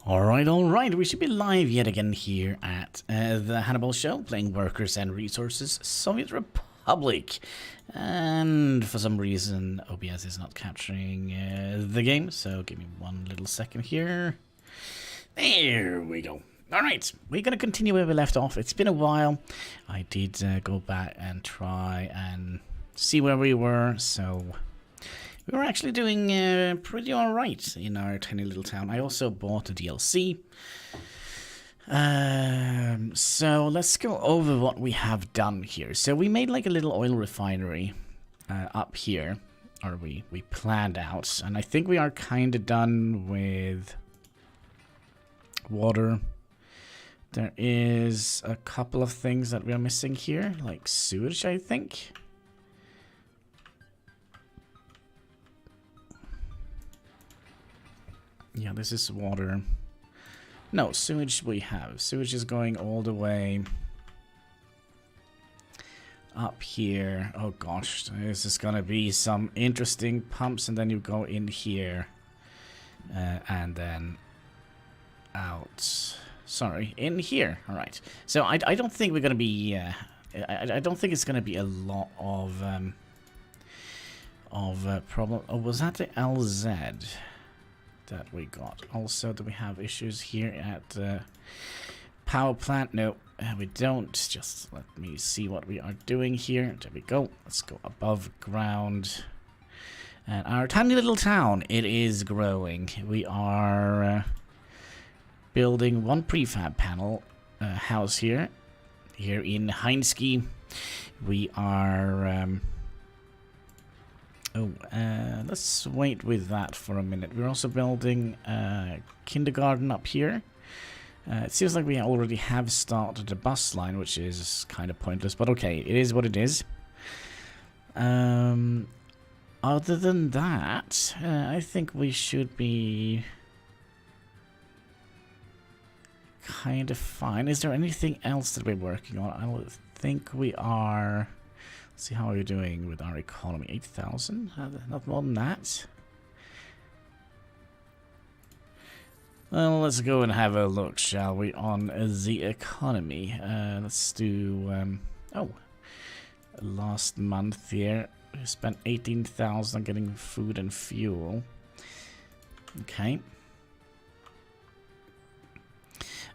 Alright, we should be live yet again here at the Hannibal Show, playing Workers and Resources, Soviet Republic. And for some reason, OBS is not capturing the game, so give me one little second here. There we go. Alright, we're going to continue where we left off. It's been a while. I did go back and try and see where we were, so we were actually doing pretty alright in our tiny little town. I also bought a DLC. So let's go over what we have done here. So we made like a little oil refinery up here, or we planned out, and I think we are kind of done with water. There is a couple of things that we are missing here, like sewage, I think. Yeah, this is water. No, sewage we have. Sewage is going all the way up here. Oh gosh, this is gonna be some interesting pumps, and then you go in here and then out. Sorry, in here. All right. So I don't think we're gonna be. I don't think it's gonna be a lot of problem. Oh, was that the LZ that we got? Also, do we have issues here at the power plant? No, we don't. Just let me see what we are doing here. There we go. Let's go above ground. And our tiny little town, it is growing. We are building one prefab panel house here in Heinski. We are let's wait with that for a minute. We're also building a kindergarten up here. It seems like we already have started the bus line, which is kind of pointless, but okay, it is what it is. Other than that, I think we should be kind of fine. Is there anything else that we're working on? I don't think we are. Let's see, how are you doing with our economy? 8,000? Not more than that. Well, let's go and have a look, shall we, on the economy. Let's do, last month here, we spent 18,000 on getting food and fuel. Okay.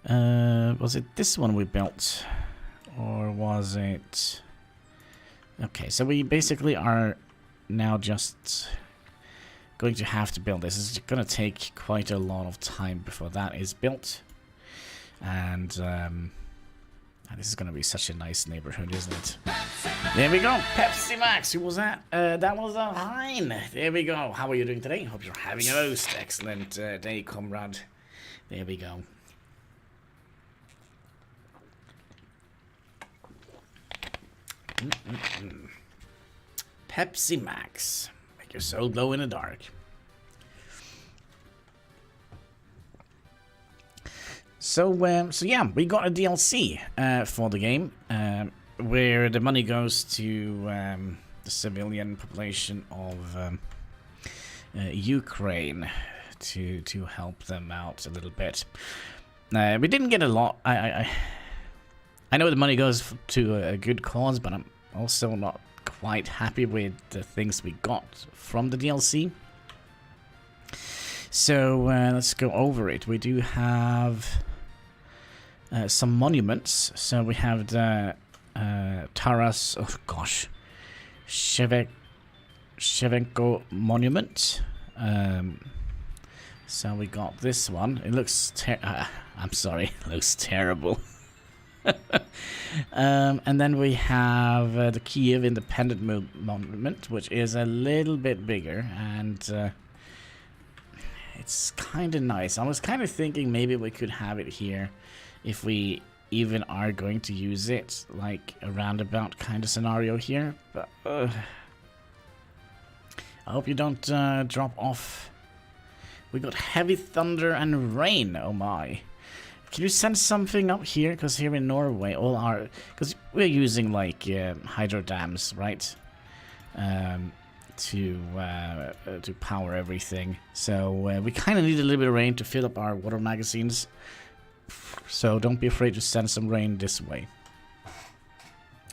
Was it this one we built? Or was it... Okay, so we basically are now just going to have to build this. It's going to take quite a lot of time before that is built. And this is going to be such a nice neighborhood, isn't it? There we go. Pepsi Max. Who was that? That was a Hein. There we go. How are you doing today? Hope you're having a most excellent day, comrade. There we go. Pepsi Max. Make your soul glow in the dark. So yeah, we got a DLC for the game, where the money goes to the civilian population of Ukraine to help them out a little bit. We didn't get a lot. I know the money goes to a good cause, but I'm also not quite happy with the things we got from the DLC. So let's go over it. We do have some monuments. So we have the Taras, oh gosh, Shevchenko monument. So we got this one. It looks I'm sorry, it looks terrible. And then we have the Kiev Independent Monument, which is a little bit bigger, and it's kind of nice. I was kind of thinking maybe we could have it here if we even are going to use it, like a roundabout kind of scenario here, but I hope you don't drop off. We got heavy thunder and rain, oh my. Can you send something up here? Because here in Norway, all our... Because we're using, like, hydro dams, right? to power everything. So we kind of need a little bit of rain to fill up our water magazines. So don't be afraid to send some rain this way.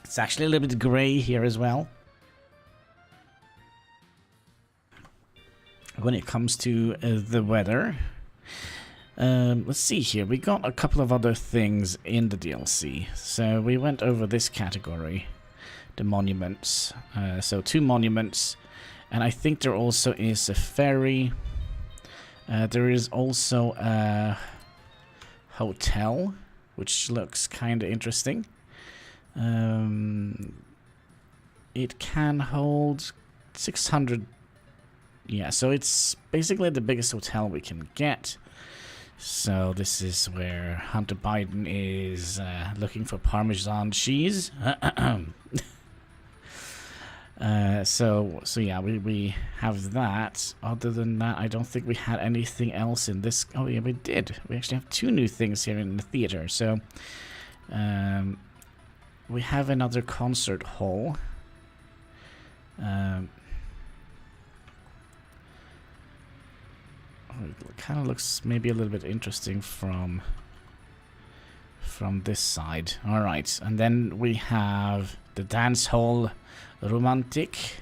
It's actually a little bit gray here as well. When it comes to the weather, let's see here. We got a couple of other things in the DLC. So we went over this category, the monuments. So 2 monuments, and I think there also is a ferry. There is also a hotel, which looks kind of interesting. It can hold 600. Yeah, so it's basically the biggest hotel we can get. So this is where Hunter Biden is looking for Parmesan cheese. So yeah, we have that. Other than that, I don't think we had anything else in this. Oh yeah, we did. We actually have 2 new things here in the theater. So we have another concert hall. It kind of looks maybe a little bit interesting from this side. All right, and then we have the dance hall romantic,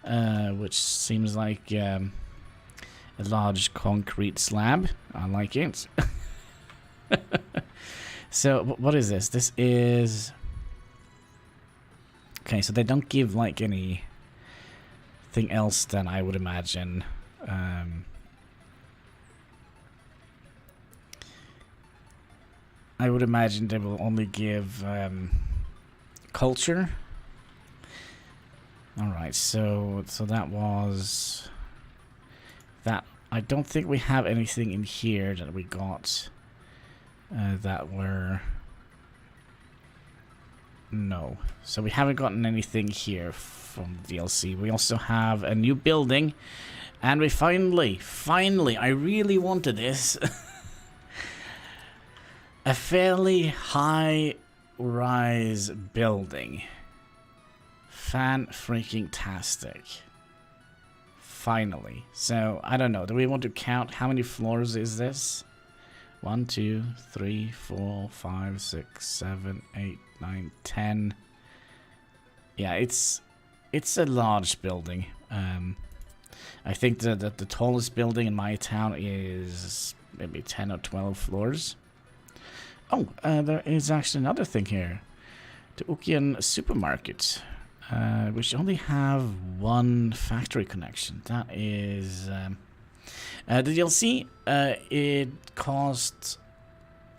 which seems like a large concrete slab. I like it. So what is this? This is okay. So they don't give like anything else than I would imagine. I would imagine they will only give culture. Alright, so that was that. I don't think we have anything in here that we got that were... No. So we haven't gotten anything here from the DLC. We also have a new building. And we finally, I really wanted this. A fairly high-rise building. Fan-freaking-tastic. Finally. So, I don't know. Do we want to count how many floors is this? 1, 2, 3, 4, 5, 6, 7, 8, 9, 10. Yeah, it's a large building. I think that the tallest building in my town is maybe 10 or 12 floors. Oh, there is actually another thing here. The Ukian supermarket, which only have 1 factory connection. That is... the DLC, it cost...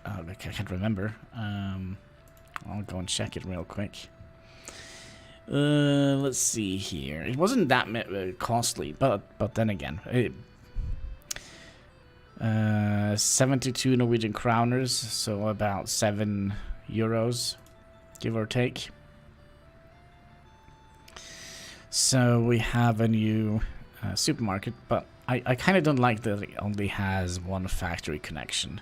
Oh, I can't remember. I'll go and check it real quick. Let's see here. It wasn't that costly, but then again... 72 Norwegian kroners, so about 7 euros, give or take. So we have a new supermarket, but I kind of don't like that it only has 1 factory connection.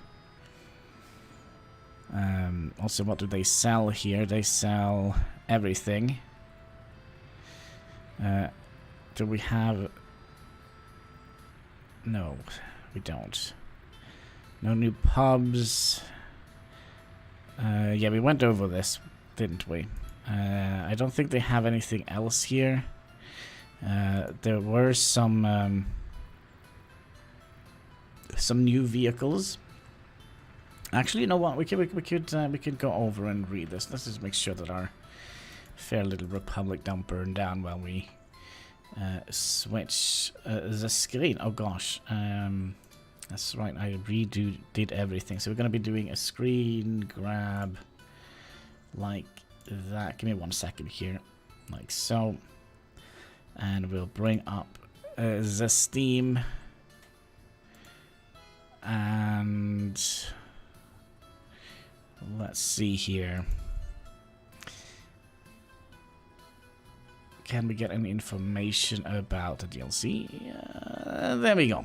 Also, what do they sell here? They sell everything. Do we have... No, we don't. No new pubs. Yeah, we went over this, didn't we? I don't think they have anything else here. There were some new vehicles. Actually, you know what? We could go over and read this. Let's just make sure that our fair little Republic don't burn down while we switch the screen. Oh gosh, that's right. I did everything. So we're gonna be doing a screen grab like that. Give me 1 second here, like so, and we'll bring up the Steam and let's see here. Can we get any information about the DLC? There we go.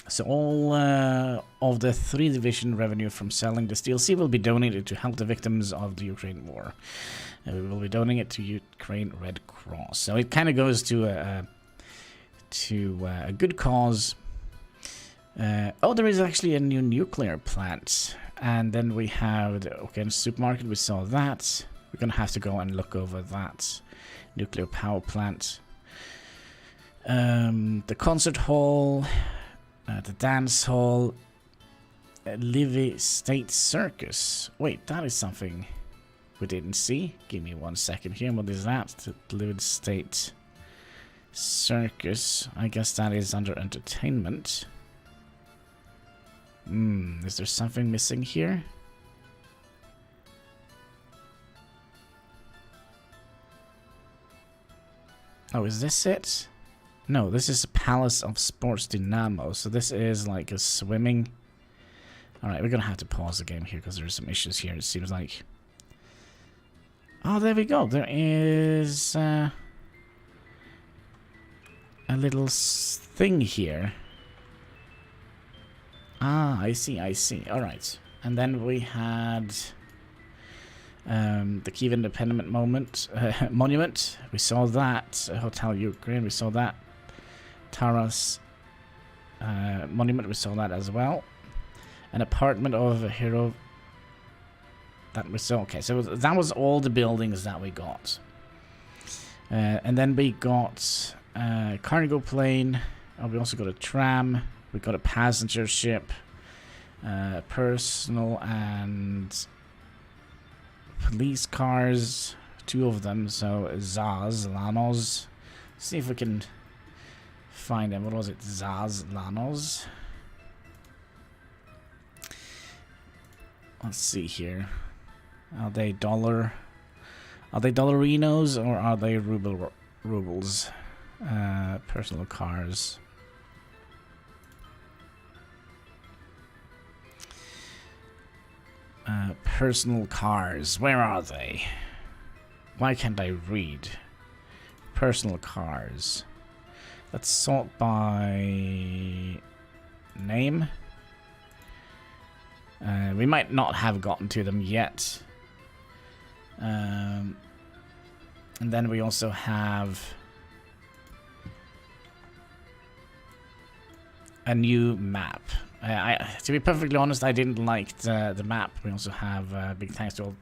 So all of the 3 division revenue from selling this DLC will be donated to help the victims of the Ukraine war. We will be donating it to Ukraine Red Cross. So it kind of goes to a good cause. Oh, there is actually a new nuclear plant. And then we have the supermarket. We saw that. We're going to have to go and look over that nuclear power plant. The concert hall. The dance hall, Livy State Circus. Wait, that is something we didn't see. Give me 1 second here. What is that? The Livy State Circus. I guess that is under entertainment. Is there something missing here? Oh, is this it? No, this is a Palace of Sports Dynamo. So this is like a swimming. Alright, we're gonna have to pause the game here because there's some issues here, it seems like. Oh, there we go. There is a little thing here. Ah, I see, I see. Alright. And then we had the Kiev Independent Monument. We saw that. Hotel Ukraine, we saw that. Taras Monument, we saw that as well. An apartment of a hero that we saw. Okay, so that was all the buildings that we got. And then we got a cargo plane. Oh, we also got a tram. We got a passenger ship. Personal and police cars. 2 of them. So Zaz, Lanos. See if we can find them. What was it? Zaz, Lanos. Let's see here. Are they dollarinos or are they rubles? Personal cars. Personal cars. Where are they? Why can't I read? Personal cars. Let's sort by name. We might not have gotten to them yet. And then we also have a new map. To be perfectly honest, I didn't like the map. We also have big thanks to all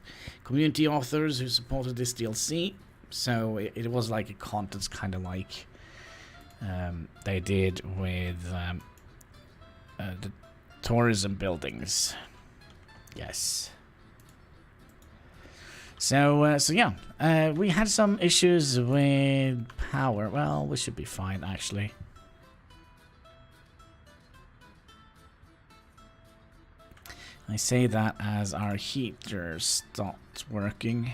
community authors who supported this DLC. So it was like a contest, kind of like they did with the tourism buildings. Yes. So yeah, we had some issues with power. Well, we should be fine, actually. I say that as our heater stopped working.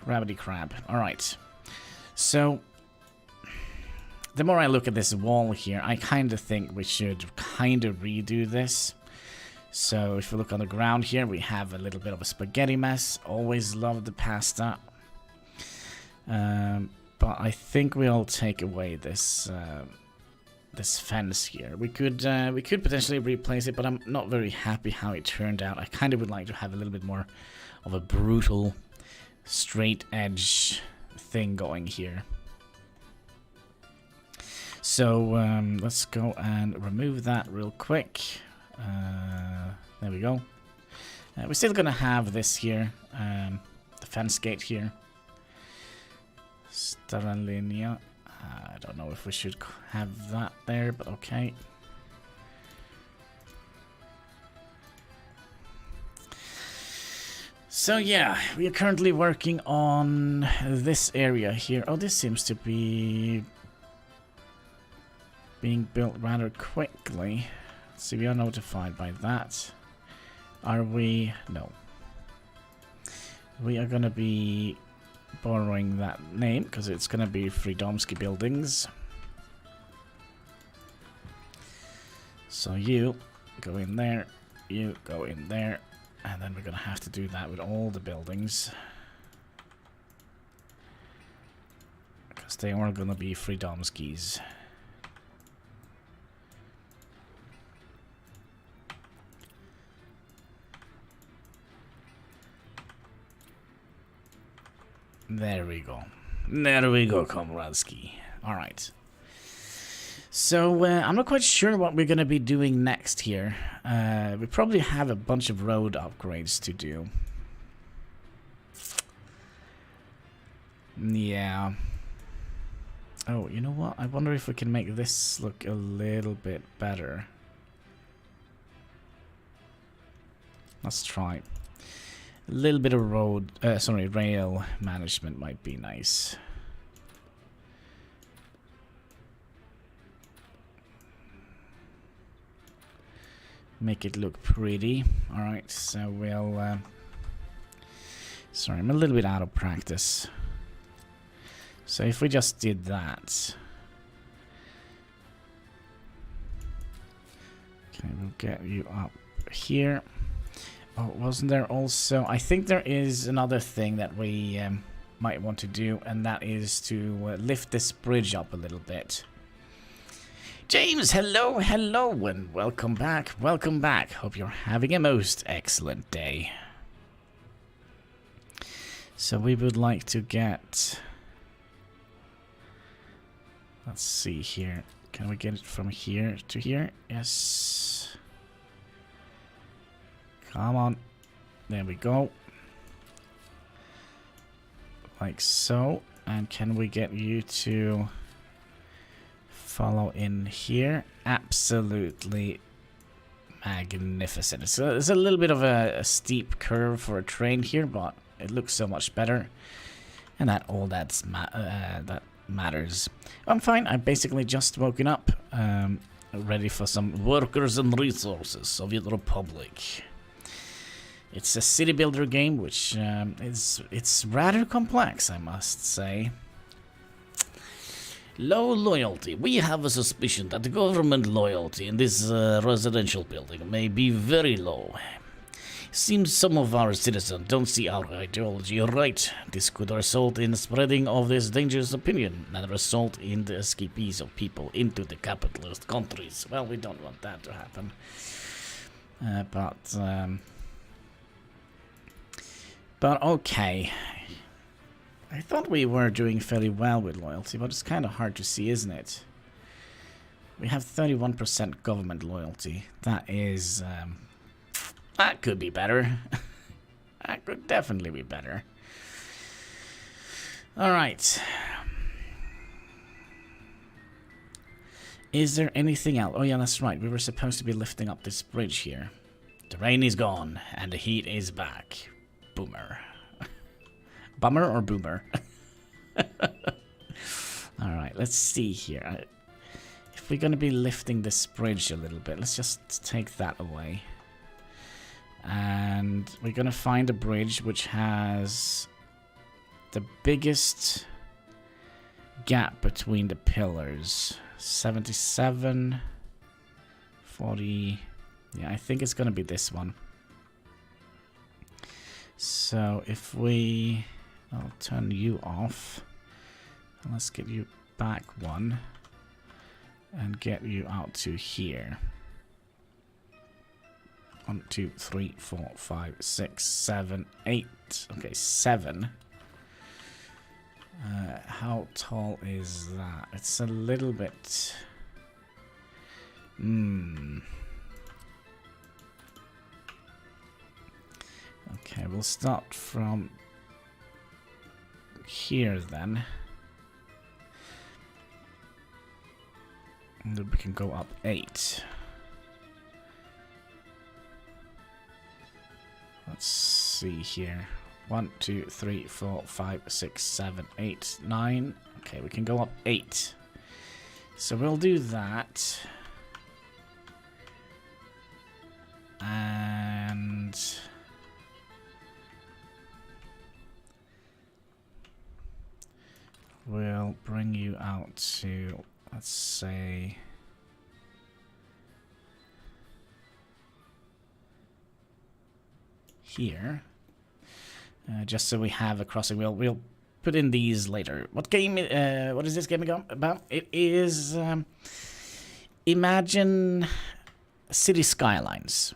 Gravity crab. Alright. So, the more I look at this wall here, I kind of think we should kind of redo this. So, if we look on the ground here, we have a little bit of a spaghetti mess. Always loved the pasta. But I think we'll take away this this fence here. We could potentially replace it, but I'm not very happy how it turned out. I kind of would like to have a little bit more of a brutal, straight edge thing going here. So let's go and remove that real quick. There we go. We're still gonna have this here, the fence gate here. Staralinia. I don't know if we should have that there, but okay. So yeah, we are currently working on this area here. Oh, this seems to be being built rather quickly. Let's see, we are notified by that. Are we? No. We are going to be borrowing that name because it's going to be Freedomsky Buildings. So you go in there, you go in there, and then we're going to have to do that with all the buildings. Because they are going to be Freedomskys. There we go. There we go, Komradsky. Alright. So, I'm not quite sure what we're going to be doing next here. We probably have a bunch of road upgrades to do. Yeah. Oh, you know what? I wonder if we can make this look a little bit better. Let's try. A little bit of rail management might be nice. Make it look pretty. Alright, so we'll... sorry, I'm a little bit out of practice. So if we just did that... Okay, we'll get you up here. Oh, wasn't there also... I think there is another thing that we might want to do, and that is to lift this bridge up a little bit. James, hello, hello, and welcome back, welcome back. Hope you're having a most excellent day. So we would like to get... Let's see here. Can we get it from here to here? Yes. Come on. There we go. Like so. And can we get you to... follow in here? Absolutely magnificent. So it's a little bit of a steep curve for a train here, but it looks so much better, and that that matters. I'm fine. I've basically just woken up, ready for some Workers and Resources, Soviet Republic. It's a city builder game, which it's rather complex, I must say. Low loyalty. We have a suspicion that the government loyalty in this residential building may be very low. Seems some of our citizens don't see our ideology right. This could result in the spreading of this dangerous opinion and result in the escapees of people into the capitalist countries. Well, we don't want that to happen. But okay. I thought we were doing fairly well with loyalty, but it's kind of hard to see, isn't it? We have 31% government loyalty. That is... that could be better. That could definitely be better. Alright. Is there anything else? Oh yeah, that's right. We were supposed to be lifting up this bridge here. The rain is gone, and the heat is back. Boomer. Bummer or boomer? Alright, let's see here. If we're going to be lifting this bridge a little bit, let's just take that away. And we're going to find a bridge which has the biggest gap between the pillars. 77, 40... Yeah, I think it's going to be this one. So if we... I'll turn you off. Let's get you back one. And get you out to here. 1, 2, 3, 4, 5, 6, 7, 8. Okay, 7. How tall is that? It's a little bit... Okay, we'll start from here then. And then we can go up 8. Let's see here. 1, 2, 3, 4, 5, 6, 7, 8, 9. Okay, we can go up 8. So we'll do that. And... we'll bring you out to, let's say... here. Just so we have a crossing. We'll put in these later. What is this game about? It is imagine city skylines,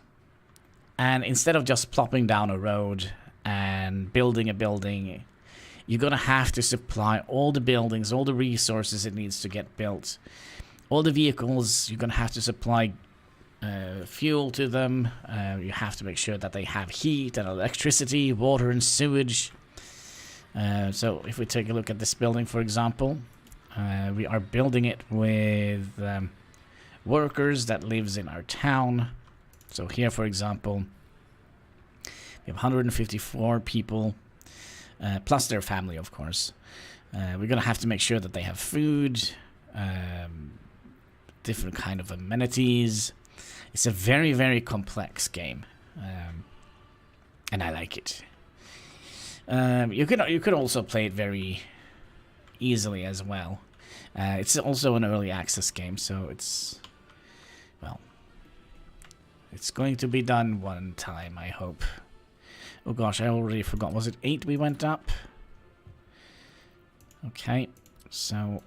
and instead of just plopping down a road and building a building, you're going to have to supply all the buildings, all the resources it needs to get built. All the vehicles, you're going to have to supply fuel to them. You have to make sure that they have heat and electricity, water and sewage. So if we take a look at this building, for example, we are building it with workers that lives in our town. So here, for example, we have 154 people, plus their family, of course. We're going to have to make sure that they have food, different kind of amenities. It's a very, very complex game, and I like it. You could also play it very easily as well. It's also an early access game, so it's, well, it's going to be done one time, I hope. Oh gosh, I already forgot. Was it 8 we went up? Okay, so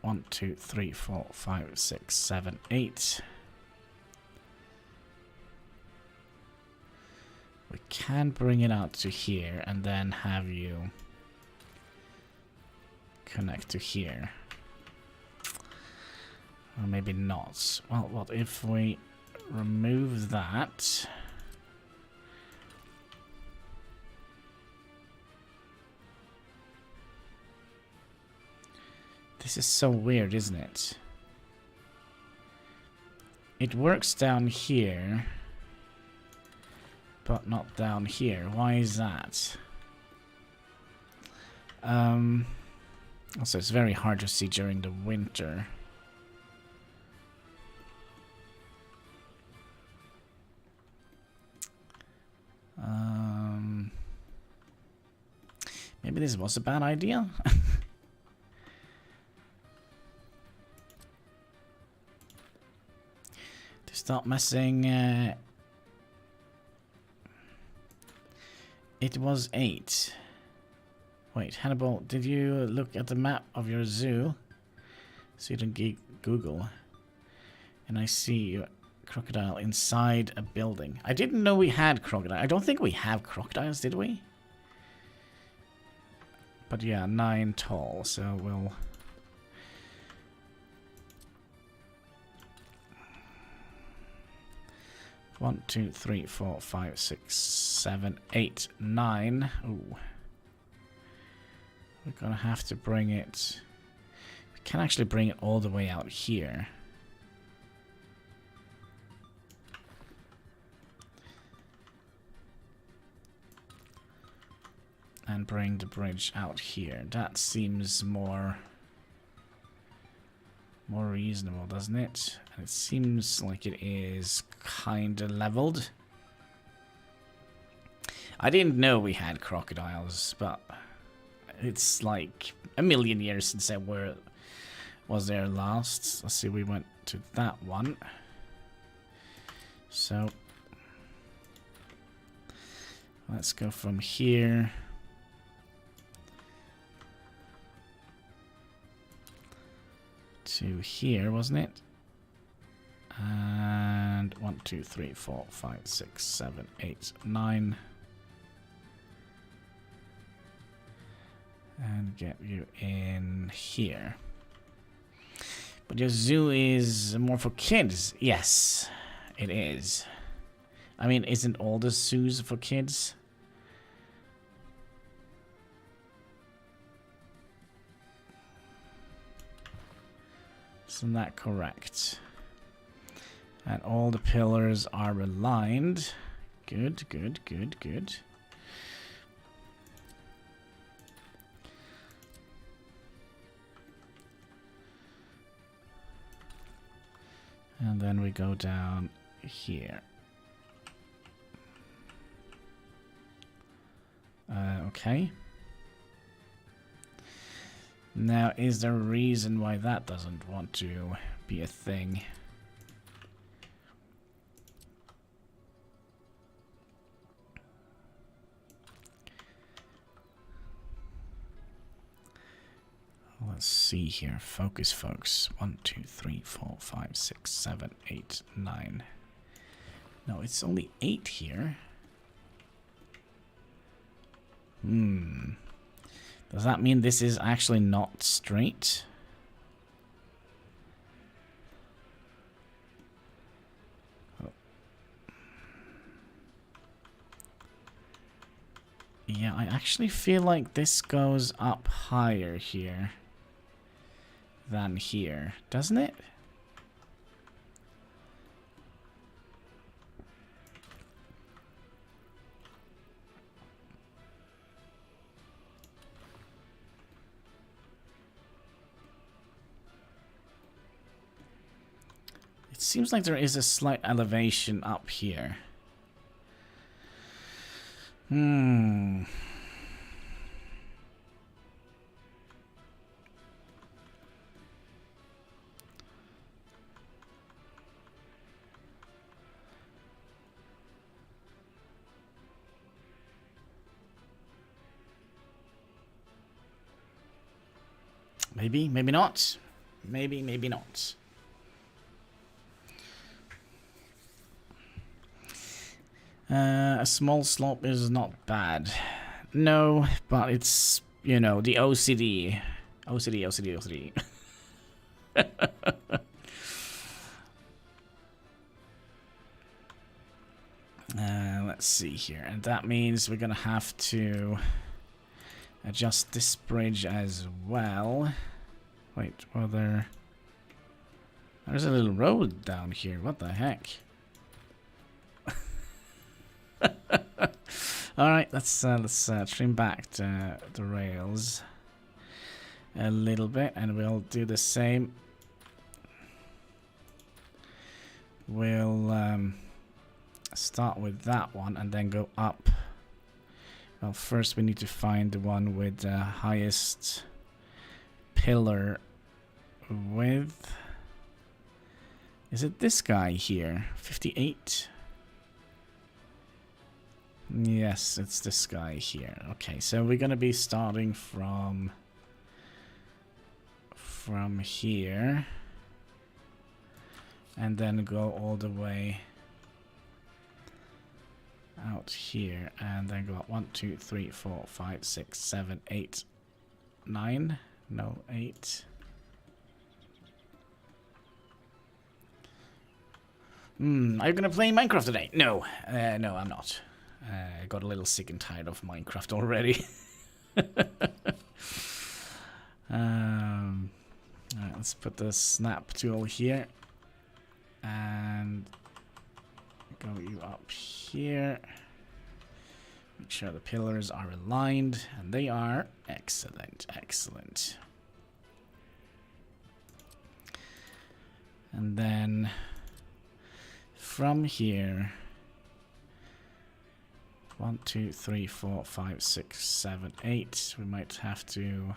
1, 2, 3, 4, 5, 6, 7, 8. We can bring it out to here and then have you connect to here. Or maybe not. Well, what if we remove that? This is so weird, isn't it? It works down here, but not down here. Why is that? Also, it's very hard to see during the winter. Maybe this was a bad idea. To start messing. It was 8. Wait, Hannibal, did you look at the map of your zoo? See it on Google. And I see a crocodile inside a building. I didn't know we had crocodile. I don't think we have crocodiles, did we? But yeah, 9 tall, so we'll... One, 2, 3, 4, 5, 6, 7, 8, 9. Ooh. We're gonna have to bring it... We can actually bring it all the way out here. And bring the bridge out here. That seems more reasonable, doesn't it? And it seems like it is kind of leveled. I didn't know we had crocodiles, but it's like a million years since I was there last. Let's see, we went to that one. So let's go from here to here, wasn't it? And 1, 2, 3, 4, 5, 6, 7, 8, 9. And get you in here. But your zoo is more for kids. Yes, it is. I mean, isn't all the zoos for kids? Isn't that correct? And all the pillars are aligned. Good, good, good, good. And then we go down here. Okay. Now, is there a reason why that doesn't want to be a thing? Let's see here. Focus, folks. 1, 2, 3, 4, 5, 6, 7, 8, 9. No, it's only 8 here. Does that mean this is actually not straight? Yeah, I actually feel like this goes up higher here than here, doesn't it? It seems like there is a slight elevation up here. Maybe, maybe not. Maybe, maybe not. A small slope is not bad. No, but it's, you know, the OCD. OCD. Let's see here. And that means we're gonna have to adjust this bridge as well. Wait, well, there's a little road down here. What the heck? All right, let's trim back the rails a little bit, and we'll do the same. We'll start with that one and then go up. Well, first we need to find the one with the highest pillar width. Is it this guy here? 58? Yes, it's this guy here. Okay, so we're gonna be starting from here and then go all the way out here and then go up 1, 2, 3, 4, 5, 6, 7, 8, 9. No, 8. Are you gonna play Minecraft today? No, no, I'm not. I got a little sick and tired of Minecraft already. Alright, let's put the snap tool here and go you up here. Make sure the pillars are aligned, and they are. Excellent, excellent. And then from here, 1, 2, 3, 4, 5, 6, 7, 8. We might have to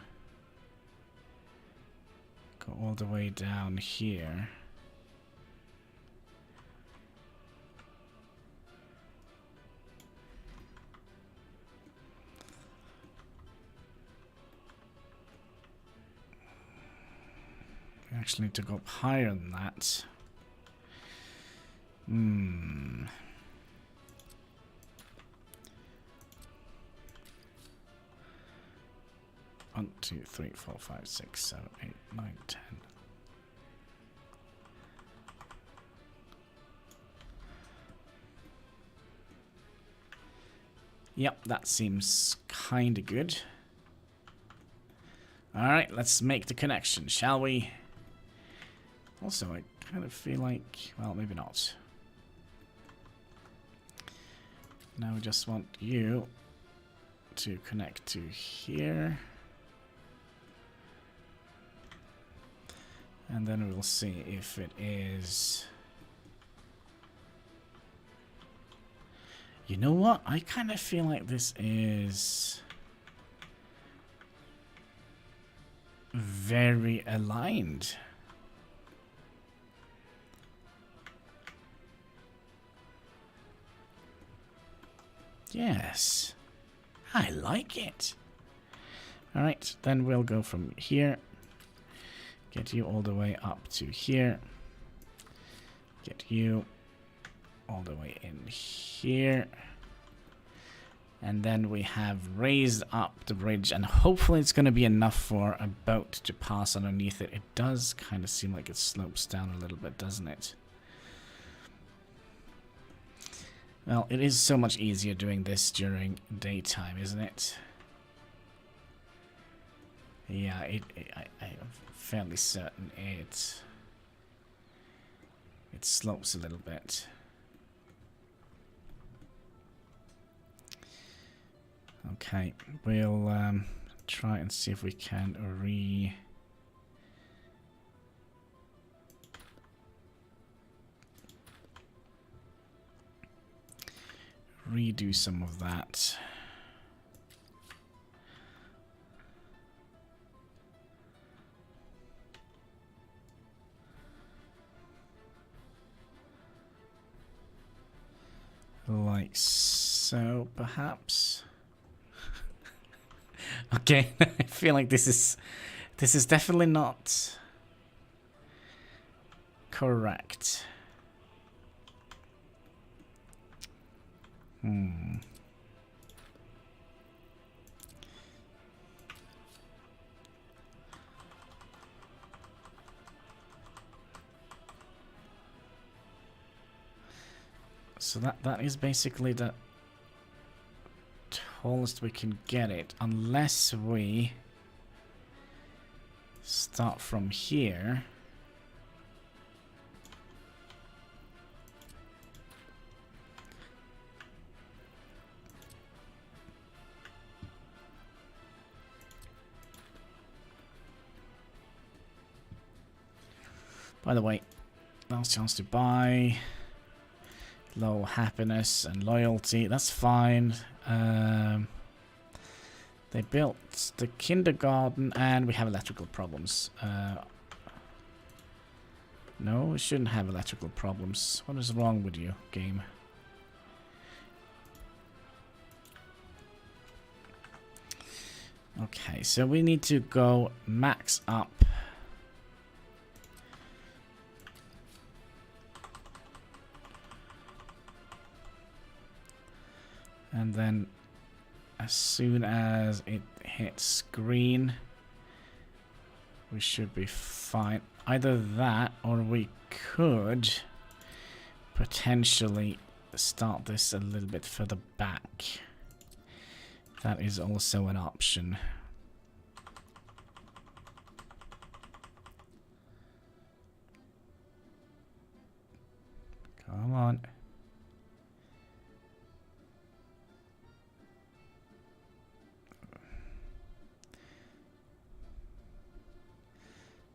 go all the way down here. We actually need to go up higher than that. 1, 2, 3, 4, 5, 6, 7, 8, 9, 10. Yep, that seems kinda good. Alright, let's make the connection, shall we? Also, I kind of feel like... well, maybe not. Now we just want you to connect to here. And then we'll see if it is... You know what? I kind of feel like this is very aligned. Yes, I like it. Alright, then we'll go from here. Get you all the way up to here. Get you all the way in here. And then we have raised up the bridge, and hopefully it's going to be enough for a boat to pass underneath it. It does kind of seem like it slopes down a little bit, doesn't it? Well, it is so much easier doing this during daytime, isn't it? Yeah, I'm fairly certain it slopes a little bit. Okay, we'll try and see if we can redo some of that. Like so, perhaps. Okay, I feel like this is definitely not correct. So that is basically the tallest we can get it, unless we start from here. By the way, last chance to buy. Low happiness and loyalty, that's fine. They built the kindergarten and we have electrical problems. No, we shouldn't have electrical problems. What is wrong with you, game? Okay, so we need to go max up. And then as soon as it hits green, we should be fine. Either that, or we could potentially start this a little bit further back. That is also an option. Come on.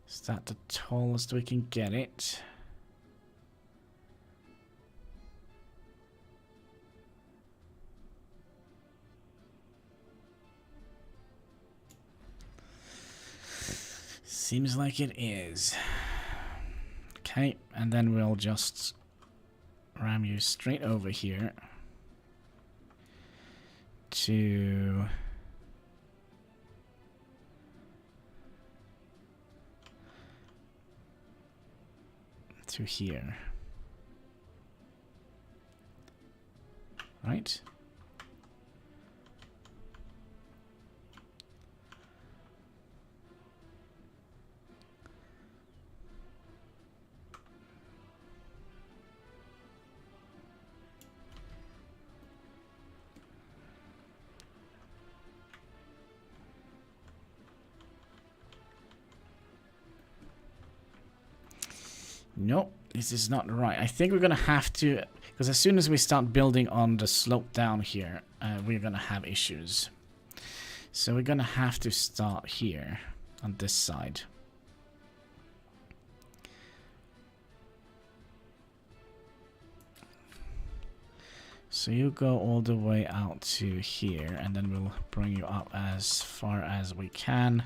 Is that the tallest we can get it? Seems like it is. Okay, and then we'll just ram you straight over here to here, right? Nope, this is not right. I think we're gonna have to, because as soon as we start building on the slope down here, we're gonna have issues. So we're gonna have to start here on this side. So you go all the way out to here, and then we'll bring you up as far as we can.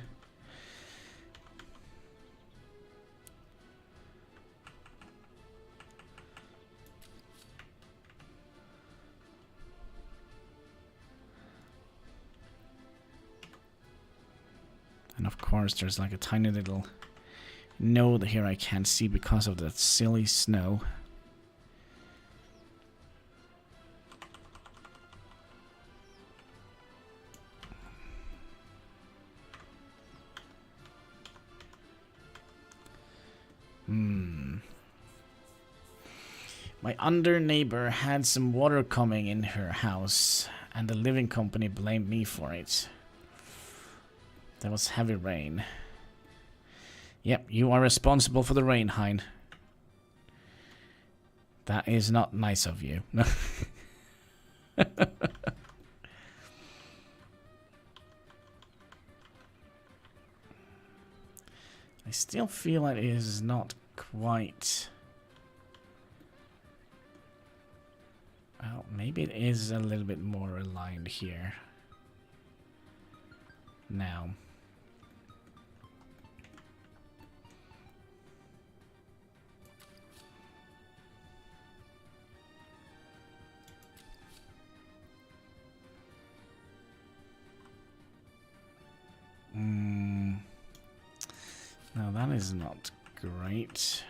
And of course there's like a tiny little node here I can't see because of that silly snow. My under neighbor had some water coming in her house, and the living company blamed me for it. There was heavy rain. Yep, you are responsible for the rain, Hein. That is not nice of you. I still feel like it is not quite... Well, maybe it is a little bit more aligned here. Now. Now that is not great.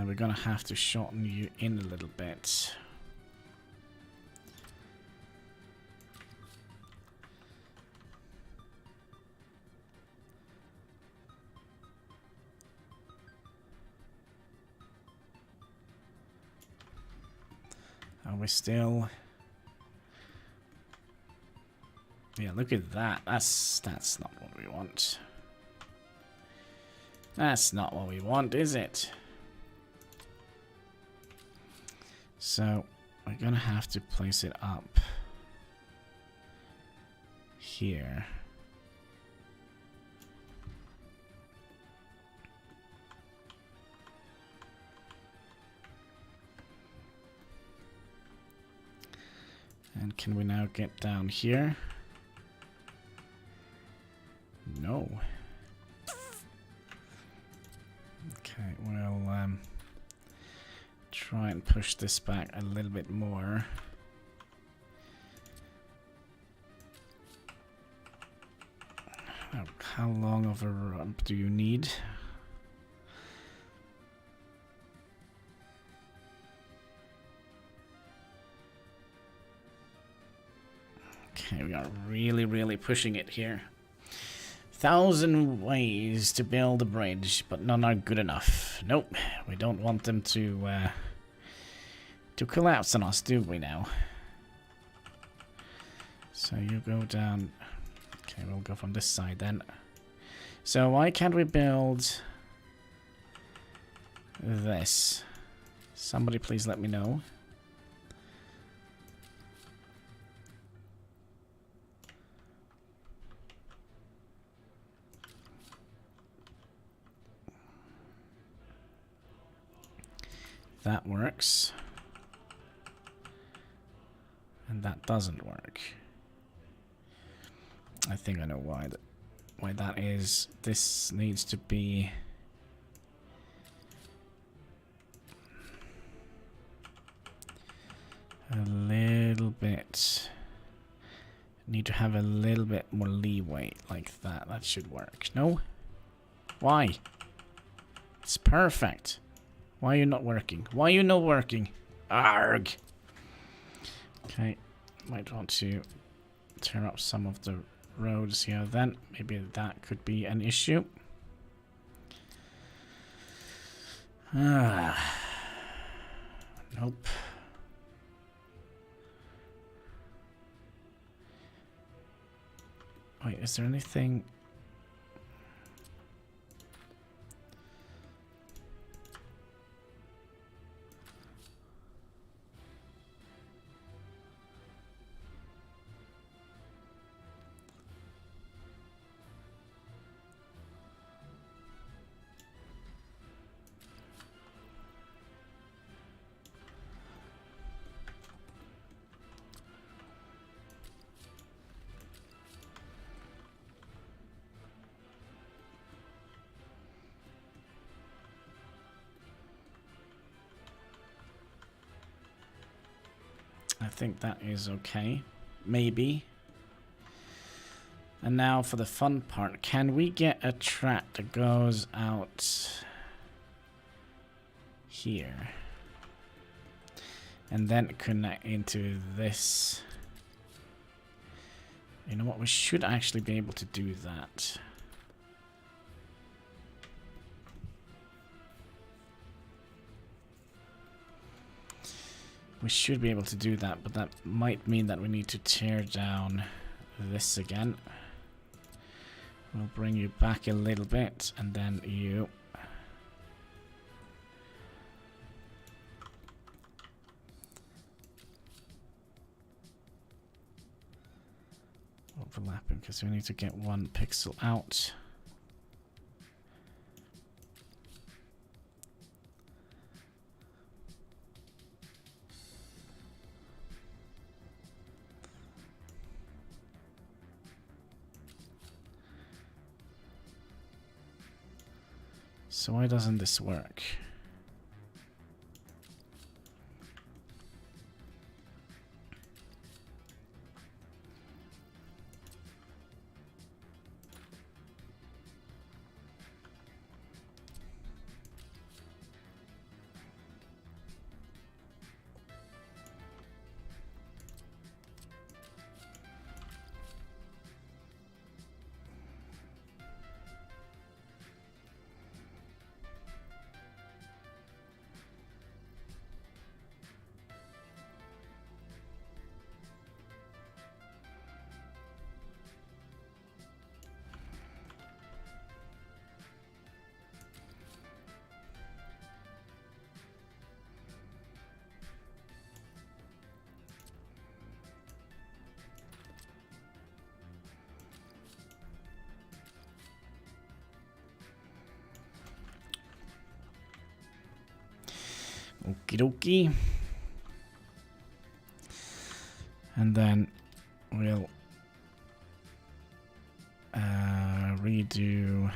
We're gonna have to shorten you in a little bit. Are we still... Yeah, look at that. That's not what we want. That's not what we want, is it? So, we're gonna have to place it up here. And can we now get down here? No. Okay, we'll try and push this back a little bit more. How long of a rump do you need? Okay, we are really pushing it here. 1,000 ways to build a bridge, but none are good enough. Nope, we don't want them to collapse on us, do we now? So you go down. Okay, we'll go from this side then. So why can't we build this? Somebody please let me know. That works. And that doesn't work. I think I know why that is. This needs to be a little bit... Need to have a little bit more leeway like that. That should work. No? Why? It's perfect. Why are you not working? Why are you not working? Arg! Okay, might want to tear up some of the roads here then. Maybe that could be an issue. Nope. Wait, is there anything... I think that is okay. Maybe. And now for the fun part. Can we get a track that goes out here? And then connect into this. You know what? We should actually be able to do that. We should be able to do that, but that might mean that we need to tear down this again. We'll bring you back a little bit, and then you... overlapping, because we need to get 1 pixel out. So why doesn't this work? Okie dokie. And then we'll redo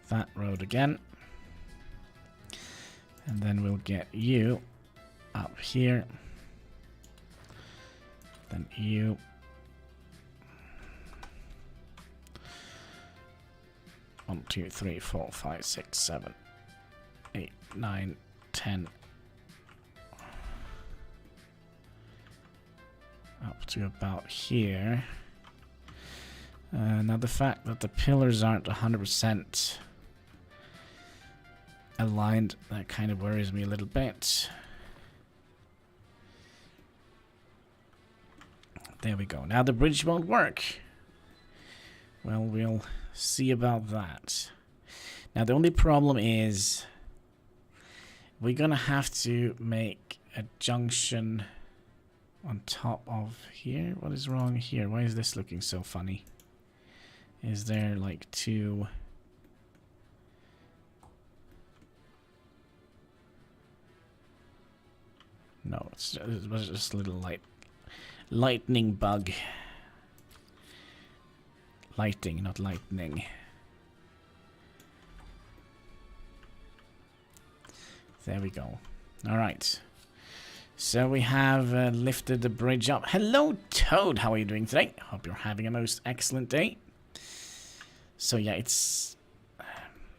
that road again. And then we'll get you up here. Then you. One, two, three, 4, 5, 6, 7, 8, 9, 10. Up to about here. Now the fact that the pillars aren't 100% aligned, that kind of worries me a little bit. There we go. Now the bridge won't work. Well, we'll see about that. Now the only problem is we're gonna have to make a junction on top of here. What is wrong here? Why is this looking so funny? Is there like two... No, it was just a little lightning bug. Lighting, not lightning. There we go. All right. So we have lifted the bridge up. Hello, Toad. How are you doing today? Hope you're having a most excellent day. So yeah, it's...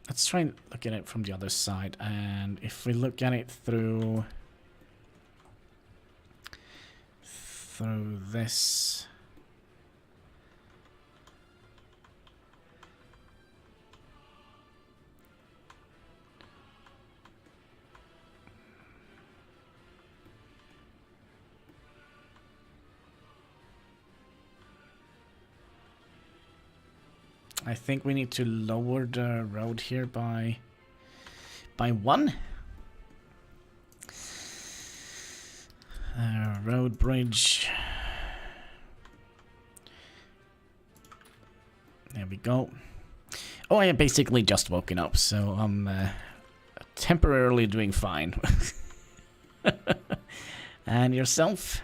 let's try and look at it from the other side. And if we look at it through this... I think we need to lower the road here by 1. Road bridge. There we go. Oh, I have basically just woken up, so I'm temporarily doing fine. And yourself?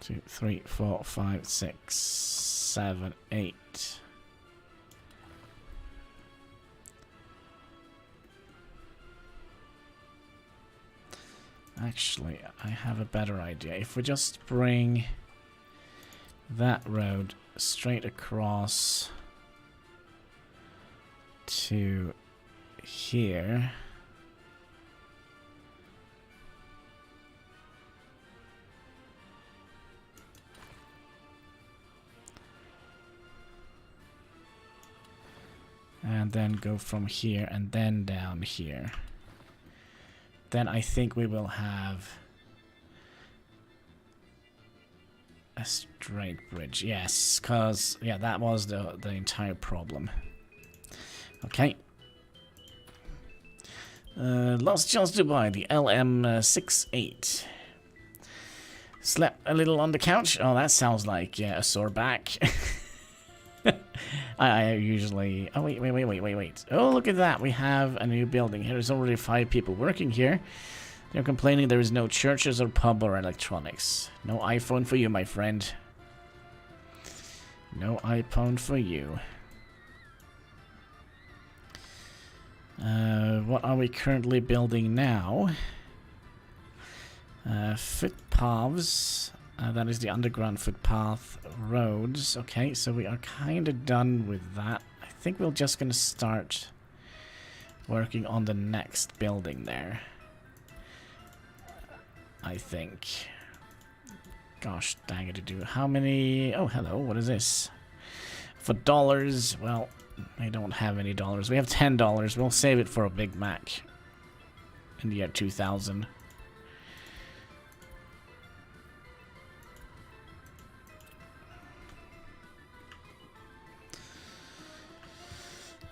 2, 3, 4, 5, 6, 7, 8. Actually, I have a better idea. If we just bring that road straight across to here. And and then go from here and then down here. Then I think we will have a straight bridge. Yes, because, yeah, that was the entire problem. Okay. Last chance to buy the LM68. Slept a little on the couch. Oh, that sounds like a sore back. I usually... Oh, wait. Oh, look at that. We have a new building here. There's already 5 people working here. They're complaining there is no churches or pub or electronics. No iPhone for you, my friend. No iPhone for you. What are we currently building now? Footpaths. That is the underground footpath roads. Okay, so we are kind of done with that. I think we're just going to start working on the next building there. I think. Gosh dang it to do. How many? Oh, hello. What is this? For dollars. Well, I don't have any dollars. We have $10. We'll save it for a Big Mac in the year 2000.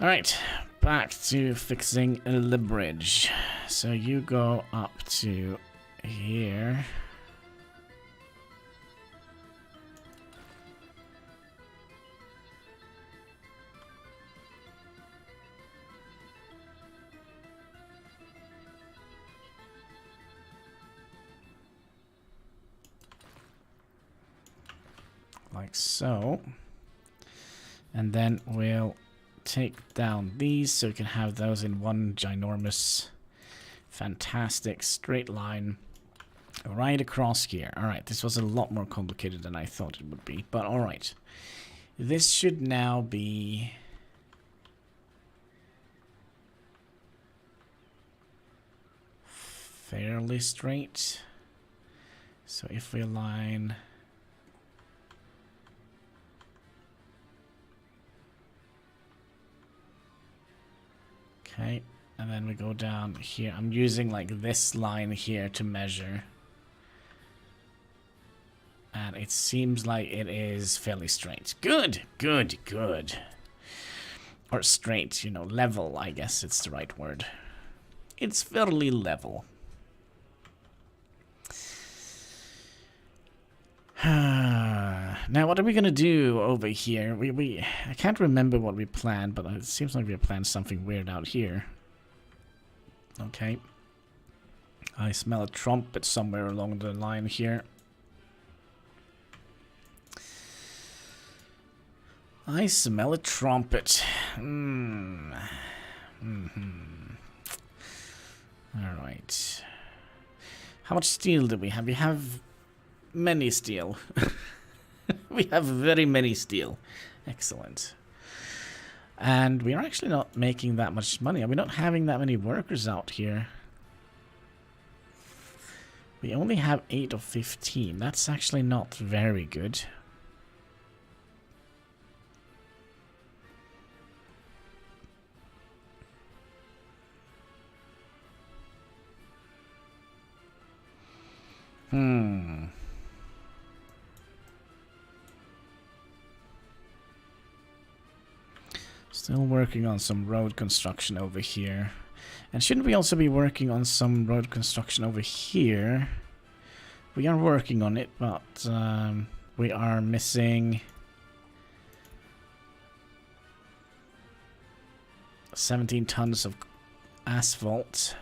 Alright, back to fixing the bridge. So you go up to here. Like so. And then we'll take down these so we can have those in one ginormous, fantastic straight line right across here. Alright, this was a lot more complicated than I thought it would be, but alright. This should now be... fairly straight. So if we align... Okay, and then we go down here. I'm using like this line here to measure. And it seems like it is fairly straight. Good. Or straight, you know, level, I guess it's the right word. It's fairly level. Now, what are we going to do over here? I can't remember what we planned, but it seems like we planned something weird out here. Okay. I smell a trumpet somewhere along the line here. I smell a trumpet. Alright. How much steel do we have? We have many steel. We have very many steel. Excellent. And we are actually not making that much money. We're not having that many workers out here. We only have 8 of 15. That's actually not very good. Still working on some road construction over here. And shouldn't we also be working on some road construction over here? We are working on it, but we are missing 17 tons of asphalt.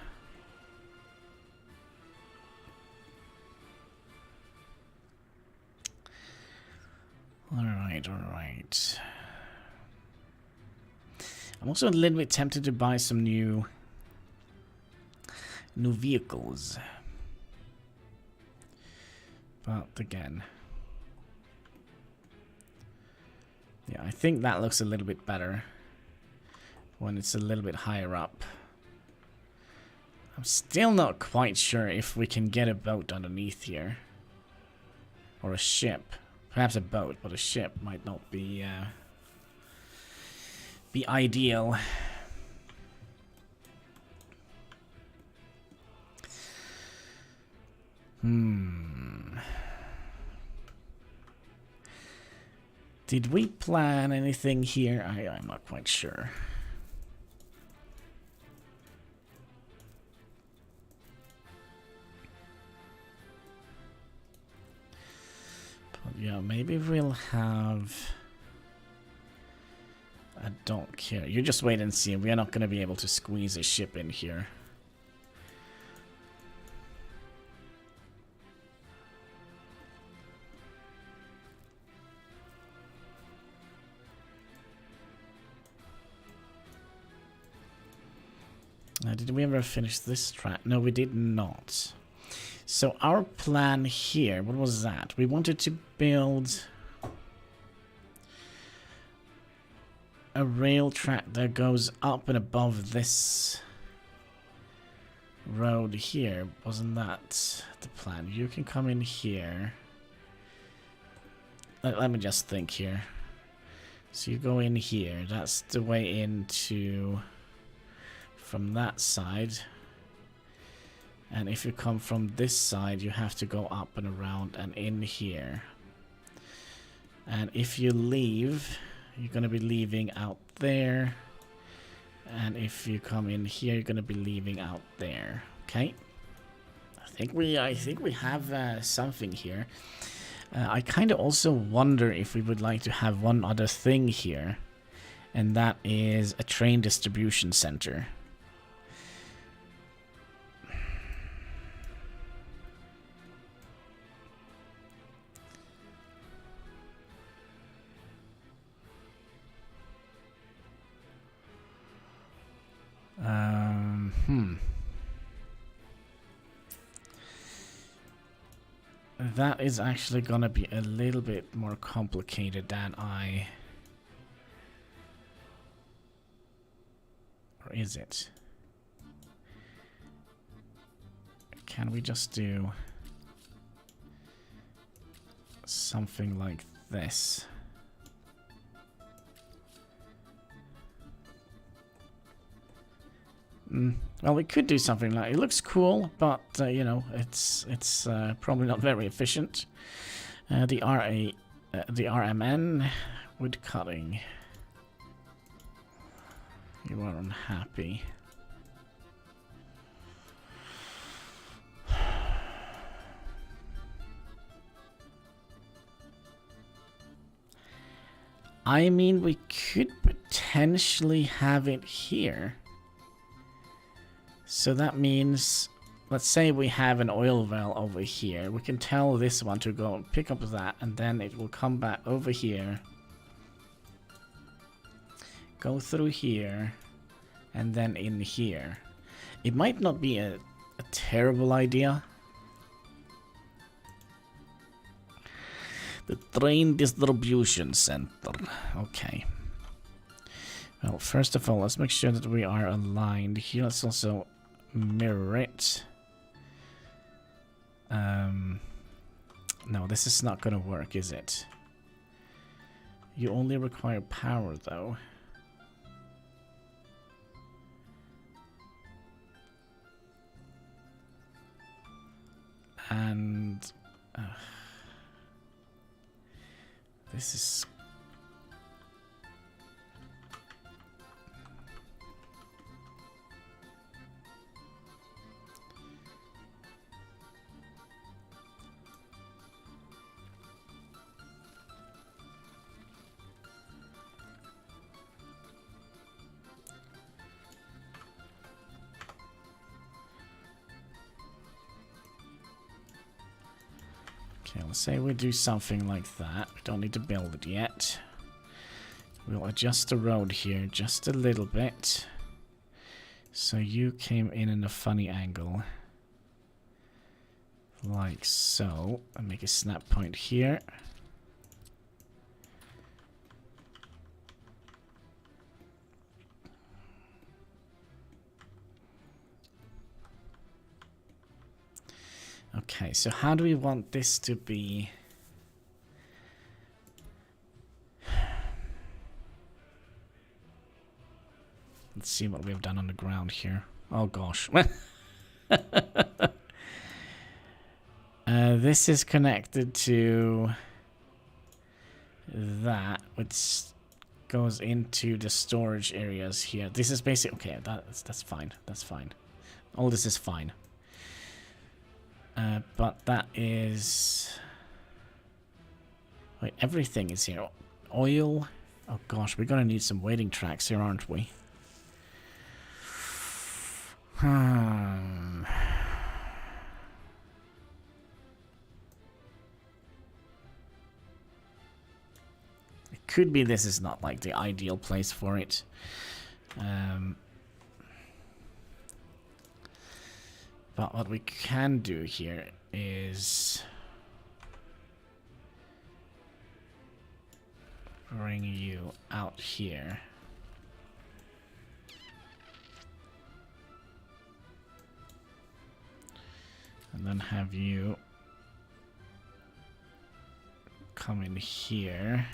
Alright. I'm also a little bit tempted to buy some new vehicles. But again, yeah, I think that looks a little bit better when it's a little bit higher up. I'm still not quite sure if we can get a boat underneath here. Or a ship. Perhaps a boat, but a ship might not be be ideal. Did we plan anything here? I'm not quite sure. But yeah, maybe we'll have... I don't care. You just wait and see. We're not going to be able to squeeze a ship in here. Did we ever finish this track? No, we did not. So our plan here, what was that? We wanted to build a rail track that goes up and above this road here. Wasn't that the plan? You can come in here. Let me just think here. So you go in here. That's the way into... from that side, and if you come from this side you have to go up and around and in here, and if you leave you're going to be leaving out there, and if you come in here you're going to be leaving out there. Okay, I think we have something here. I kind of also wonder if we would like to have one other thing here, and that is a train distribution center. That is actually gonna be a little bit more complicated than I... Or is it? Can we just do something like this? Well, we could do something like... It looks cool, but, you know, it's probably not very efficient. The RMN, wood cutting. You are unhappy. I mean, we could potentially have it here. So that means, let's say we have an oil well over here. We can tell this one to go and pick up that, and then it will come back over here. Go through here, and then in here. It might not be a terrible idea. The train distribution center. Okay. Well, first of all, let's make sure that we are aligned here. Let's also mirror it. No, this is not gonna work, is it? You only require power, though. And this is... Okay, let's say we do something like that. We don't need to build it yet. We'll adjust the road here just a little bit. So you came in a funny angle. Like so. And make a snap point here. Okay, so how do we want this to be? Let's see what we've done on the ground here. Oh gosh. This is connected to that, which goes into the storage areas here. This is basic. Okay, that's fine. That's fine. All this is fine. But that is. Wait, everything is here. Oil. Oh gosh, we're gonna need some waiting tracks here, aren't we? It could be this is not like the ideal place for it. But what we can do here is bring you out here. And then have you come in here.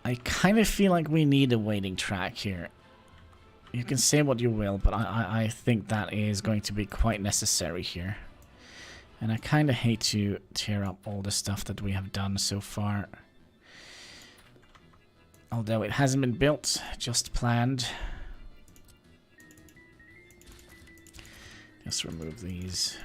I kind of feel like we need a waiting track here. You can say what you will, but I think that is going to be quite necessary here. And I kind of hate to tear up all the stuff that we have done so far. Although it hasn't been built, just planned. Just remove these.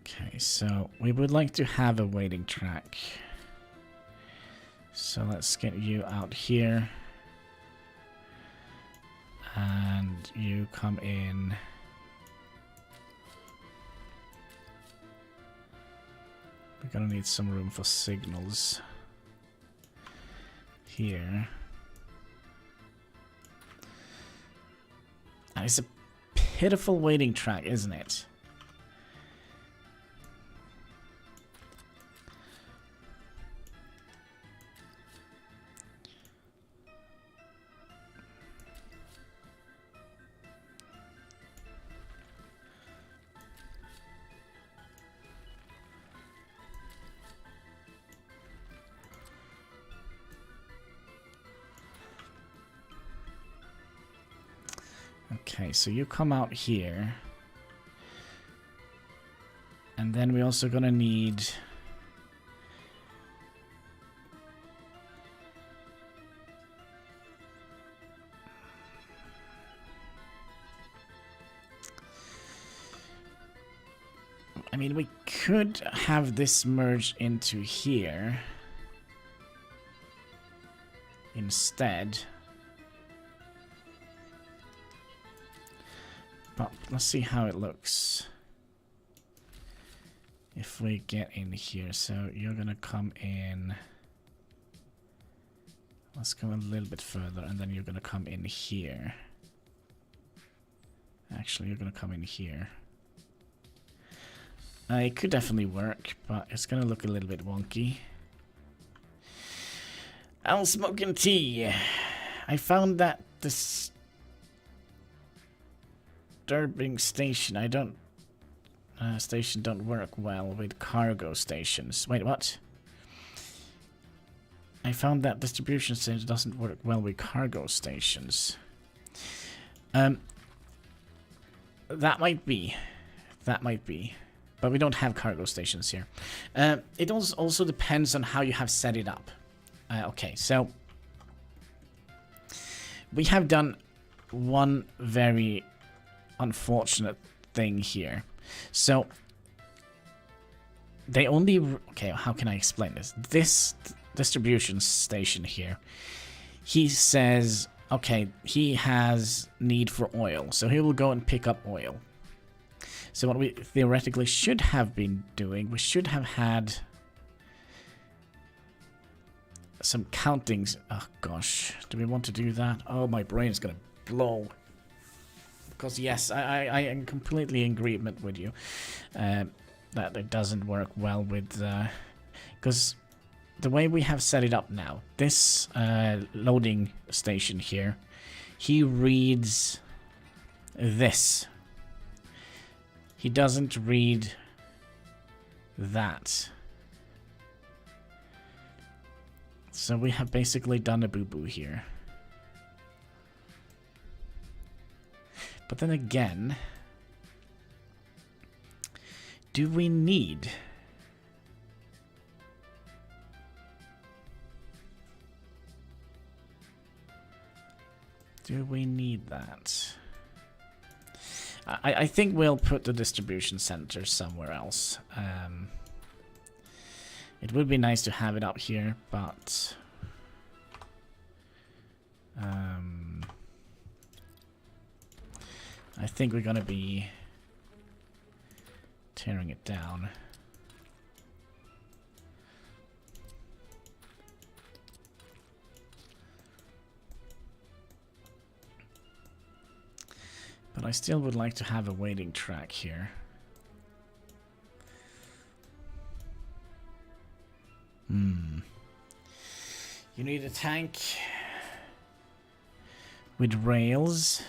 Okay, so we would like to have a waiting track. So let's get you out here. And you come in. We're gonna need some room for signals here. And it's a pitiful waiting track, isn't it? Okay, so you come out here. And then we're also gonna need... I mean, we could have this merge into here instead. But let's see how it looks if we get in here. So you're gonna come in. Let's go a little bit further, and then you're gonna come in here. Actually, you're gonna come in here. It could definitely work, but it's gonna look a little bit wonky. I'm smoking tea. I found that this disturbing station don't work well with cargo stations. Wait, what? I found that distribution station doesn't work well with cargo stations. That might be. But we don't have cargo stations here. It also depends on how you have set it up. Okay, so we have done one very unfortunate thing here. So they only... Okay, how can I explain this? This distribution station here, he says, Okay, he has need for oil, so he will go and pick up oil. So what we theoretically should have been doing, we should have had some countings. Oh gosh, do we want to do that? Oh, my brain is gonna blow. Because yes, I am completely in agreement with you that it doesn't work well with because the way we have set it up now, this loading station here, he reads this. He doesn't read that. So we have basically done a boo-boo here. But then again, do we need... Do we need that? I think we'll put the distribution center somewhere else. It would be nice to have it up here, but... I think we're gonna be tearing it down. But I still would like to have a waiting track here. You need a tank with rails.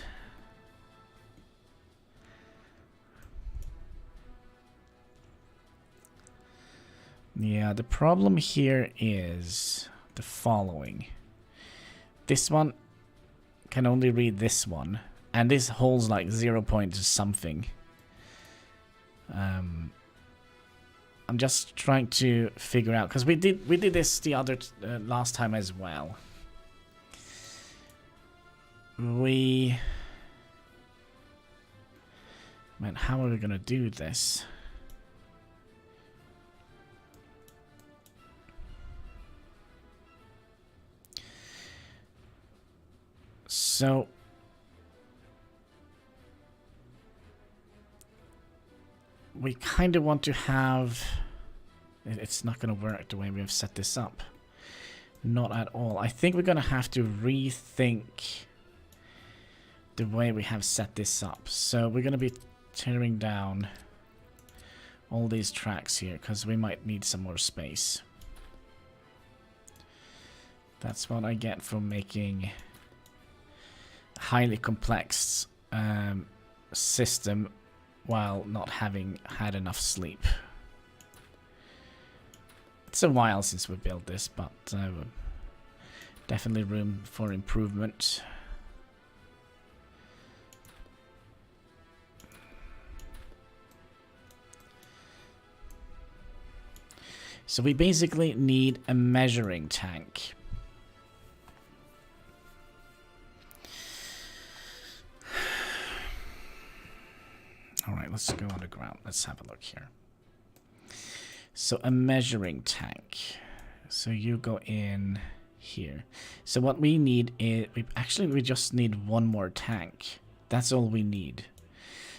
Yeah, the problem here is the following. This one can only read this one. And this holds like 0 point something. I'm just trying to figure out, because we did this the other last time as well. Man, how are we gonna do this? So we kind of want to have... It's not going to work the way we have set this up. Not at all. I think we're going to have to rethink the way we have set this up. So we're going to be tearing down all these tracks here, because we might need some more space. That's what I get for making a highly complex system while not having had enough sleep. It's a while since we built this, but definitely room for improvement. So we basically need a measuring tank. Alright, let's go underground. Let's have a look here. So a measuring tank. So you go in here. So what we need is... we just need one more tank. That's all we need.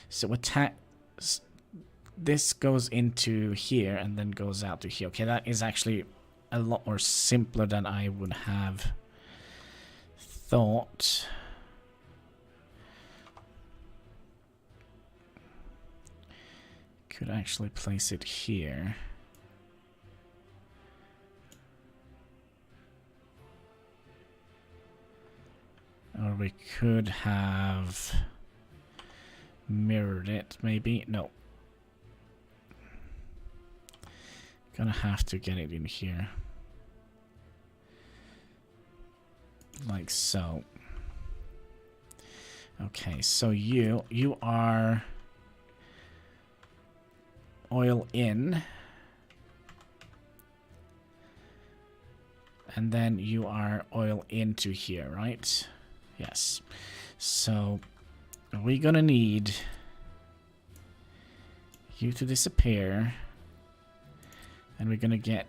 So a tank... This goes into here and then goes out to here. Okay, that is actually a lot more simpler than I would have thought. Could actually place it here. Or we could have mirrored it, maybe. No. Gonna have to get it in here. Like so. Okay, so you are oil in. And then you are oil into here, right? Yes. So we're gonna need you to disappear. And we're gonna get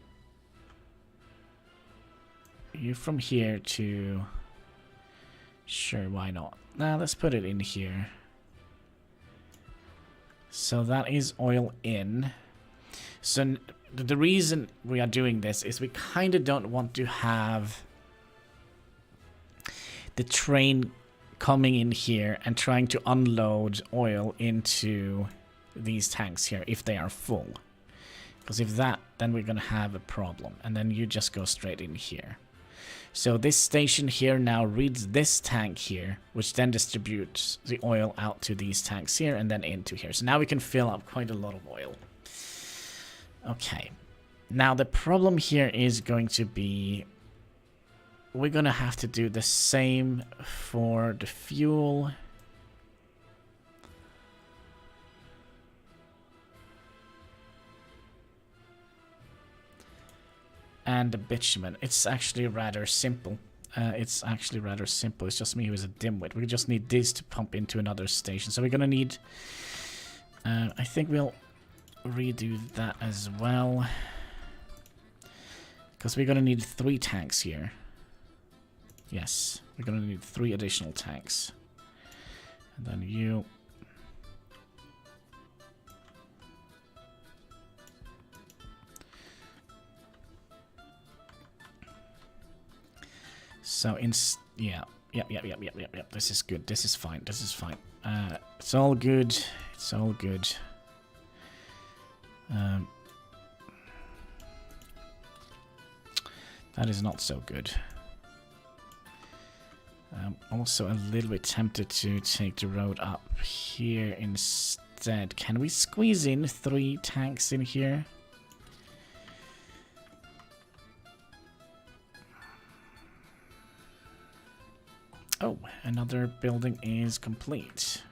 you from here to Sure, why not? Now let's put it in here. So that is oil in. So the reason we are doing this is we kind of don't want to have the train coming in here and trying to unload oil into these tanks here if they are full. Because if that, then we're going to have a problem. And then you just go straight in here. So this station here now reads this tank here, which then distributes the oil out to these tanks here and then into here. So now we can fill up quite a lot of oil. Okay. Now the problem here is going to be we're going to have to do the same for the fuel. And the bitumen. It's actually rather simple. It's just me who is a dimwit. We just need this to pump into another station. So we're going to need... I think we'll redo that as well. Because we're going to need 3 tanks here. Yes, we're going to need 3 additional tanks. And then you... So, yeah. This is good. This is fine. This is fine. It's all good. It's all good. That is not so good. I'm also a little bit tempted to take the road up here instead. Can we squeeze in 3 tanks in here? Oh, another building is complete.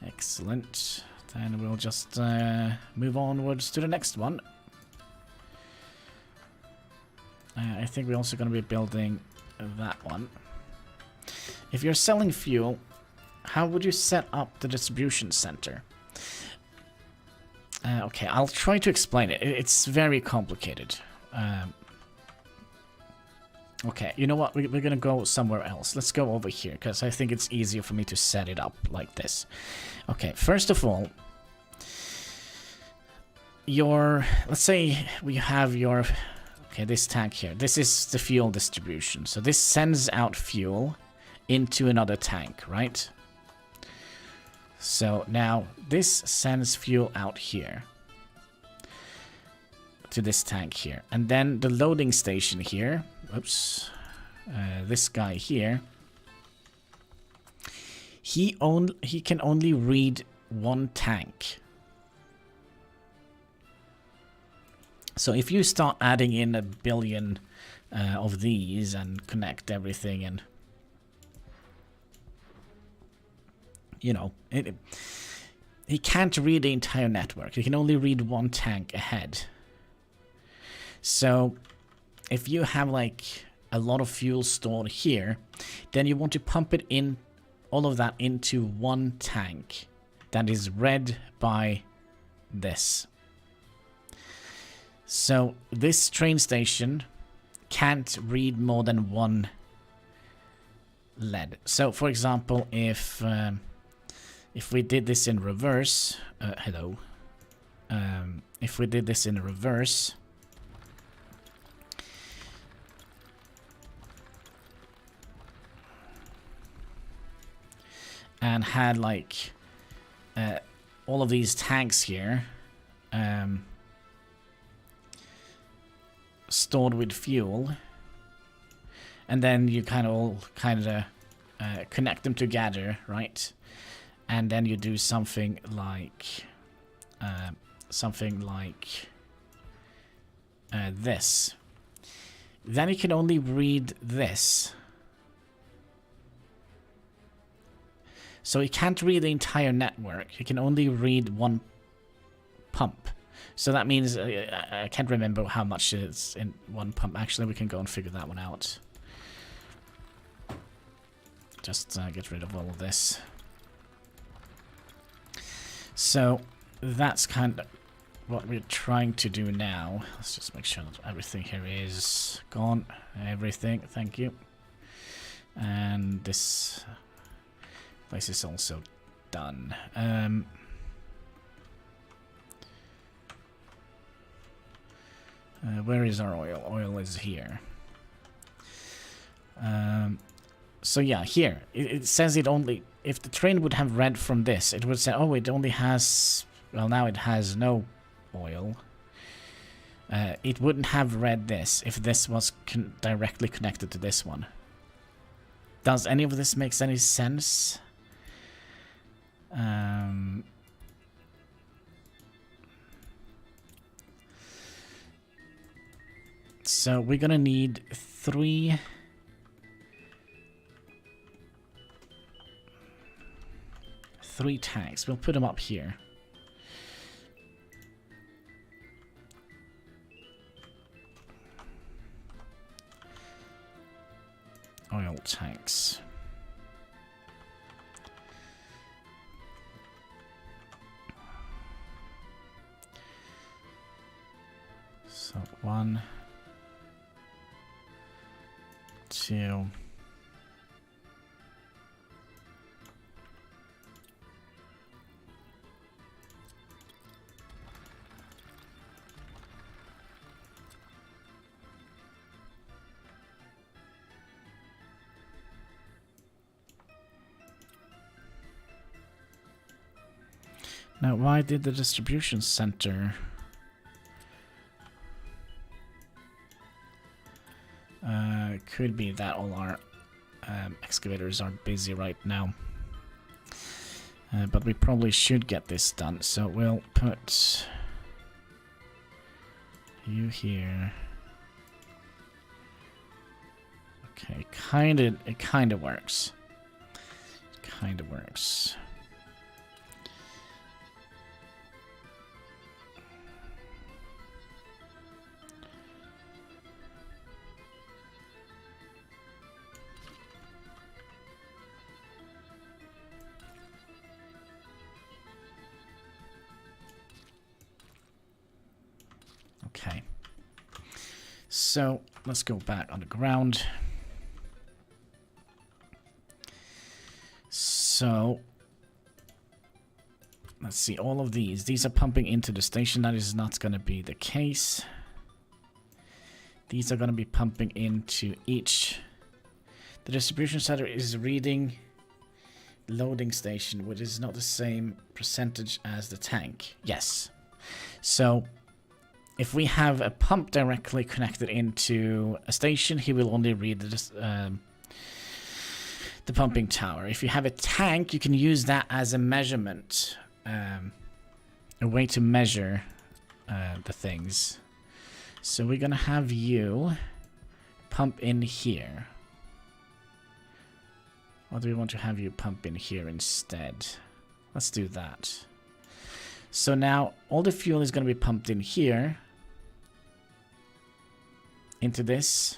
Excellent. Then we'll just move onwards to the next one. I think we're also going to be building that one. If you're selling fuel, how would you set up the distribution center? Okay, I'll try to explain it. It's very complicated. Okay, you know what? We're going to go somewhere else. Let's go over here, because I think it's easier for me to set it up like this. Okay, first of all, let's say we have your... Okay, this tank here. This is the fuel distribution. So this sends out fuel into another tank, right? So now this sends fuel out here to this tank here. And then the loading station here... Oops. This guy here. He can only read 1 tank. So if you start adding in 1 billion of these and connect everything and... You know, he can't read the entire network. He can only read 1 tank ahead. So... if you have like a lot of fuel stored here, then you want to pump it in, all of that into 1 tank that is read by this. So this train station can't read more than 1 lead. So for example, if we did this in reverse, if we did this in reverse, and had like all of these tanks here stored with fuel, and then you kind of connect them together, right? And then you do something like this. Then you can only read this. So he can't read the entire network. He can only read 1 pump. So that means, I can't remember how much is in 1 pump. Actually, we can go and figure that one out. Just get rid of all of this. So that's kind of what we're trying to do now. Let's just make sure that everything here is gone. Everything, thank you. And this place is also done. Where is our oil? Oil is here. So yeah, here. It says it only... If the train would have read from this, it would say, oh, it only has... Well, now it has no oil. It wouldn't have read this if this was directly connected to this one. Does any of this make any sense? So we're gonna need 3 tanks. We'll put them up here. Oil tanks. So 1, 2. Now, why did the distribution center... could be that all our excavators are busy right now. But we probably should get this done, so we'll put you here. Okay, it kinda works. It kinda works. Okay, so let's go back on the ground. So let's see, all of these are pumping into the station. That is not going to be the case. These are going to be pumping into each. The distribution center is reading loading station, which is not the same percentage as the tank. Yes. So if we have a pump directly connected into a station, he will only read the pumping tower. If you have a tank, you can use that as a measurement, a way to measure the things. So we're gonna have you pump in here. Or do we want to have you pump in here instead? Let's do that. So now all the fuel is gonna be pumped in here. Into this,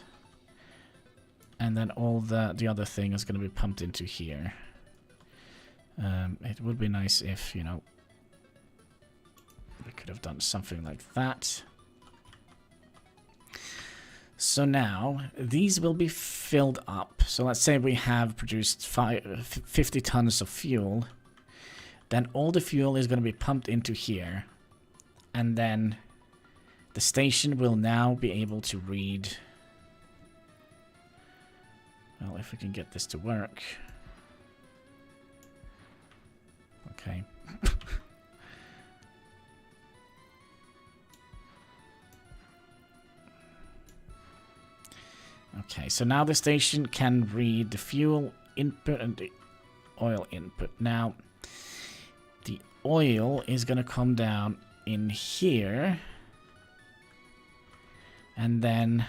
and then all the other thing is going to be pumped into here. It would be nice if, you know, we could have done something like that. So now these will be filled up. So let's say we have produced 50 tons of fuel. Then all the fuel is going to be pumped into here, and then the station will now be able to read... Well, if we can get this to work. Okay. Okay, so now the station can read the fuel input and the oil input. Now, the oil is going to come down in here. And then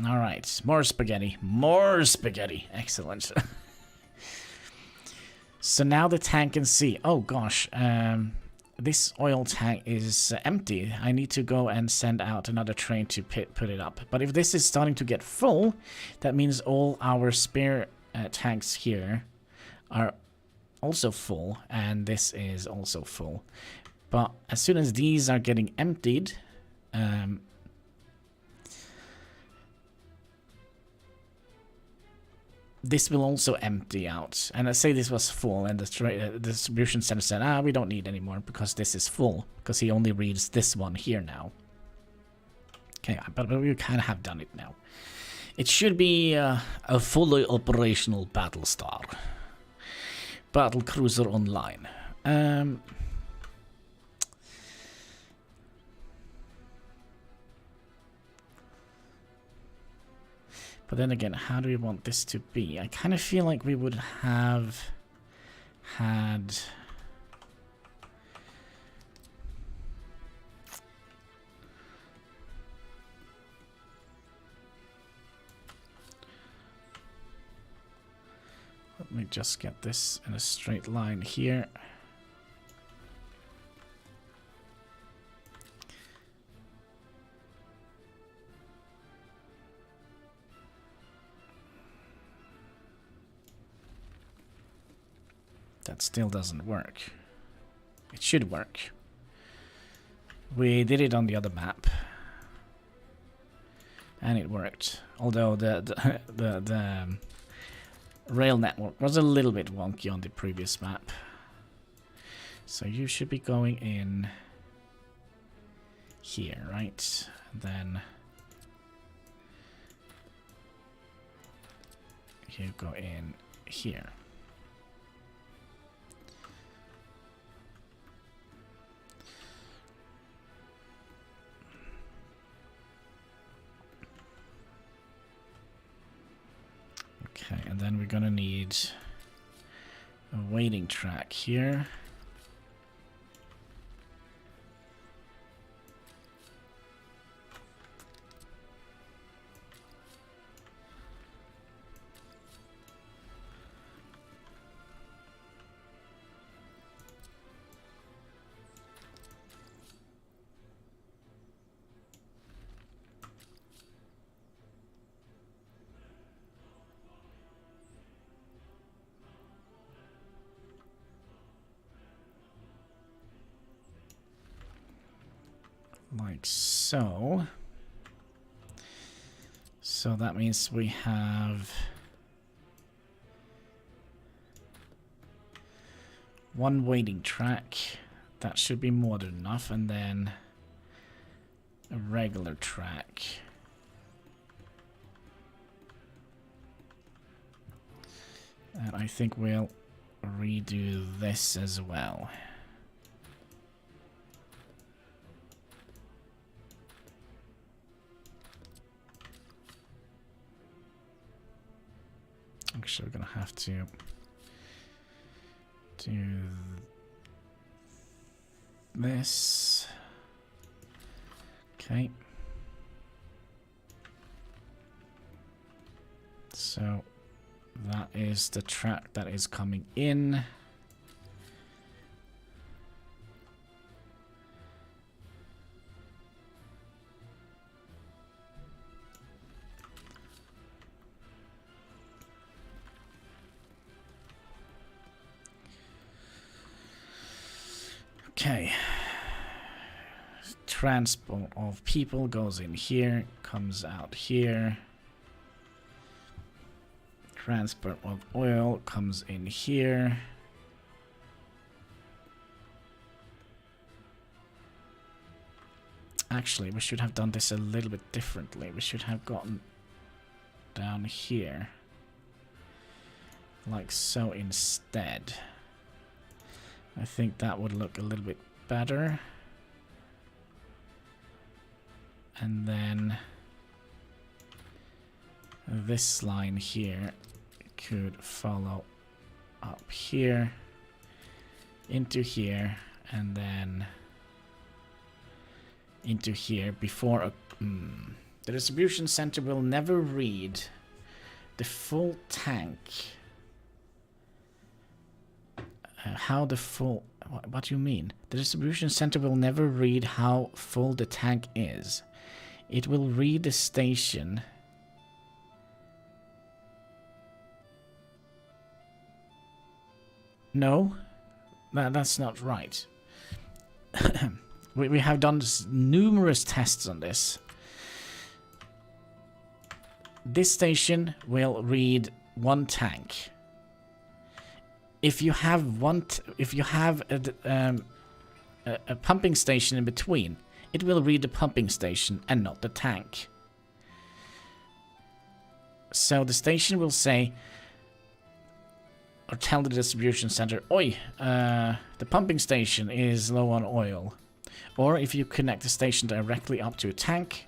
all right, more spaghetti. More spaghetti. Excellent. So now the tank can see, oh gosh, this oil tank is empty. I need to go and send out another train to put it up. But if this is starting to get full, that means all our spare tanks here are also full, and this is also full. But as soon as these are getting emptied, this will also empty out. And let's say this was full, and the distribution center said, we don't need anymore because this is full, because he only reads this one here now. Okay, but we kind of have done it now. It should be a fully operational Battlestar. Battle Cruiser Online. But then again, how do we want this to be? I kind of feel like we would have had... Let me just get this in a straight line here. That still doesn't work. It should work. We did it on the other map, and it worked. Although the rail network was a little bit wonky on the previous map. So you should be going in here, right? Then you go in here. Okay, and then we're gonna need a waiting track here. Like so. So that means we have one waiting track. That should be more than enough, and then a regular track. And I think we'll redo this as well. Actually, we're gonna have to do this. Okay. So that is the track that is coming in. Okay. Transport of people goes in here, comes out here. Transport of oil comes in here. Actually, we should have done this a little bit differently. We should have gotten down here. Like so instead. I think that would look a little bit better. And then this line here could follow up here, into here, and then into here before a... The distribution center will never read the full tank. How the full... What do you mean? The distribution center will never read how full the tank is. It will read the station. No, that's not right. we have done numerous tests on this. This station will read one tank. If you have a pumping station in between, it will read the pumping station and not the tank. So the station will say, or tell the distribution center, oi, the pumping station is low on oil. Or if you connect the station directly up to a tank,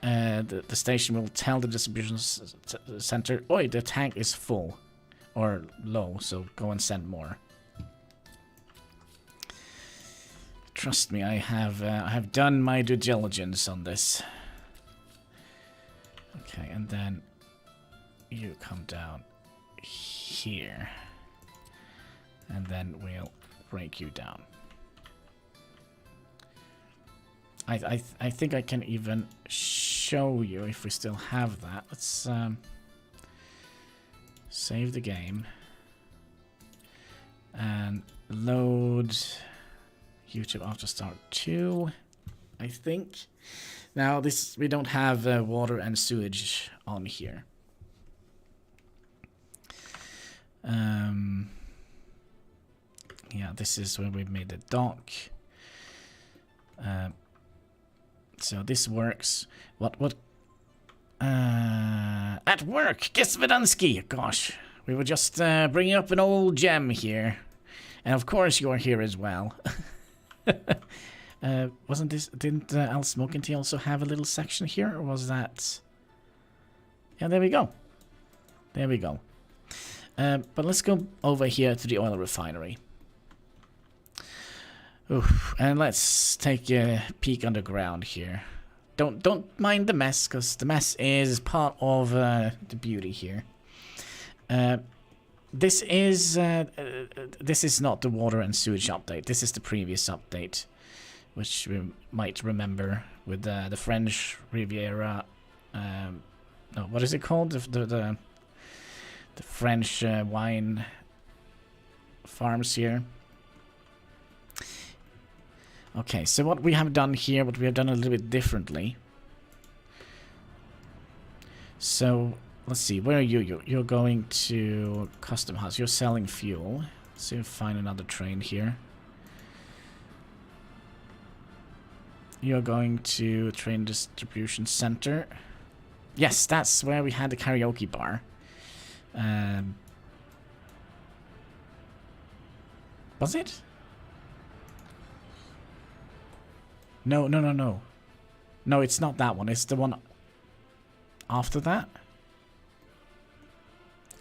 the station will tell the distribution center, oi, the tank is full or low, so go and send more. Trust me, I have done my due diligence on this. Okay, and then you come down here, and then we'll break you down. I think I can even show you if we still have that. Let's save the game and load YouTube After Start 2, I think. Now this, we don't have water and sewage on here. Yeah, this is where we made the dock. So this works. What? At work, Gesvedansky. Gosh, we were just bringing up an old gem here, and of course you're here as well. Wasn't this? Didn't Al Smoking Tea also have a little section here, or was that? Yeah, there we go. There we go. But let's go over here to the oil refinery. Oof, and let's take a peek underground here. Don't mind the mess, because the mess is part of the beauty here. This is not the water and sewage update. This is the previous update, which we might remember with the French Riviera. No, what is it called? The French wine farms here. Okay, so what we have done here, what we have done a little bit differently. So let's see, where are you? You're going to Custom House. You're selling fuel. So find another train here. You're going to Train Distribution Center. Yes, that's where we had the karaoke bar. Was it? No. No, it's not that one. It's the one after that,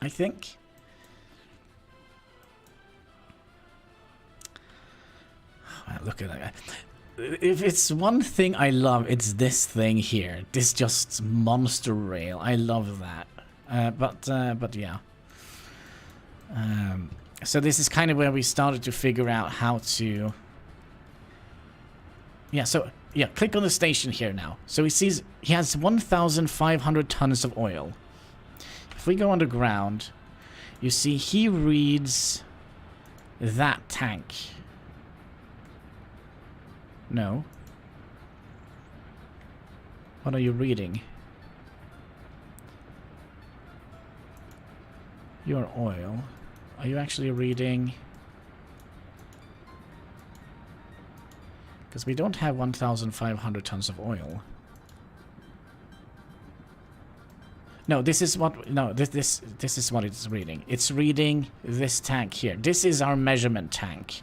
I think. Look at that. If it's one thing I love, it's this thing here. This just monster rail. I love that. But yeah. So this is kind of where we started to figure out how to... Yeah, so, yeah, click on the station here now. So he sees he has 1,500 tons of oil. If we go underground, you see he reads that tank. No. What are you reading? Your oil. Are you actually reading... Because we don't have 1,500 tons of oil. No, this is what... No, this is what it's reading. It's reading this tank here. This is our measurement tank.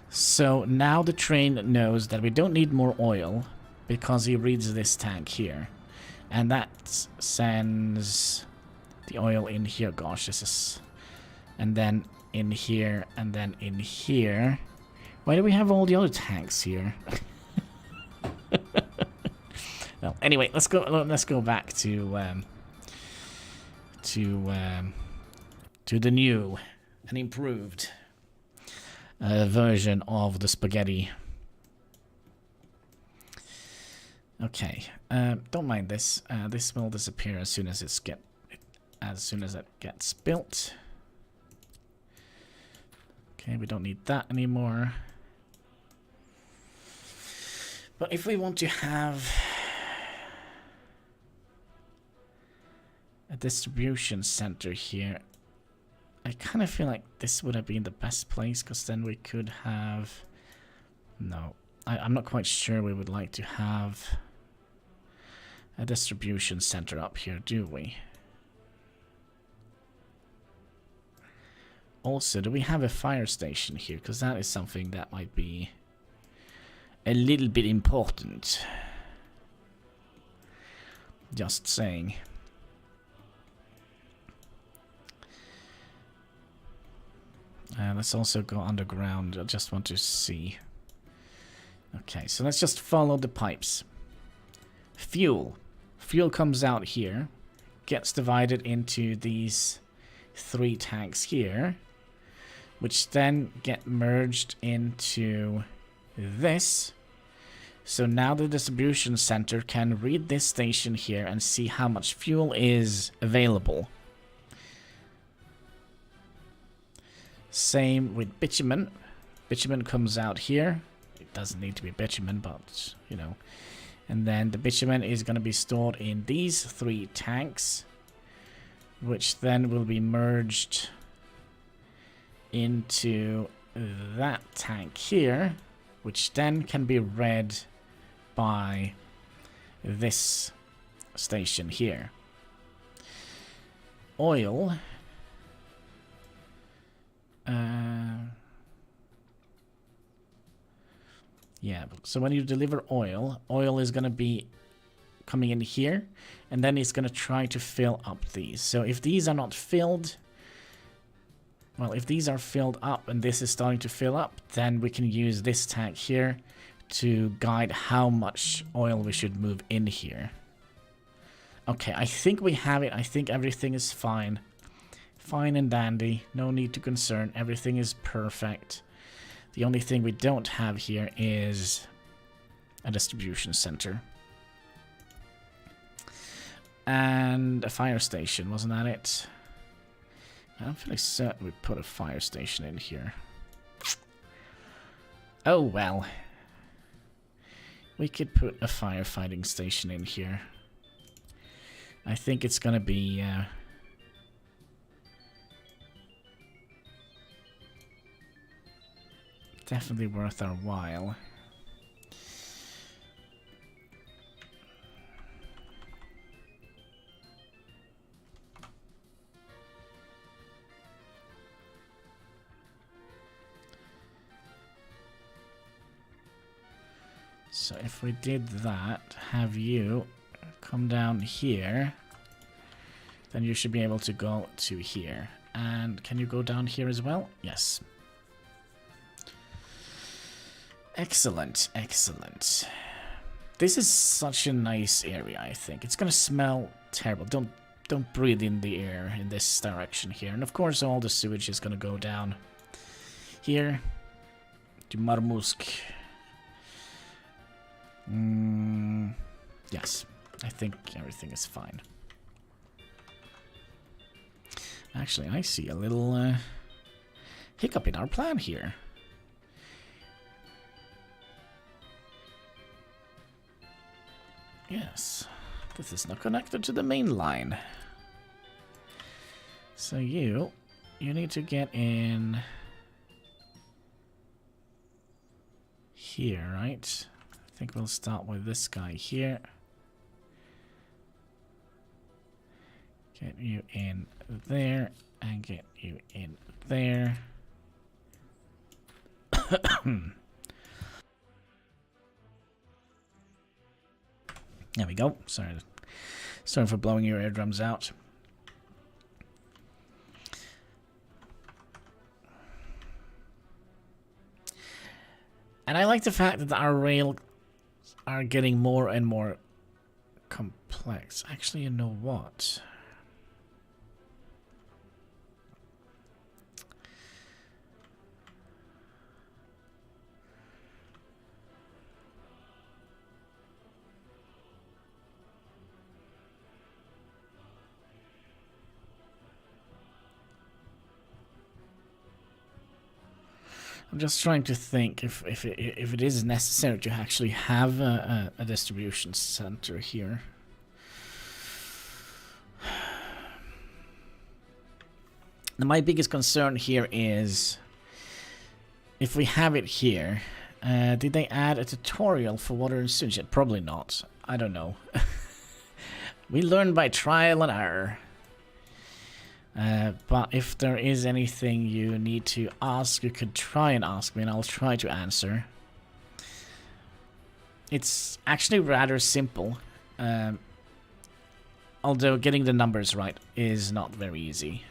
So now the train knows that we don't need more oil because he reads this tank here. And that sends the oil in here. Gosh, this is... And then in here, and then in here... Why do we have all the other tanks here? Well, anyway, let's go back to the new and improved version of the spaghetti. Okay, don't mind this. This will disappear as soon as it gets built. Okay, we don't need that anymore. But if we want to have a distribution center here. I kind of feel like this would have been the best place, because then we could have... No, I'm not quite sure we would like to have a distribution center up here, do we? Also, do we have a fire station here? Because that is something that might be a little bit important. Just saying. Let's also go underground. I just want to see. Okay, so let's just follow the pipes. Fuel. Fuel comes out here. Gets divided into these 3 tanks here. Which then get merged into this. So now the distribution center can read this station here and see how much fuel is available. Same with bitumen. Bitumen comes out here. It doesn't need to be bitumen, but, you know. And then the bitumen is going to be stored in these 3 tanks, which then will be merged into that tank here, which then can be read by this station here. Oil. Yeah, so when you deliver oil, oil is going to be coming in here, and then it's going to try to fill up these. So if these are not filled, well, if these are filled up and this is starting to fill up, then we can use this tank here to guide how much oil we should move in here. Okay, I think we have it. I think everything is fine. Fine and dandy. No need to concern. Everything is perfect. The only thing we don't have here is a distribution center. And a fire station, wasn't that it? I'm fairly certain we put a fire station in here. Oh well. We could put a firefighting station in here. I think it's gonna be... definitely worth our while. So if we did that, have you come down here, then you should be able to go to here. And can you go down here as well? Yes. Excellent, excellent. This is such a nice area, I think. It's gonna smell terrible. Don't breathe in the air in this direction here. And of course all the sewage is gonna go down here to Marmusk. Yes, I think everything is fine. Actually, I see a little hiccup in our plan here. Yes, this is not connected to the main line. So you need to get in here, right? I think we'll start with this guy here. Get you in there and get you in there. There we go. Sorry for blowing your eardrums out. And I like the fact that our rails are getting more and more complex. Actually, you know what? I'm just trying to think if it is necessary to actually have a distribution center here. Now, my biggest concern here is if we have it here, did they add a tutorial for water and sewage? Probably not. I don't know. We learn by trial and error. But if there is anything you need to ask, you could try and ask me and I'll try to answer. It's actually rather simple. Although getting the numbers right is not very easy.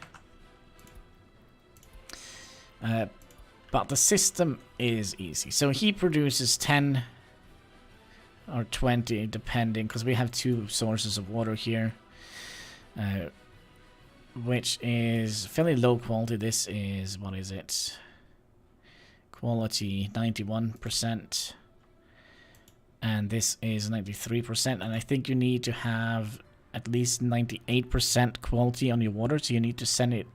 But the system is easy. So he produces 10 or 20 depending, because we have 2 sources of water here. Which is fairly low quality. This is, what is it? Quality 91%. And this is 93%. And I think you need to have at least 98% quality on your water. So you need to send it.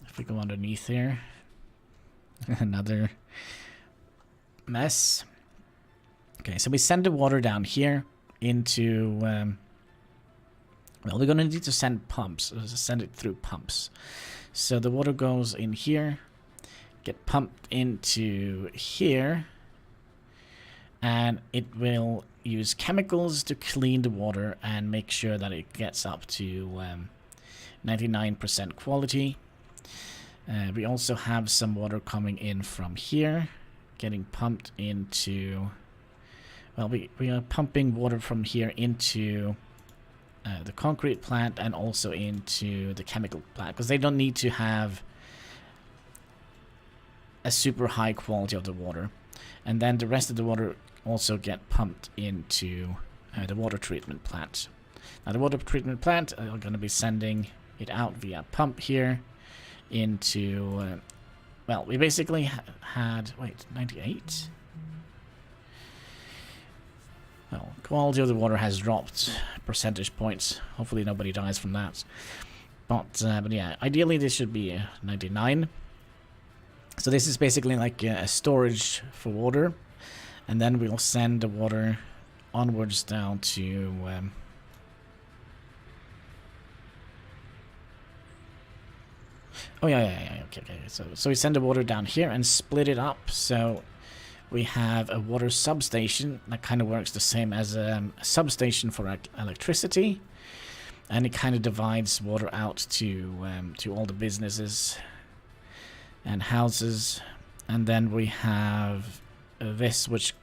If we go underneath here. Another mess. Okay, so we send the water down here into... well, we're going to need to send pumps. Send it through pumps. So the water goes in here. Get pumped into here. And it will use chemicals to clean the water and make sure that it gets up to 99% quality. We also have some water coming in from here. Getting pumped into... Well, we are pumping water from here into... the concrete plant and also into the chemical plant, because they don't need to have a super high quality of the water. And then the rest of the water also get pumped into the water treatment plant. Now the water treatment plant are going to be sending it out via pump here into well, we basically had 98. Well, quality of the water has dropped percentage points. Hopefully nobody dies from that. But yeah, ideally this should be 99. So this is basically like a storage for water. And then we'll send the water onwards down to... oh, yeah, okay. So we send the water down here and split it up. So... we have a water substation that kind of works the same as a substation for electricity, and it kind of divides water out to all the businesses and houses. And then we have this, which,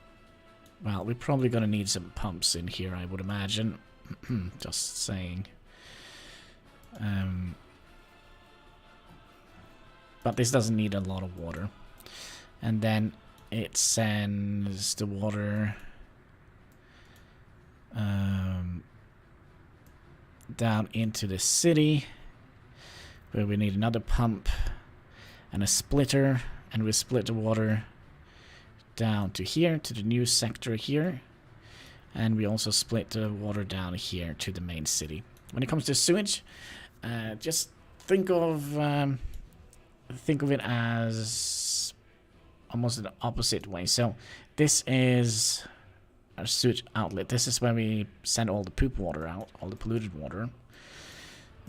well, we're probably going to need some pumps in here, I would imagine. Just saying. But this doesn't need a lot of water. And then it sends the water down into the city, where we need another pump and a splitter, and we split the water down to here, to the new sector here, and we also split the water down here to the main city. When it comes to sewage, just think of it as almost the opposite way. So this is our sewage outlet. This is where we send all the poop water out, all the polluted water.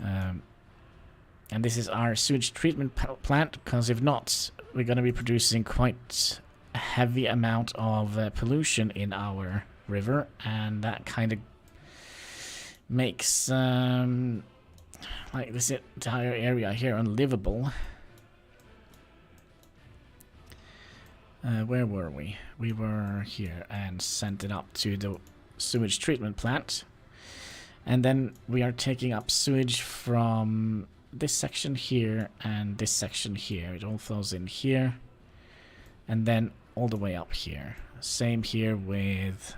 And this is our sewage treatment plant, because if not, we're going to be producing quite a heavy amount of pollution in our river, and that kind of makes like this entire area here unlivable. Where were we? We were here and sent it up to the sewage treatment plant. And then we are taking up sewage from this section here and this section here. It all flows in here. And then all the way up here. Same here with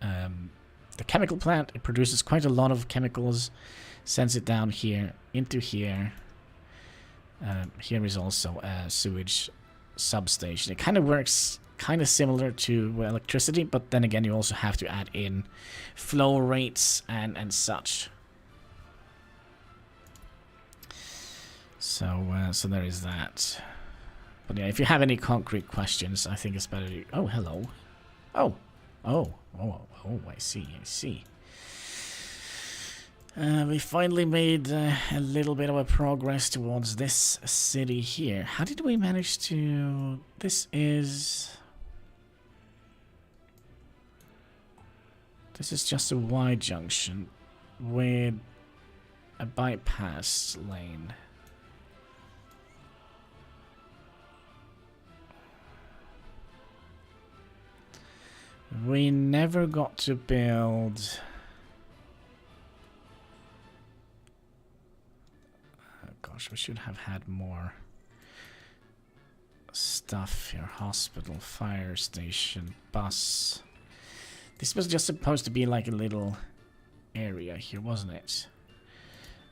the chemical plant. It produces quite a lot of chemicals. Sends it down here into here. Here is also a sewage substation. It kind of works kind of similar to electricity, but then again you also have to add in flow rates and such. So so there is that. But yeah, if you have any concrete questions, I think it's better to... Oh, hello. Oh, I see. We finally made a little bit of a progress towards this city here. How did we manage to... This is just a Y junction with a bypass lane. We never got to build... Gosh, we should have had more stuff here. Hospital, fire station, bus. This was just supposed to be like a little area here, wasn't it?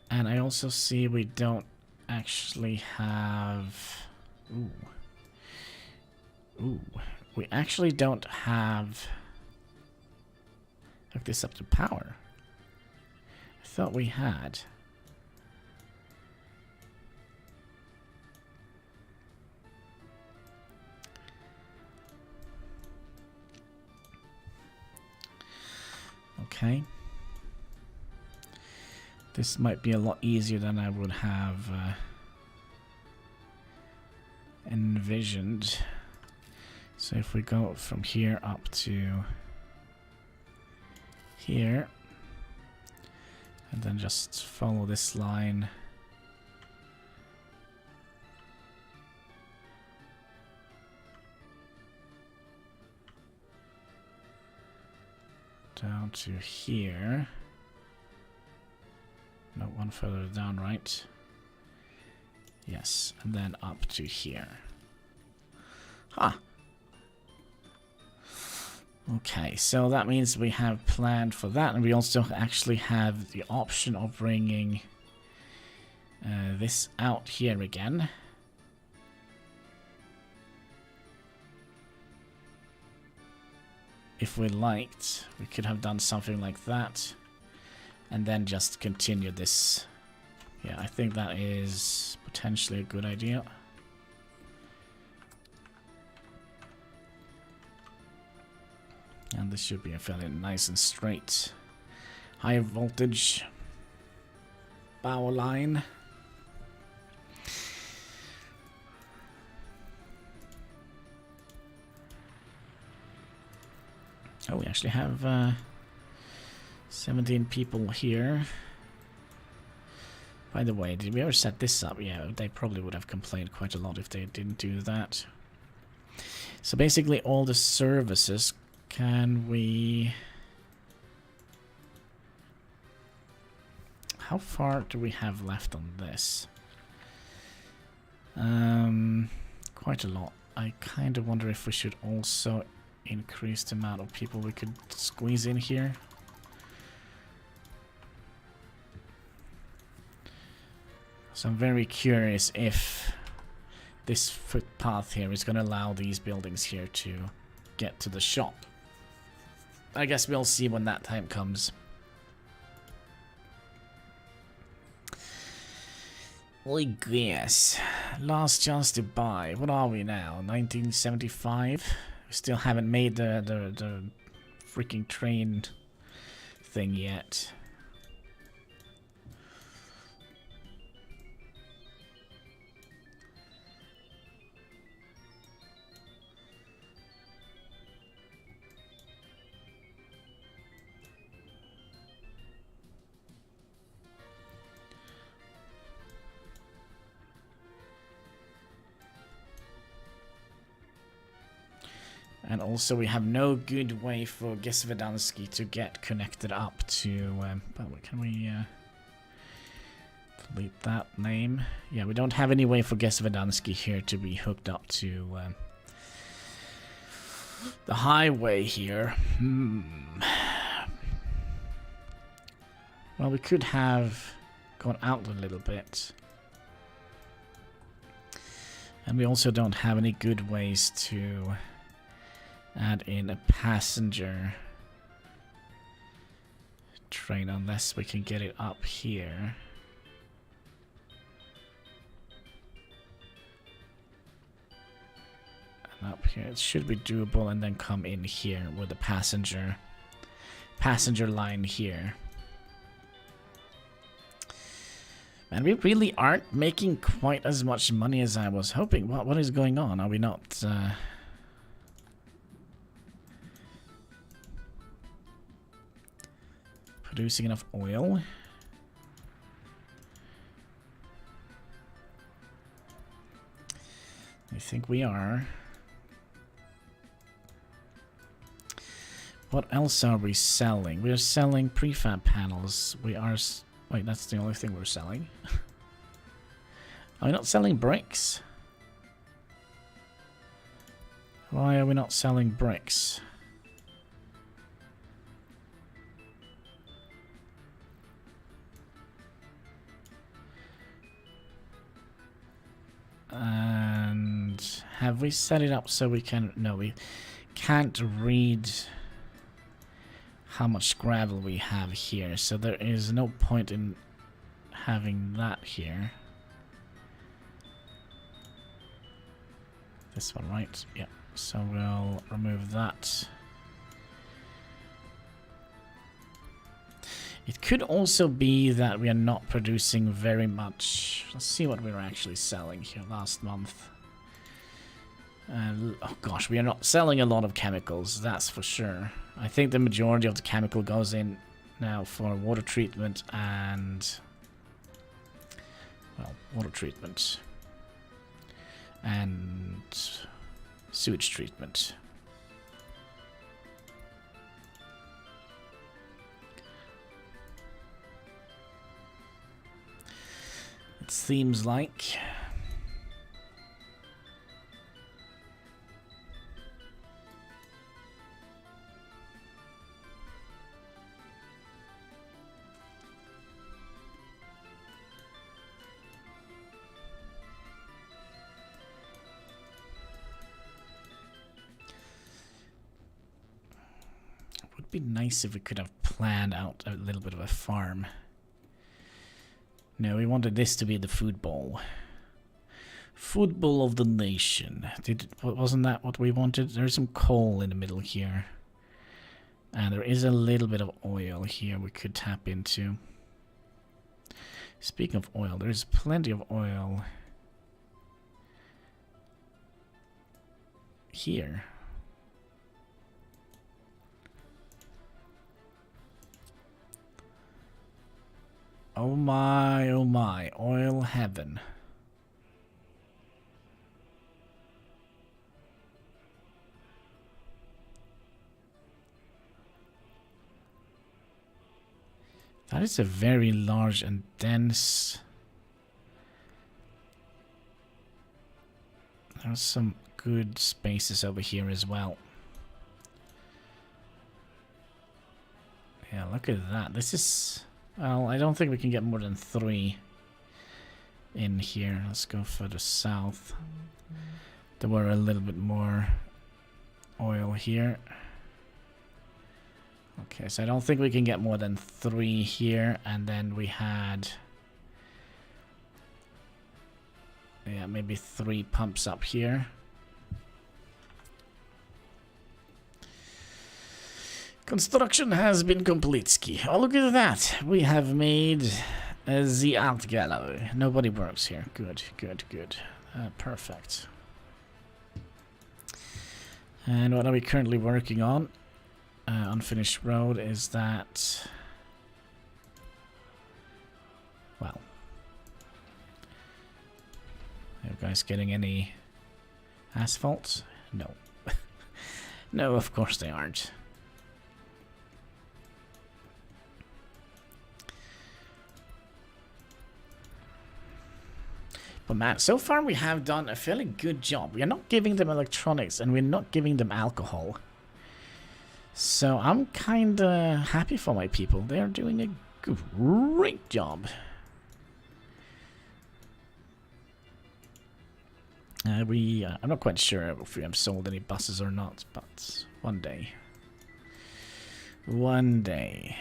And I also see we don't actually have... Ooh. We actually don't have... Hook this up to power. I thought we had... Okay. This might be a lot easier than I would have envisioned. So if we go from here up to here, and then just follow this line. Down to here. No, one further down, right? Yes, and then up to here. Huh. Okay, so that means we have planned for that, and we also actually have the option of bringing this out here again. If we liked, we could have done something like that and then just continue this. Yeah, I think that is potentially a good idea. And this should be a fairly nice and straight high voltage power line. Oh, we actually have 17 people here. By the way, did we ever set this up? Yeah, they probably would have complained quite a lot if they didn't do that. So basically all the services, can we... How far do we have left on this? Quite a lot. I kind of wonder if we should also increase the amount of people we could squeeze in here. So I'm very curious if this footpath here is going to allow these buildings here to get to the shop. I guess we'll see when that time comes. I guess. Last chance to buy. What are we now? 1975? We still haven't made the freaking train thing yet. And also we have no good way for Gesvedansky to get connected up to... can we delete that name? Yeah, we don't have any way for Gesvedansky here to be hooked up to the highway here. Well, we could have gone out a little bit. And we also don't have any good ways to... add in a passenger train unless we can get it up here. And up here, it should be doable, and then come in here with a passenger line here. And we really aren't making quite as much money as I was hoping. What is going on? Are we not... producing enough oil? I think we are. What else are we selling? We're selling prefab panels. We are... Wait, that's the only thing we're selling. Are we not selling bricks? Why are we not selling bricks? And have we set it up so we can... No, we can't read how much gravel we have here, so there is no point in having that here. This one, right? Yeah, so we'll remove that. It could also be that we are not producing very much. Let's see what we were actually selling here last month. Oh gosh, we are not selling a lot of chemicals, that's for sure. I think the majority of the chemical goes in now for water treatment and... well, water treatment. And sewage treatment. It seems like... Would be nice if we could have planned out a little bit of a farm. No, we wanted this to be the food bowl. Food bowl of the nation. Wasn't that what we wanted? There's some coal in the middle here. And there is a little bit of oil here we could tap into. Speaking of oil, there's plenty of oil here. Oh my, oil heaven. That is a very large and dense... There's some good spaces over here as well. Yeah, look at that. This is... Well, I don't think we can get more than 3 in here. Let's go further south. There were a little bit more oil here. Okay, so I don't think we can get more than 3 here. And then we had... yeah, maybe 3 pumps up here. Construction has been complete. Oh, look at that. We have made the art gallery. Nobody works here. Good, good, good. Perfect. And what are we currently working on? Unfinished road is that... well... are you guys getting any asphalt? No. No, of course they aren't. But man, so far we have done a fairly good job. We are not giving them electronics and we're not giving them alcohol. So I'm kinda happy for my people. They are doing a great job. I'm not quite sure if we have sold any buses or not, but one day. One day.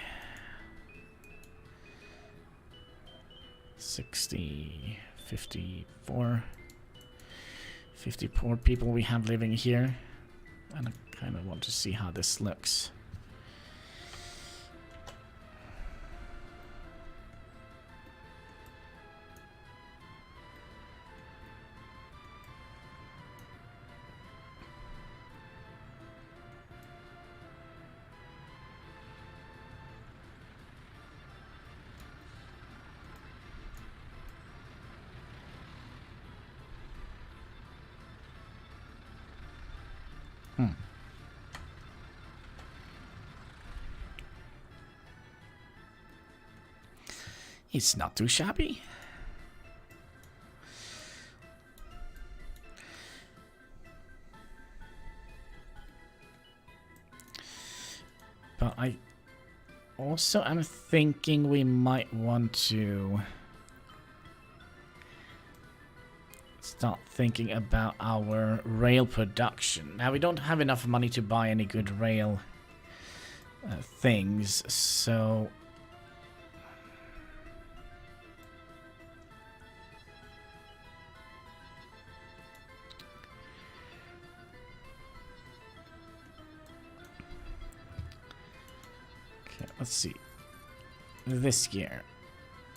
60... 54 people we have living here, and I kind of want to see how this looks. It's not too shabby. But I also am thinking we might want to start thinking about our rail production. Now, we don't have enough money to buy any good rail things, so... Okay, let's see. This year.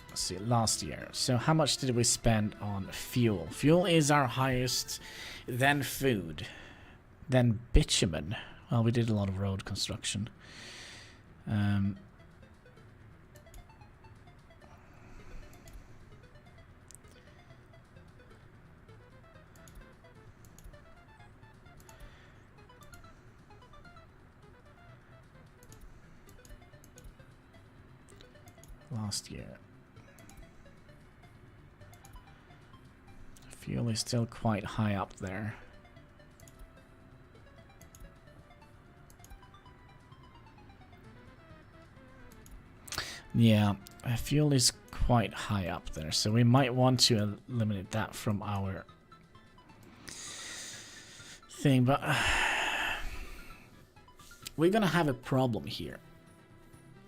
Let's see, last year. So how much did we spend on fuel? Fuel is our highest, then food, then bitumen. Well, we did a lot of road construction. Last year. Fuel is still quite high up there. Yeah, fuel is quite high up there, so we might want to eliminate that from our thing, but we're gonna have a problem here.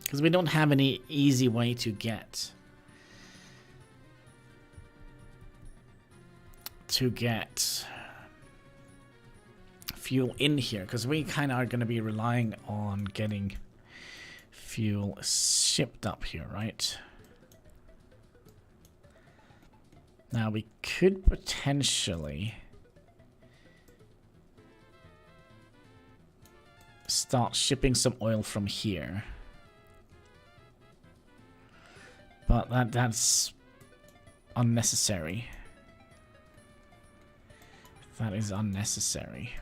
Because we don't have any easy way to get fuel in here, because we kind of are going to be relying on getting fuel shipped up here, right? Now we could potentially start shipping some oil from here. But that's unnecessary. That is unnecessary.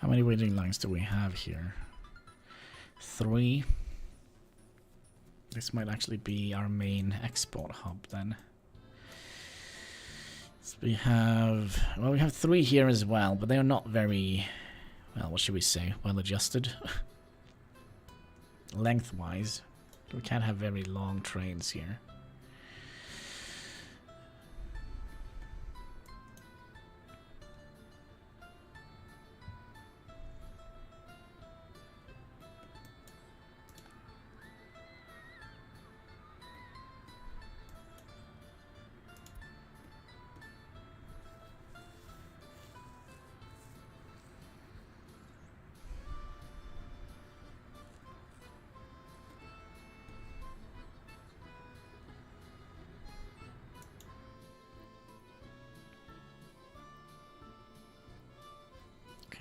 How many waiting lines do we have here? 3. This might actually be our main export hub then. So we have 3 here as well, but they are not very, well, what should we say, well adjusted. Lengthwise. We can't have very long trains here.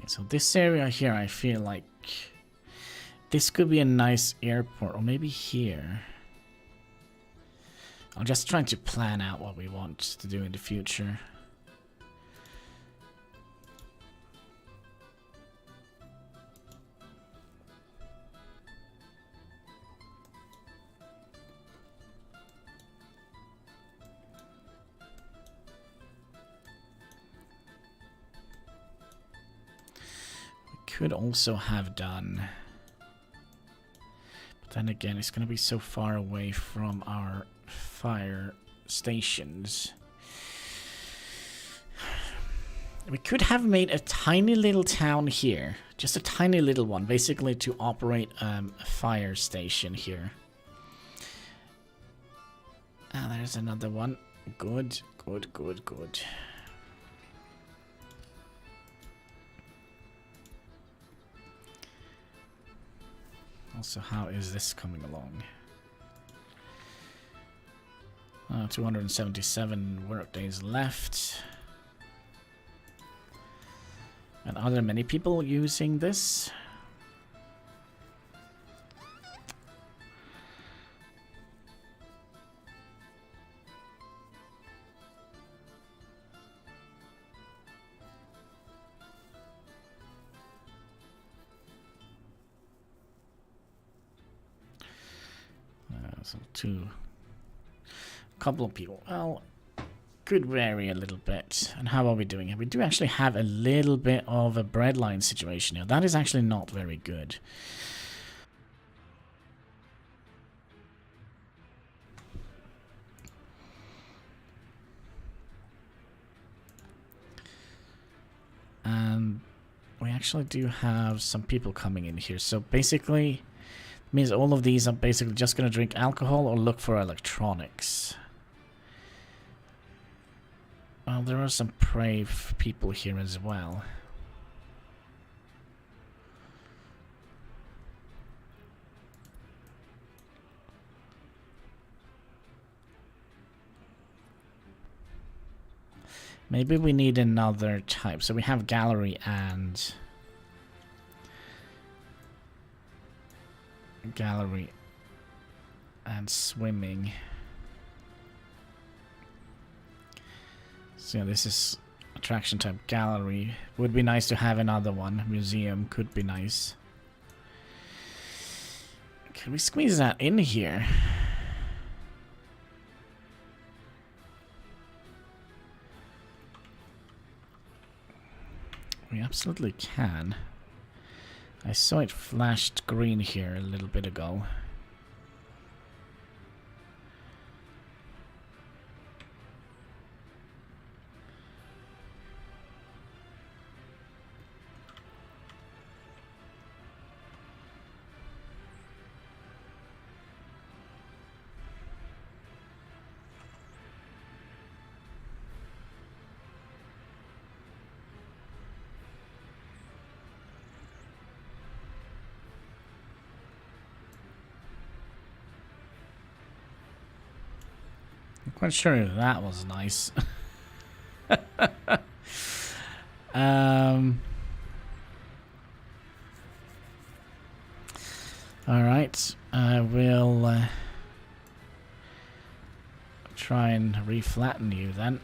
So this area here, I feel like this could be a nice airport, or maybe here. I'm just trying to plan out what we want to do in the future. Could also have done, but then again it's going to be so far away from our fire stations. We could have made a tiny little town here, just a tiny little one, basically to operate a fire station here. Ah, there's another one. Good, good, good, good. Also, how is this coming along? 277 work days left. And are there many people using this? So couple of people. Well, could vary a little bit. And how are we doing? We do actually have a little bit of a breadline situation here. That is actually not very good. And we actually do have some people coming in here. So basically, means all of these are basically just going to drink alcohol or look for electronics. Well, there are some prey people here as well. Maybe we need another type. So we have gallery and... swimming. So yeah, this is attraction type gallery. Would be nice to have another one. Museum could be nice. Can we squeeze that in here? We absolutely can. I saw it flashed green here a little bit ago. I'm quite sure that was nice. Alright, I will try and reflatten you then.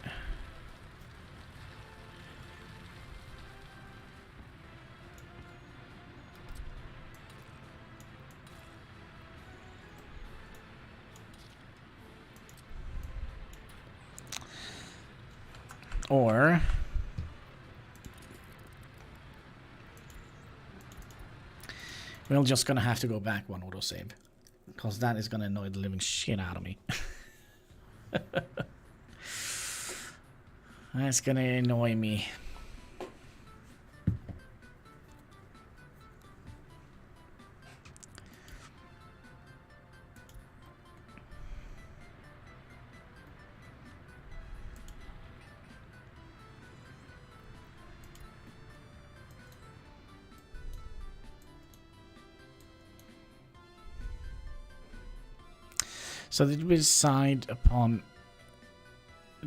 Or we're just gonna have to go back one autosave, because that is gonna annoy the living shit out of me. That's gonna annoy me. So did we decide upon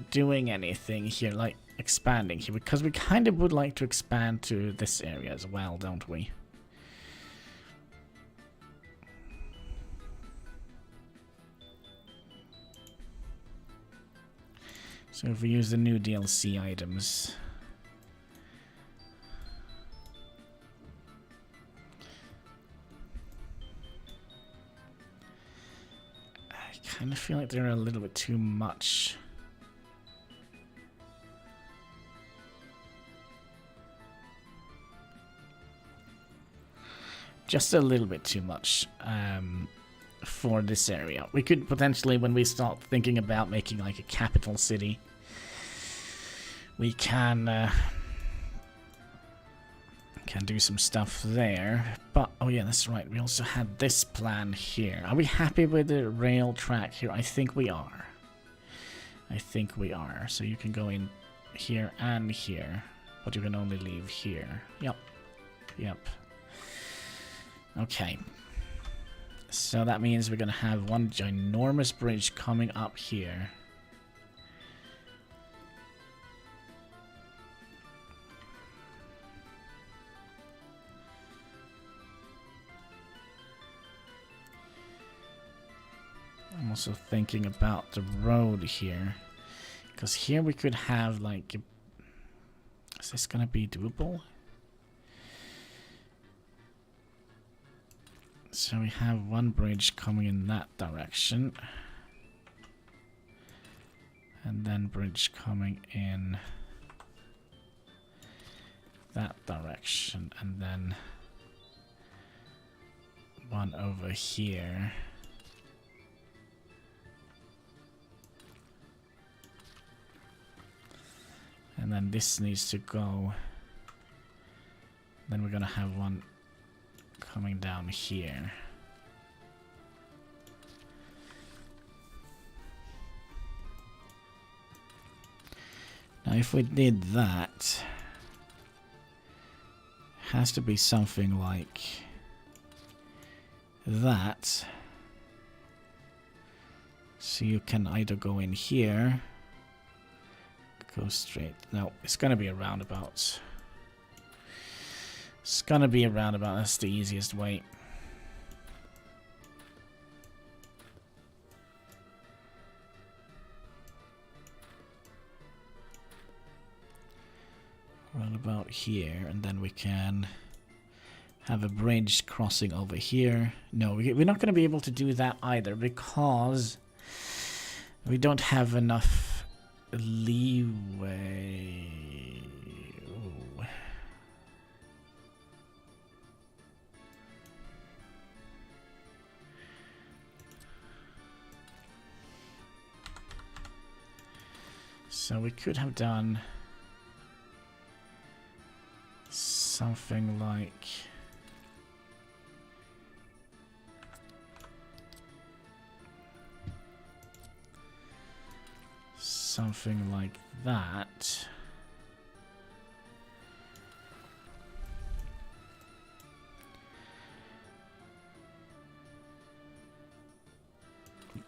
doing anything here, like expanding here? Because we kind of would like to expand to this area as well, don't we? So if we use the new DLC items... I kind of feel like they're a little bit too much. Just a little bit too much for this area. We could potentially, when we start thinking about making like a capital city, we can do some stuff there. But oh yeah, that's right, we also had this plan here. Are we happy with the rail track here? I think we are. I think we are. So you can go in here and here, but you can only leave here. Yep. Okay. So that means we're going to have one ginormous bridge coming up here. I'm also thinking about the road here. Because here we could have like... Is this going to be doable? So we have one bridge coming in that direction. And then bridge coming in that direction. And then one over here. And then this needs to go. Then we're going to have one coming down here. Now if we did that, it has to be something like that. So you can either go in here, go straight. No, it's gonna be a roundabout. It's gonna be a roundabout. That's the easiest way. Roundabout here, and then we can have a bridge crossing over here. No, we're not gonna be able to do that either because we don't have enough leeway. Ooh. So we could have done something like that.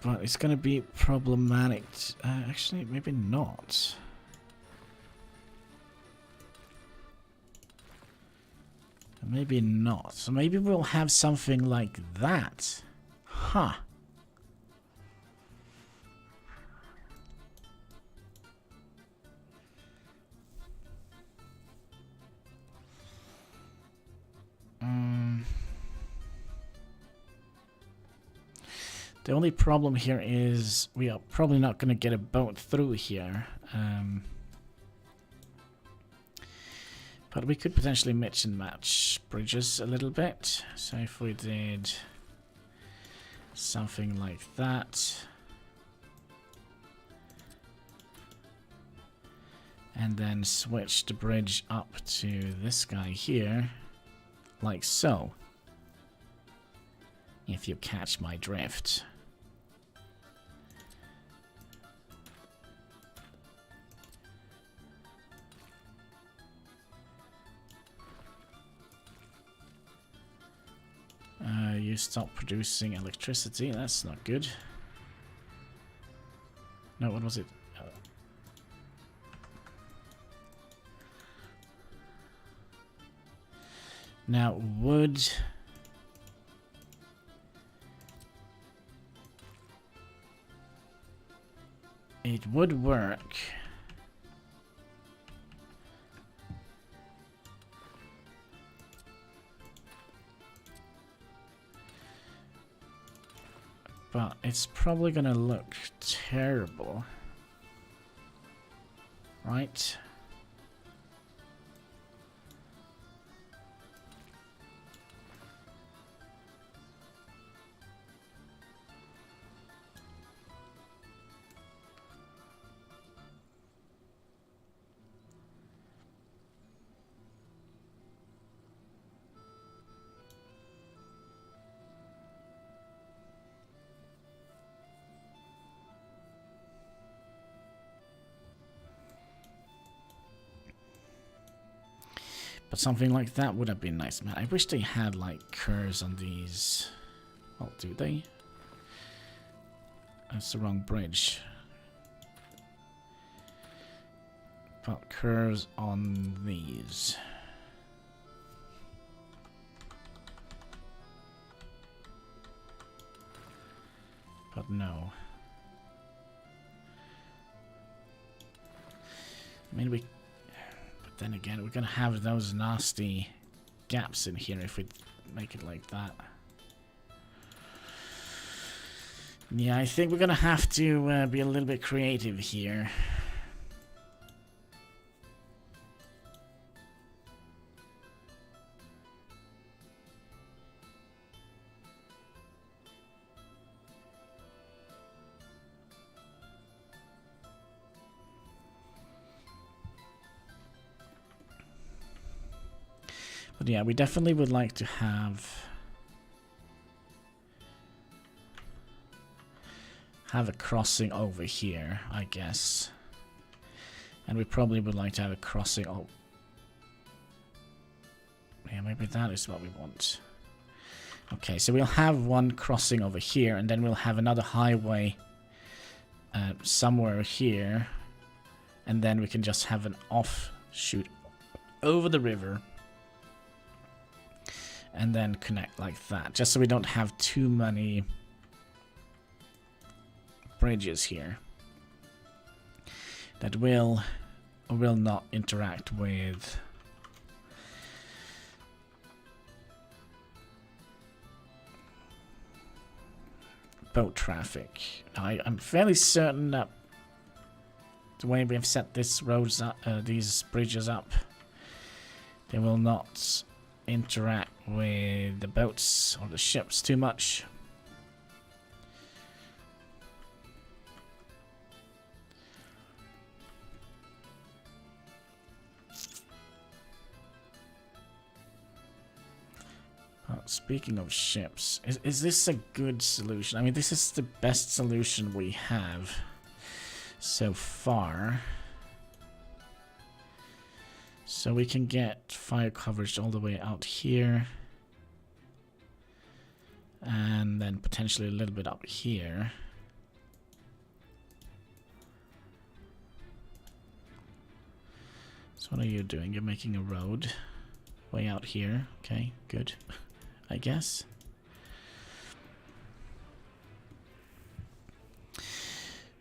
But it's going to be problematic. Actually, maybe not. Maybe not. So maybe we'll have something like that. Huh. The only problem here is we are probably not going to get a boat through here. But we could potentially mix and match bridges a little bit. So if we did something like that. And then switch the bridge up to this guy here. Like so. If you catch my drift. You stop producing electricity. That's not good. No, what was it? Now, wood... It would work. But it's probably gonna look terrible. Right? But something like that would have been nice, man. I wish they had like curves on these Well, do they? That's the wrong bridge. But curves on these. But no. I mean, but then again, we're gonna have those nasty gaps in here if we make it like that. Yeah, I think we're gonna have to be a little bit creative here. But yeah, we definitely would like to have a crossing over here, I guess. And we probably would like to have a crossing. Oh, yeah, maybe that is what we want. Okay, so we'll have one crossing over here, and then we'll have another highway somewhere here, and then we can just have an offshoot over the river. And then connect like that, just so we don't have too many bridges here that will or will not interact with boat traffic. Now, I'm fairly certain that the way we have set this roads up, these bridges up, they will not interact with the boats or the ships too much. Speaking of ships, is this a good solution? I mean, this is the best solution we have so far. So we can get fire coverage all the way out here. And then potentially a little bit up here. So what are you doing? You're making a road way out here. Okay, good. I guess.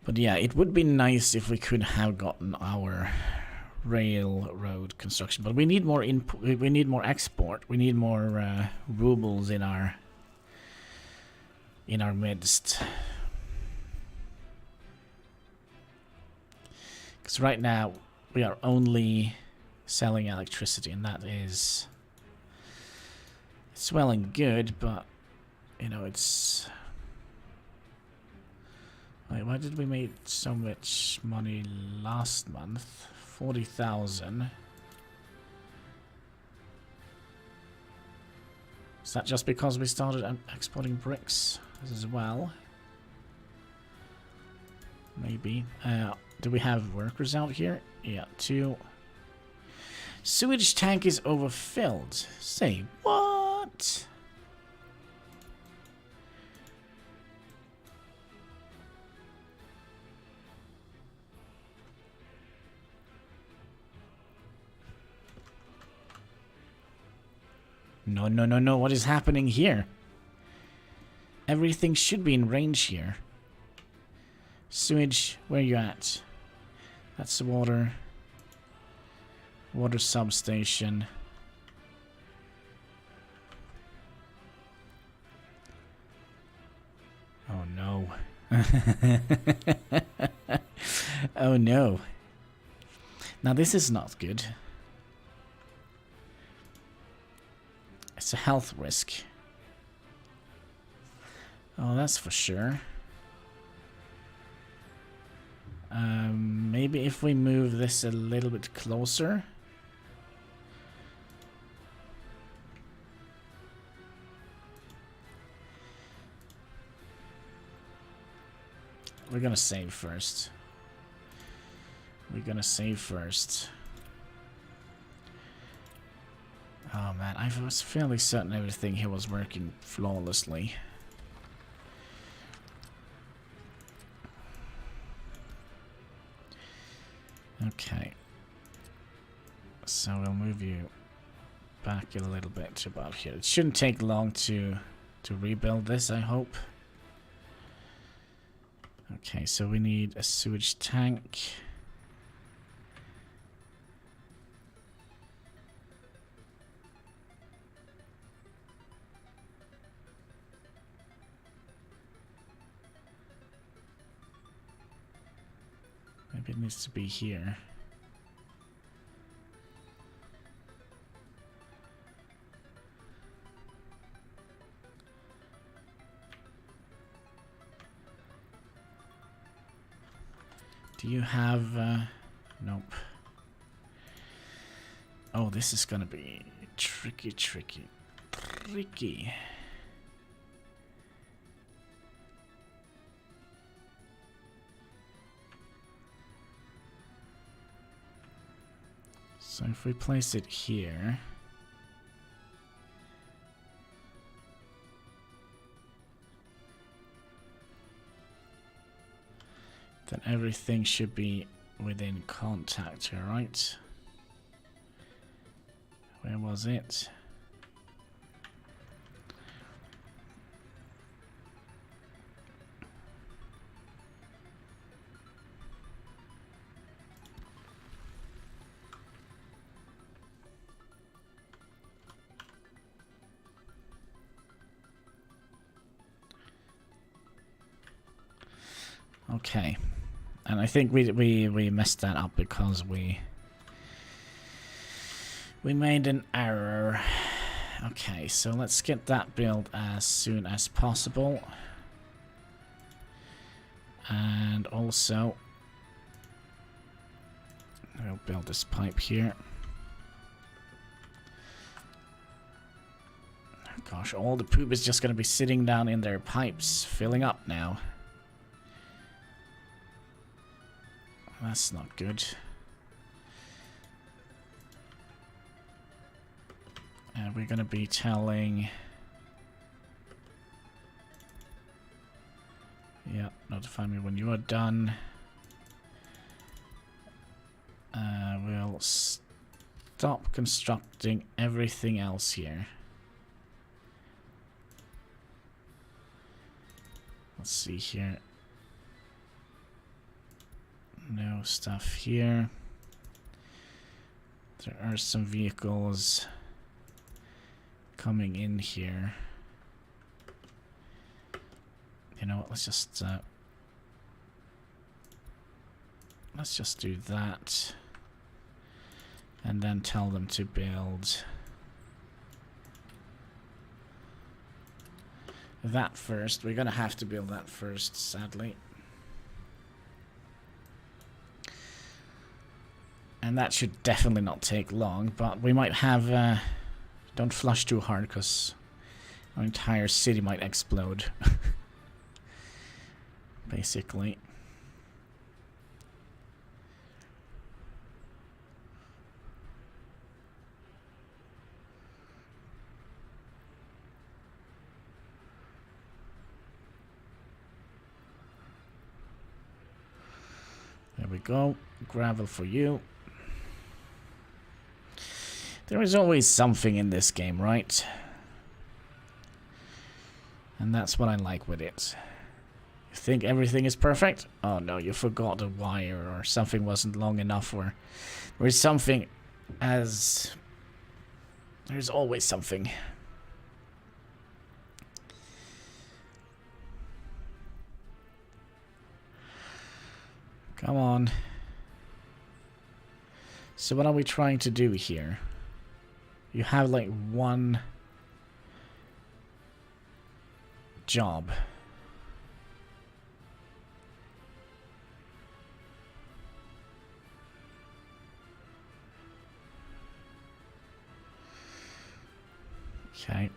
But yeah, it would be nice if we could have gotten our railroad construction, but we need more input. We need more export. We need more rubles in our midst. Because right now we are only selling electricity, and that is it's well and good, but you know it's. Wait, why did we make so much money last month? 40,000. Is that just because we started exporting bricks as well? Maybe. Do we have workers out here? Yeah, 2. Sewage tank is overfilled. Say what? No, no, no, no. What is happening here? Everything should be in range here. Sewage, where are you at? That's the water. Water substation. Oh no. Oh no. Now this is not good. It's a health risk. Oh, that's for sure. Maybe if we move this a little bit closer. We're gonna save first. We're gonna save first. Oh man, I was fairly certain everything here was working flawlessly. Okay. So we'll move you back a little bit to about here. It shouldn't take long to rebuild this, I hope. Okay, so we need a sewage tank. Maybe it needs to be here. Do you have... nope. Oh, this is gonna be tricky. So if we place it here... then everything should be within contact here, right? Where was it? Okay. And I think we messed that up because we made an error. Okay, so let's get that built as soon as possible. And also we'll build this pipe here. Gosh, all the poop is just gonna be sitting down in their pipes, filling up now. That's not good. And we're gonna be telling... yeah, notify me when you are done. We'll stop constructing everything else here. Let's see here. No stuff here. There are some vehicles coming in here. You know what, let's just do that. And then tell them to build that first. We're gonna have to build that first, sadly. And that should definitely not take long, but we might have... don't flush too hard, because our entire city might explode. Basically. There we go. Gravel for you. There is always something in this game, right? And that's what I like with it. You think everything is perfect? Oh no, you forgot a wire, or something wasn't long enough, or there's something as... there's always something. Come on. So what are we trying to do here? You have like one job. Okay.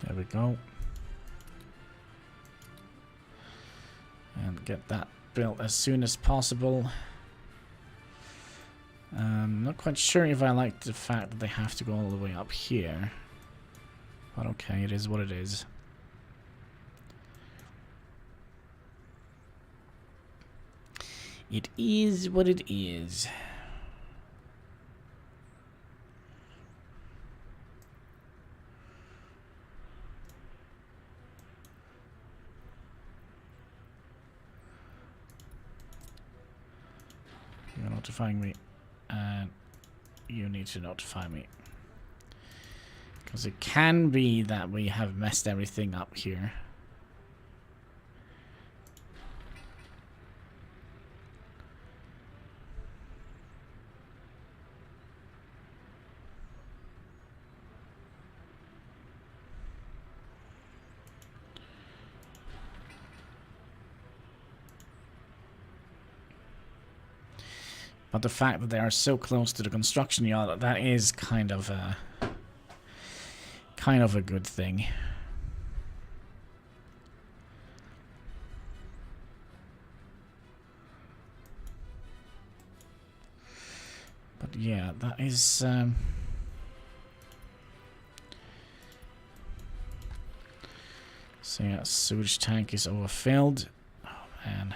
There we go. And get that built as soon as possible. Not quite sure if I like the fact that they have to go all the way up here. But okay, it is what it is. It is what it is. You're notifying me, and you need to notify me. Because it can be that we have messed everything up here. But the fact that they are so close to the construction yard, that is kind of a good thing. But yeah, that is so yeah, sewage tank is overfilled. Oh man.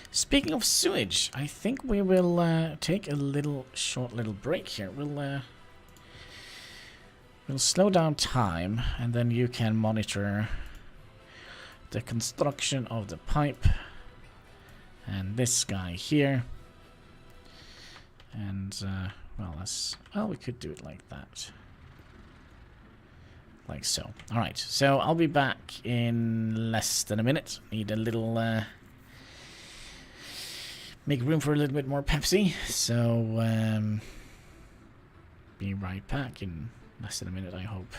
Speaking of sewage, I think we will take a short little break here. We'll slow down time, and then you can monitor the construction of the pipe and this guy here. And well, we could do it like that, like so. All right, so I'll be back in less than a minute. Need a little. Make room for a little bit more Pepsi, so be right back in less than a minute, I hope.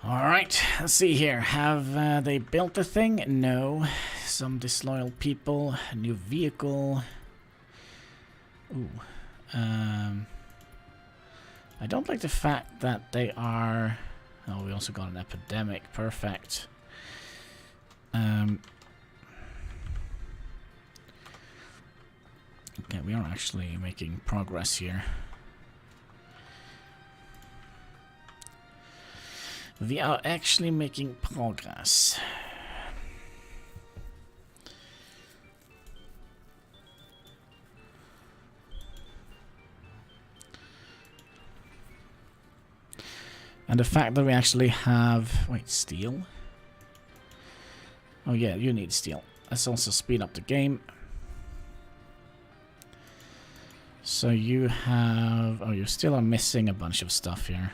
Alright, let's see here. Have they built the thing? No. Some disloyal people. New vehicle. Ooh. I don't like the fact that they are... Oh, we also got an epidemic. Perfect. Okay, we are actually making progress here. We are actually making progress. And the fact that we actually have... Wait, steel? Oh yeah, you need steel. Let's also speed up the game. So you have... Oh, you still are missing a bunch of stuff here.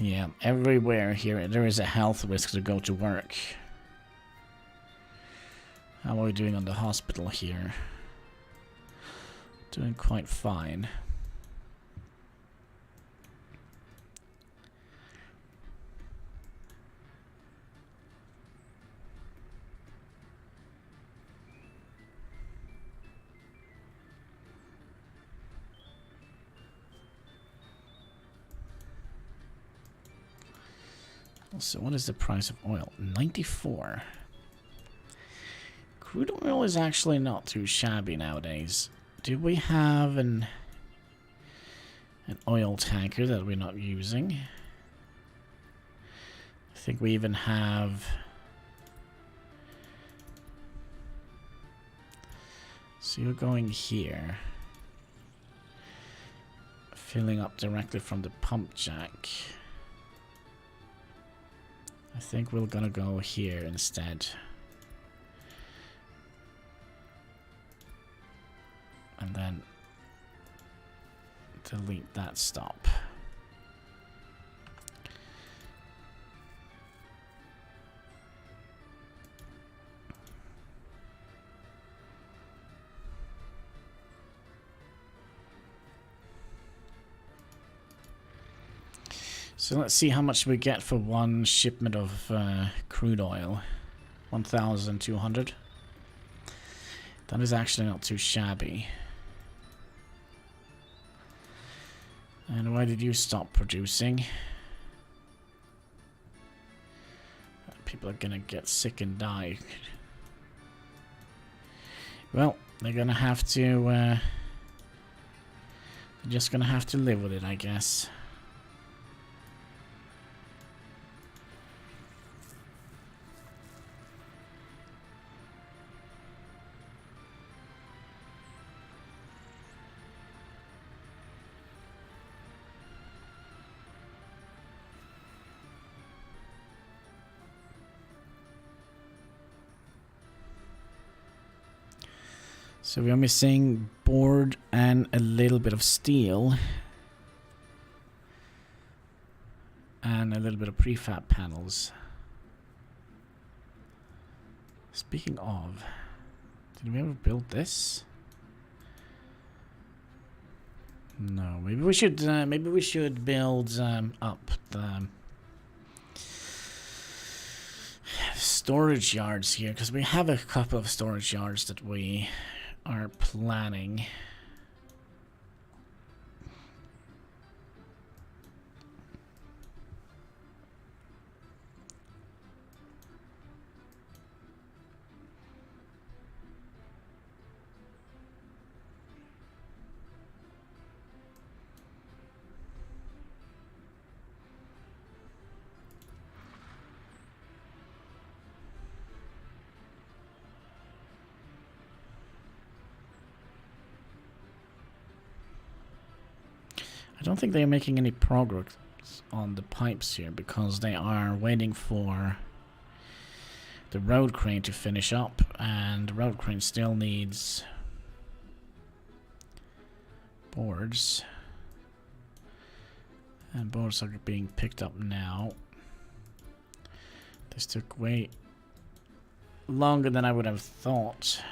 Yeah, everywhere here there is a health risk to go to work. How are we doing on the hospital here? Doing quite fine. So what is the price of oil? 94. Crude oil is actually not too shabby nowadays. Do we have an oil tanker that we're not using? I think we even have... So you're going here. Filling up directly from the pump jack. I think we're gonna go here instead. And then delete that stop. So let's see how much we get for one shipment of crude oil. 1,200. That is actually not too shabby. And why did you stop producing? People are gonna get sick and die. Well, they're gonna have to... they're just gonna have to live with it, I guess. So we are missing board and a little bit of steel. And a little bit of prefab panels. Speaking of, did we ever build this? No, maybe we should build up the storage yards here, because we have a couple of storage yards that we are planning. I don't think they're making any progress on the pipes here because they are waiting for the road crane to finish up, and the road crane still needs boards. And boards are being picked up now. This took way longer than I would have thought.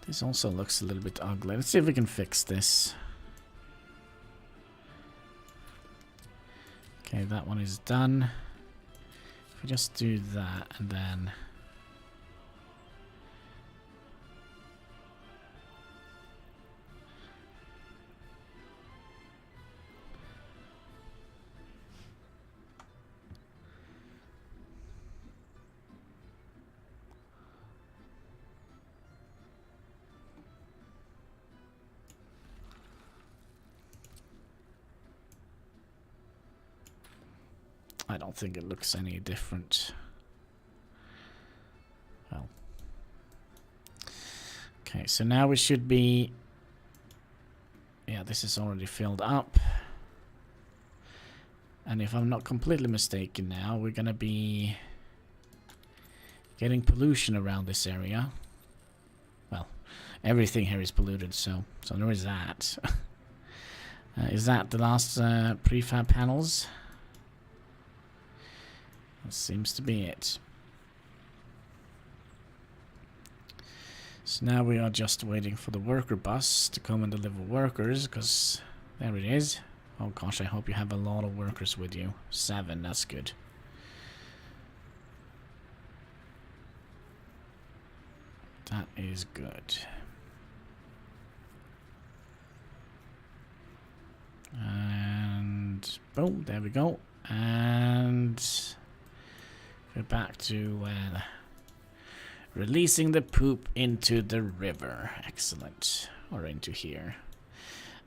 This also looks a little bit ugly. Let's see if we can fix this. Okay, that one is done. If we just do that and then... I don't think it looks any different. Well. Okay, so now we should be... Yeah, this is already filled up. And if I'm not completely mistaken now, we're gonna be getting pollution around this area. Well, everything here is polluted, so there is that. Is that the last prefab panels? That seems to be it. So now we are just waiting for the worker bus to come and deliver workers, because there it is. Oh gosh, I hope you have a lot of workers with you. 7, that's good. That is good. And boom, there we go. And we're back to releasing the poop into the river. Excellent. Or into here.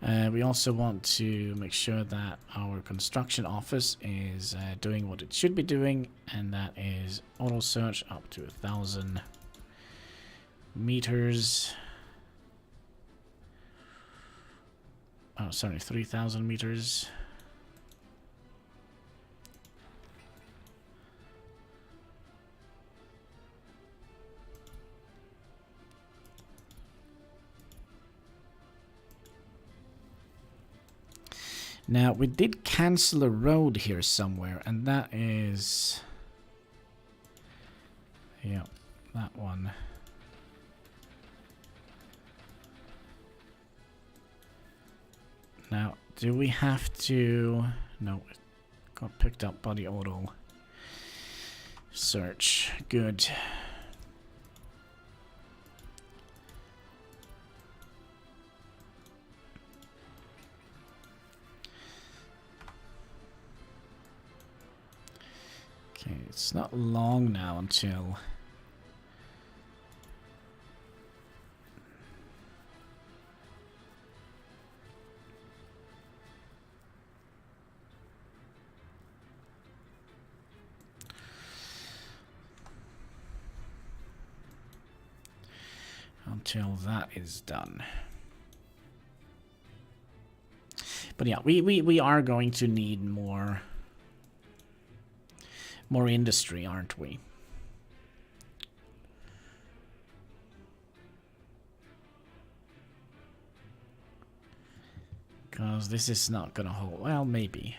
We also want to make sure that our construction office is doing what it should be doing, and that is auto search up to 1,000 meters. Oh, sorry, 3,000 meters. Now, we did cancel a road here somewhere, and that is... Yeah, that one. Now, do we have to... No, it got picked up by the auto search. Good. Okay, it's not long now until... that is done. But yeah, we are going to need more industry, aren't we? Because this is not gonna hold. Well, maybe.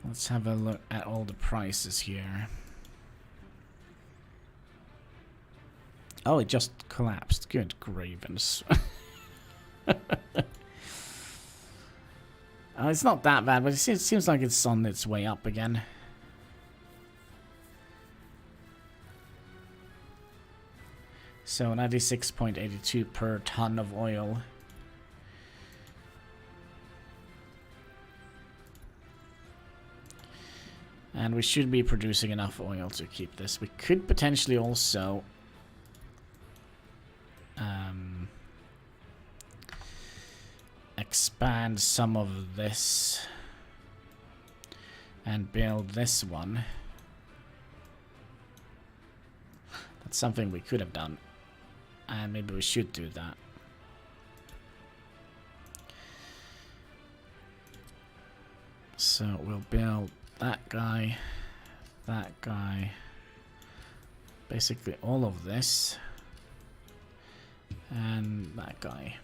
Let's have a look at all the prices here. Oh, it just collapsed. Good gravens. It's not that bad, but it seems like it's on its way up again. So 96.82 per ton of oil. And we should be producing enough oil to keep this. We could potentially also expand some of this and build this one. That's something we could have done, and maybe we should do that. So we'll build that guy, basically all of this. And that guy.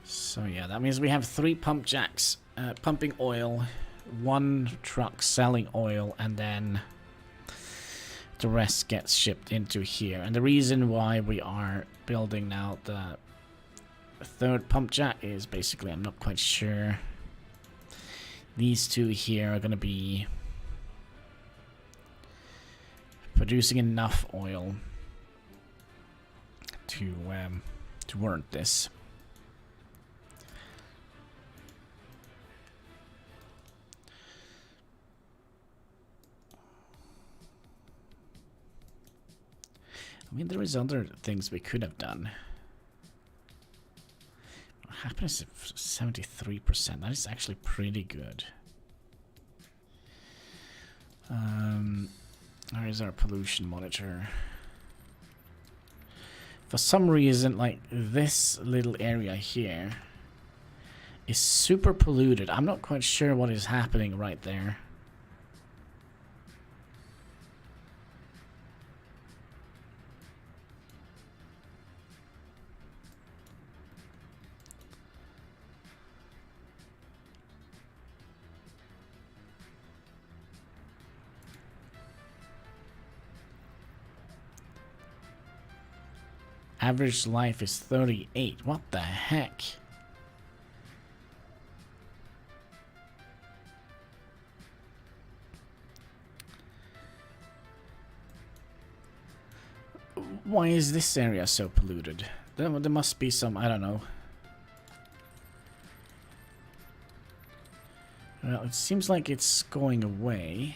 So yeah, that means we have 3 pump jacks pumping oil, 1 truck selling oil, and then the rest gets shipped into here. And the reason why we are building now the 3rd pump jack is basically, I'm not quite sure. These 2 here are going to be producing enough oil to warrant this. I mean, there is other things we could have done. What happens if 73%? That is actually pretty good. Where is our pollution monitor? For some reason, like, this little area here is super polluted. I'm not quite sure what is happening right there. Average life is 38. What the heck? Why is this area so polluted? There must be some, I don't know. Well, it seems like it's going away.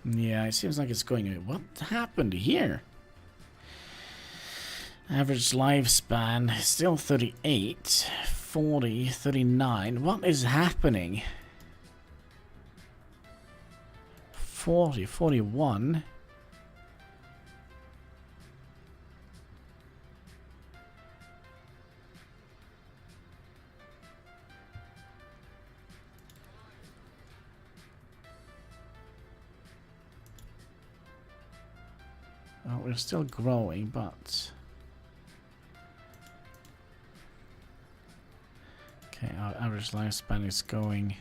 Yeah, it seems like it's going away. What happened here? Average lifespan is still 38, 40, 39. What is happening? 40, 41. Well, we're still growing, but... Okay, our average lifespan is going...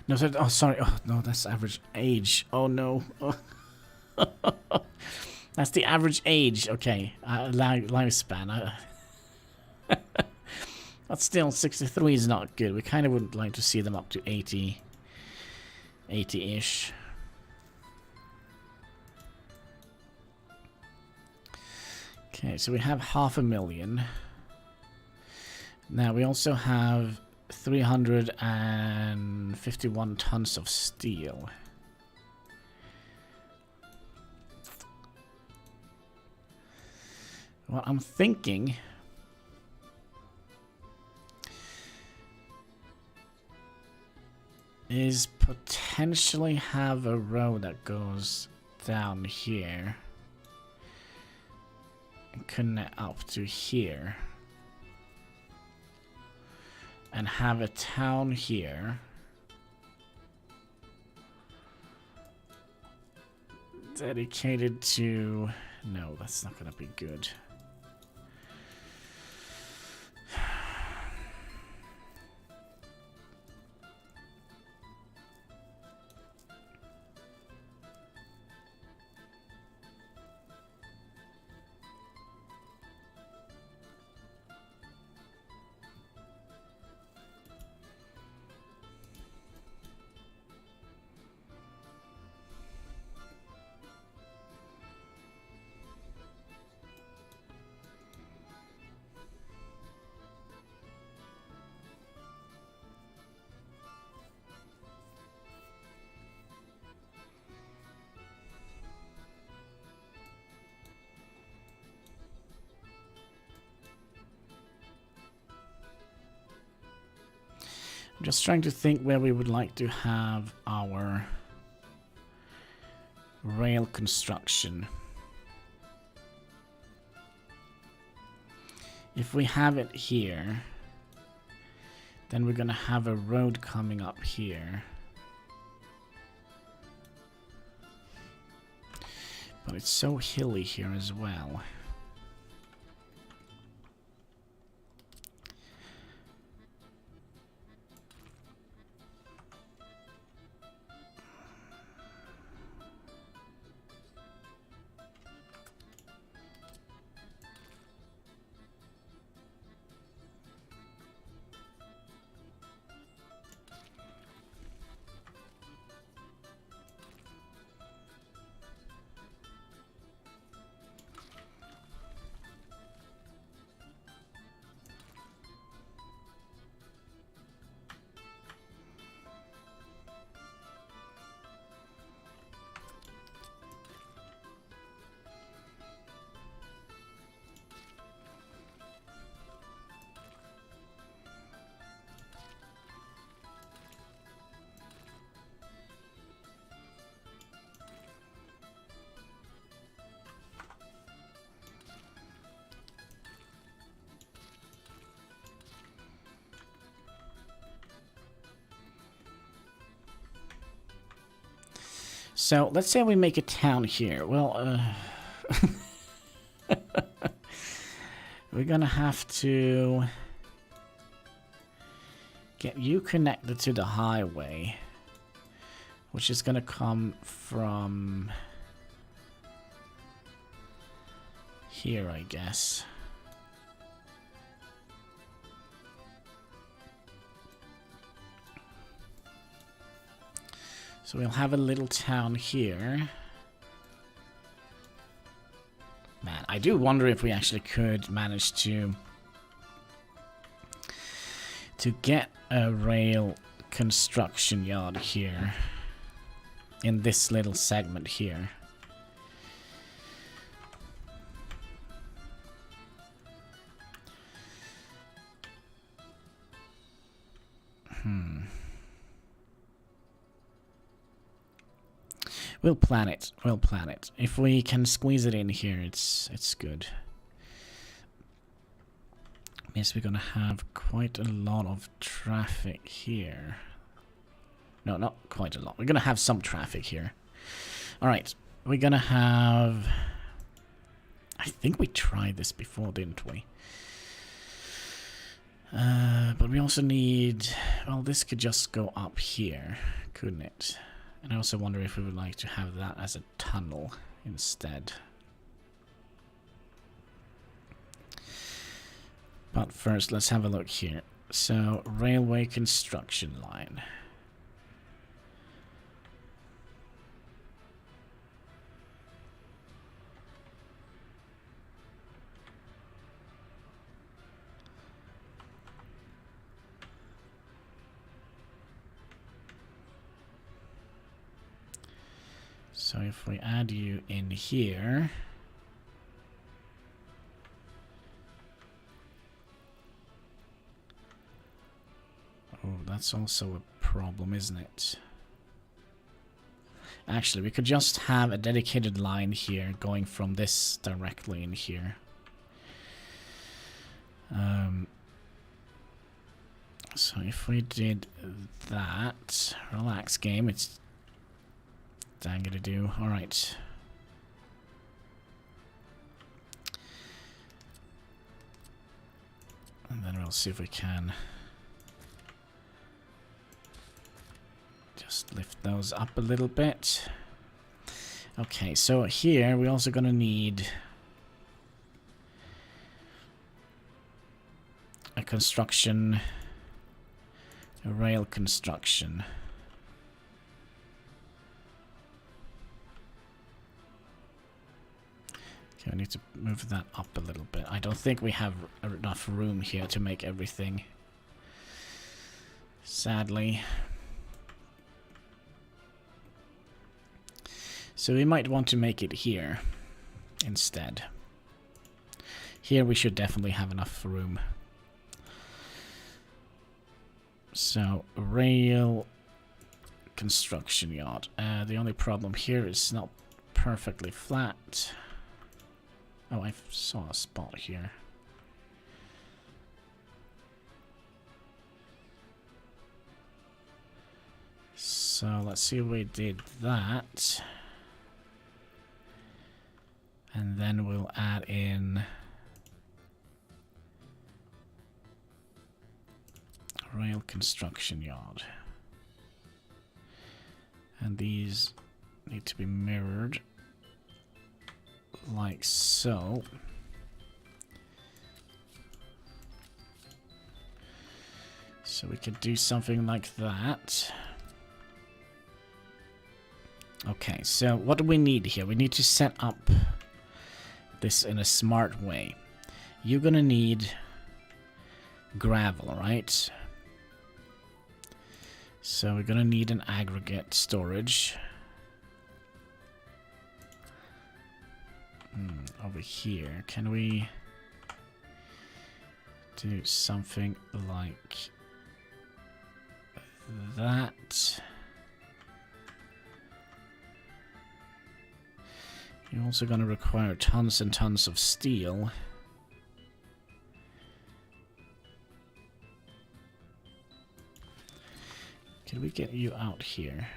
No, oh, sorry. Oh, no, that's average age. Oh, no. Oh. That's the average age. Okay, lifespan. But still, 63 is not good. We kind of would like to see them up to 80. 80-ish. Okay, so we have 500,000. Now we also have 351 tons of steel. What I'm thinking is potentially have a road that goes down here and connect up to here. And have a town here. Dedicated to... No, that's not gonna be good. I'm just trying to think where we would like to have our rail construction. If we have it here, then we're gonna have a road coming up here. But it's so hilly here as well. So let's say we make a town here. Well, we're gonna have to get you connected to the highway, which is gonna come from here, I guess. So we'll have a little town here. Man, I do wonder if we actually could manage to get a rail construction yard here in this little segment here. We'll plan it. We'll plan it. If we can squeeze it in here, it's good. Means we're gonna have quite a lot of traffic here. No, not quite a lot. We're gonna have some traffic here. Alright. We're gonna have... I think we tried this before, didn't we? But we also need... Well, this could just go up here, couldn't it? And I also wonder if we would like to have that as a tunnel instead. But first, let's have a look here. So, railway construction line. So if we add you in here, oh, that's also a problem, isn't it? Actually, we could just have a dedicated line here going from this directly in here. So if we did that, relax game, it's dang gonna do. Alright. And then we'll see if we can just lift those up a little bit. Okay, so here we're also gonna need a construction, a rail construction. Okay, I need to move that up a little bit. I don't think we have enough room here to make everything. Sadly. So we might want to make it here instead. Here we should definitely have enough room. So, rail construction yard. The only problem here is it's not perfectly flat. Oh, I saw a spot here. So let's see if we did that. And then we'll add in rail construction yard. And these need to be mirrored like so. So we could do something like that. Okay, so what do we need here? We need to set up this in a smart way. You're gonna need gravel, right? So we're gonna need an aggregate storage. Over here, can we do something like that? You're also going to require tons and tons of steel. Can we get you out here?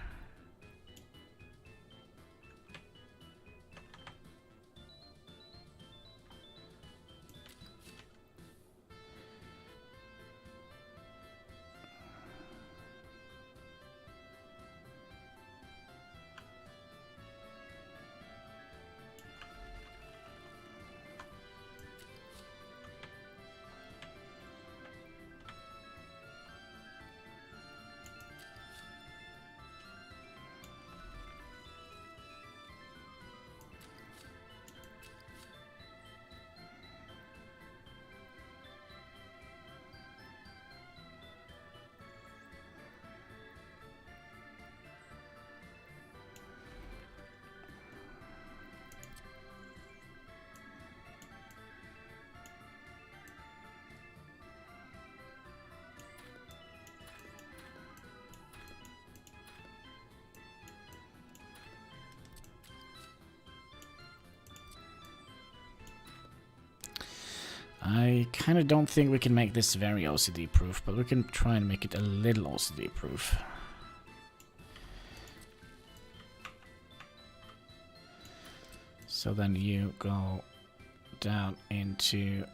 I kind of don't think we can make this very OCD proof, but we can try and make it a little OCD proof. So then you go down into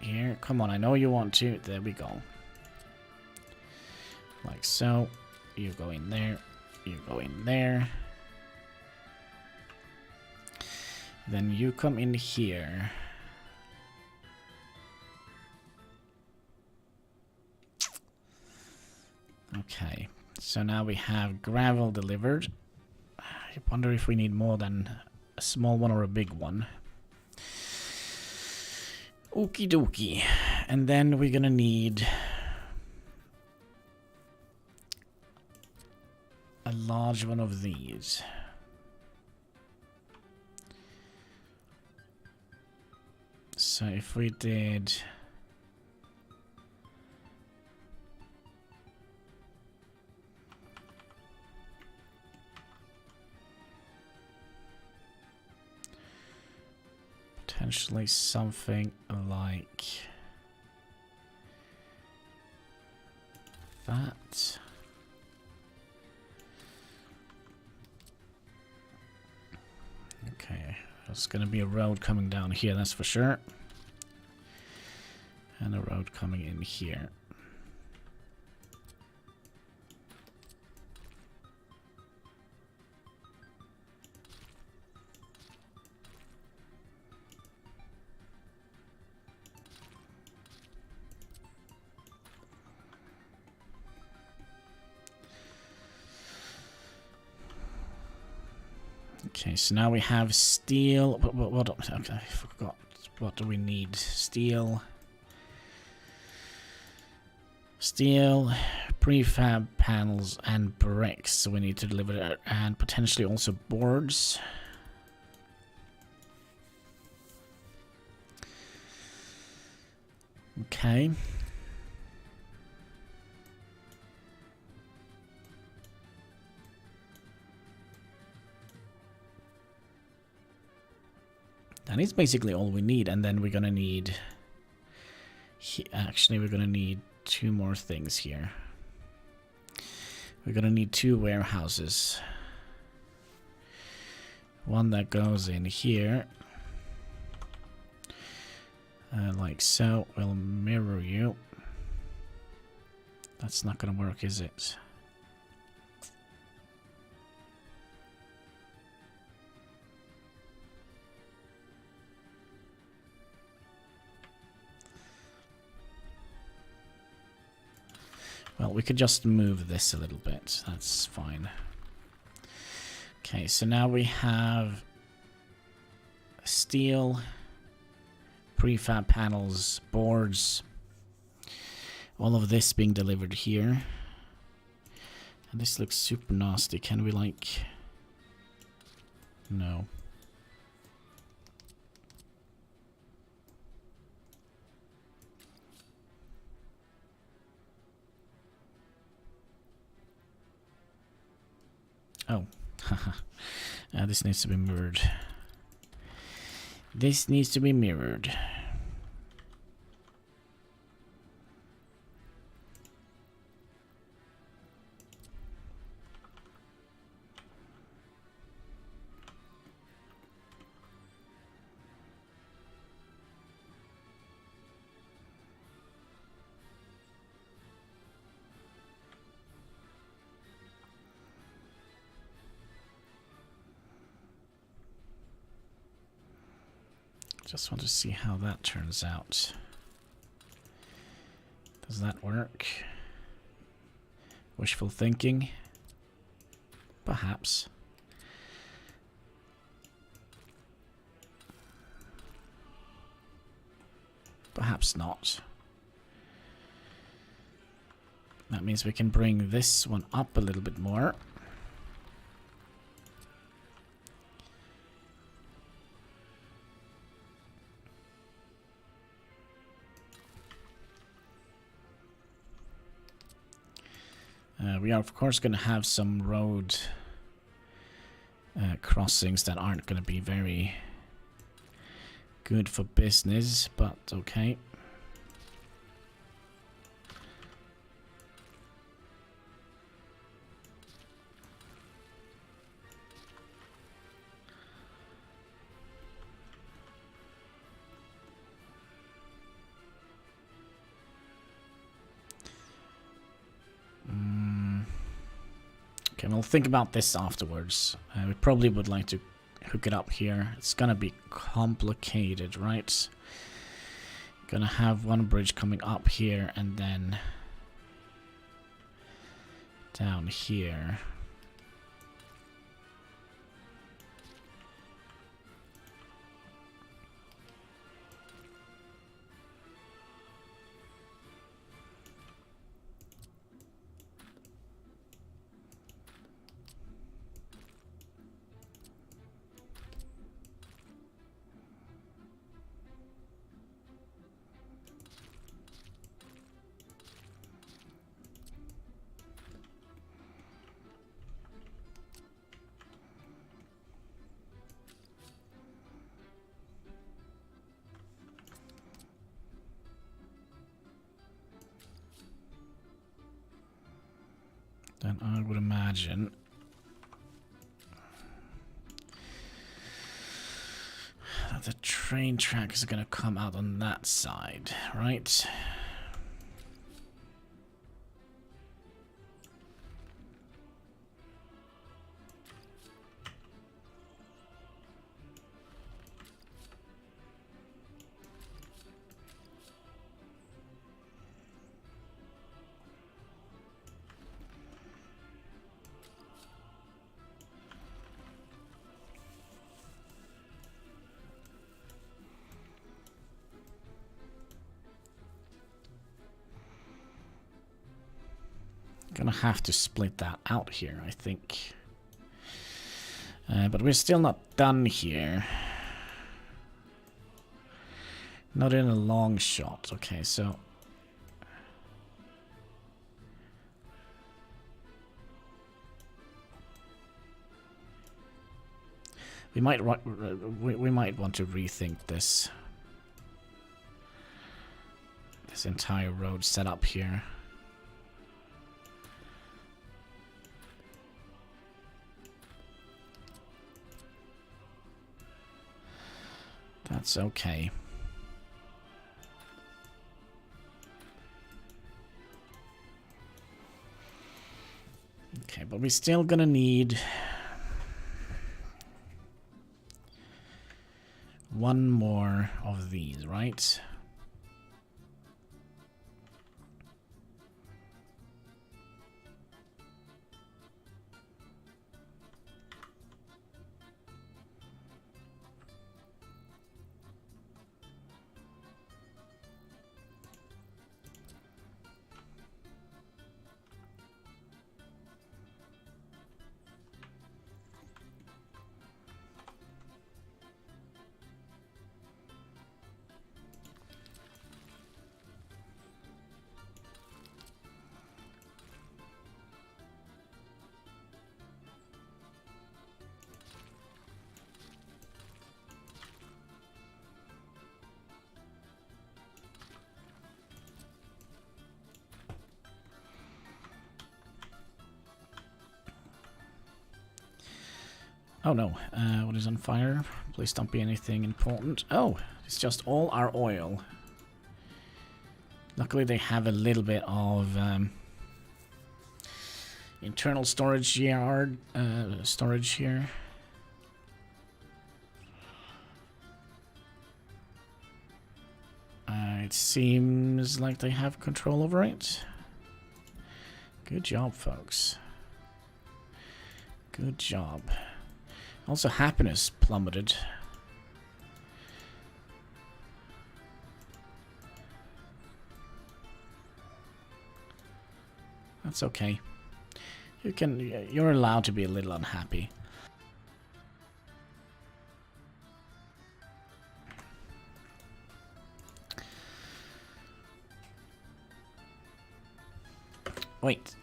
here. Come on, I know you want to. There we go. Like so. You go in there. You go in there. Then you come in here. Okay, so now we have gravel delivered. I wonder if we need more than a small one or a big one. Okie dokie. And then we're gonna need a large one of these. So if we did... potentially something like that. Okay, there's going to be a road coming down here, that's for sure. And a road coming in here. Okay, so now we have steel. What okay, I forgot. What do we need? Steel. Steel, prefab panels, and bricks. So we need to deliver that, and potentially also boards. That is basically all we need, and then we're gonna need... Actually, we're gonna need 2 more things here. We're gonna need 2 warehouses. One that goes in here. Like so. We'll mirror you. That's not gonna work, is it? Well, we could just move this a little bit. That's fine. Okay, so now we have steel, prefab panels, boards, all of this being delivered here. And this looks super nasty. Can we, like... No. Oh, this needs to be mirrored. This needs to be mirrored. Just want to see how that turns out. Does that work? Wishful thinking? Perhaps. Perhaps not. That means we can bring this one up a little bit more. We are, of course, going to have some road crossings that aren't going to be very good for business, but okay. Okay, we'll think about this afterwards. We probably would like to hook it up here. It's gonna be complicated, right? Gonna have one bridge coming up here and then down here. Then I would imagine that the train track is going to come out on that side, right? Gonna have to split that out here, I think. But we're still not done here. Not in a long shot. Okay, so... We might want to rethink this entire road setup here. That's okay. Okay, but we're still gonna need one more of these, right? Oh no, what is on fire? Please don't be anything important. Oh, it's just all our oil. Luckily they have a little bit of internal storage yard, storage here. It seems like they have control over it. Good job, folks. Good job. Also, happiness plummeted. That's okay. You're allowed to be a little unhappy. Wait.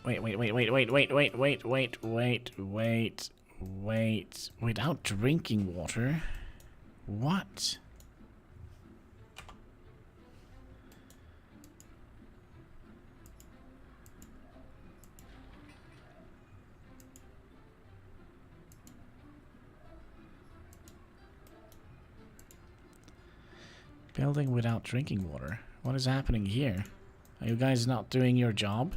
Without drinking water? What? Building without drinking water. What is happening here? Are you guys not doing your job?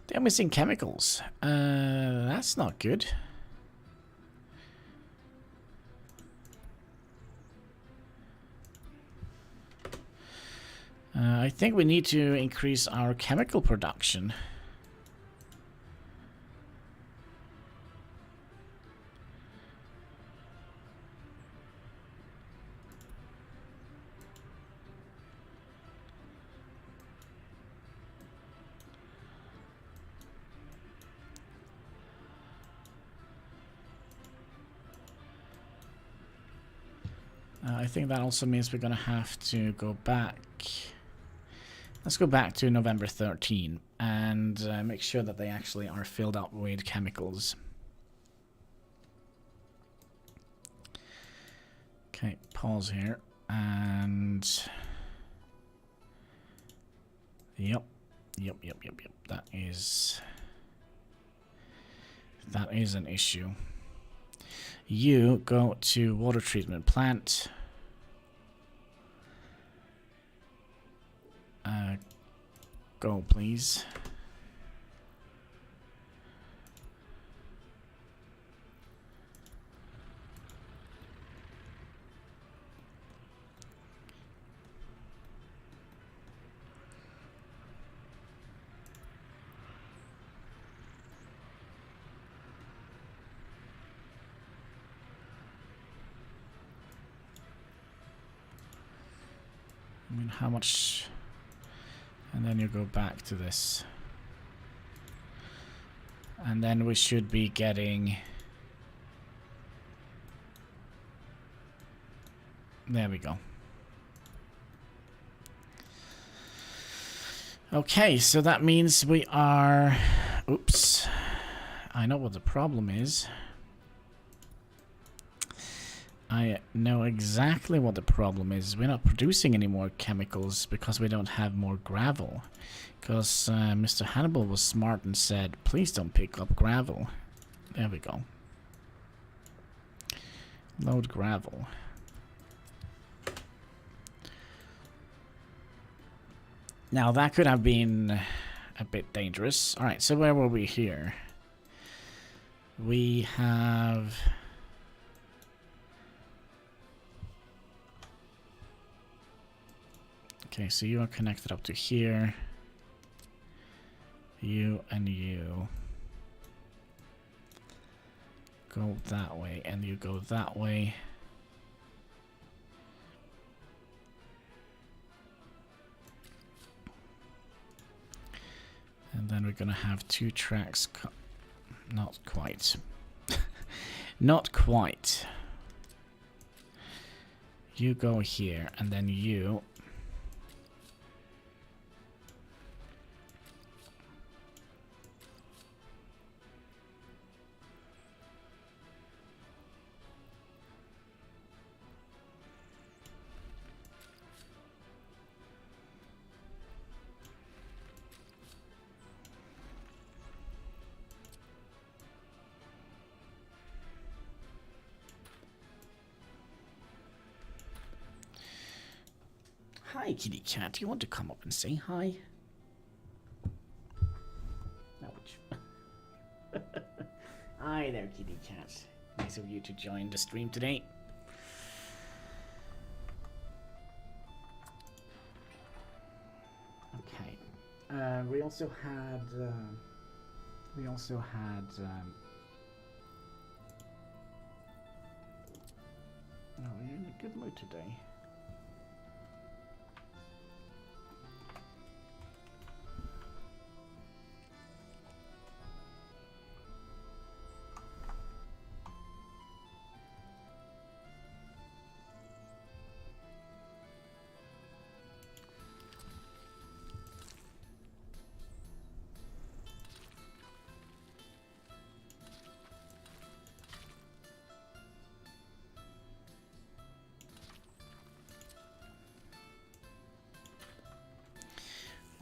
They're missing chemicals. That's not good. I think we need to increase our chemical production. I think that also means we're going to have to go back. Let's go back to November 13 and make sure that they actually are filled up with chemicals. Okay, pause here. And... Yep. That is an issue. You go to water treatment plant. Go, please. I mean, how much... And then you go back to this. And then we should be getting... There we go. Okay, so that means we are Oops. I know what the problem is. I know exactly what the problem is. We're not producing any more chemicals because we don't have more gravel. Because Mr. Hannibal was smart and said, please don't pick up gravel. There we go. Load gravel. Now that could have been a bit dangerous. Alright, so where were we here? We have... Okay, so you are connected up to here. You and you go that way, and you go that way. And then we're gonna have two tracks. Not quite. Not quite. You go here, and then you. Hi, kitty cat. Do you want to come up and say hi? Ouch. Hi there, kitty cat. Nice of you to join the stream today. Okay. We also had. Oh, you're in a good mood today.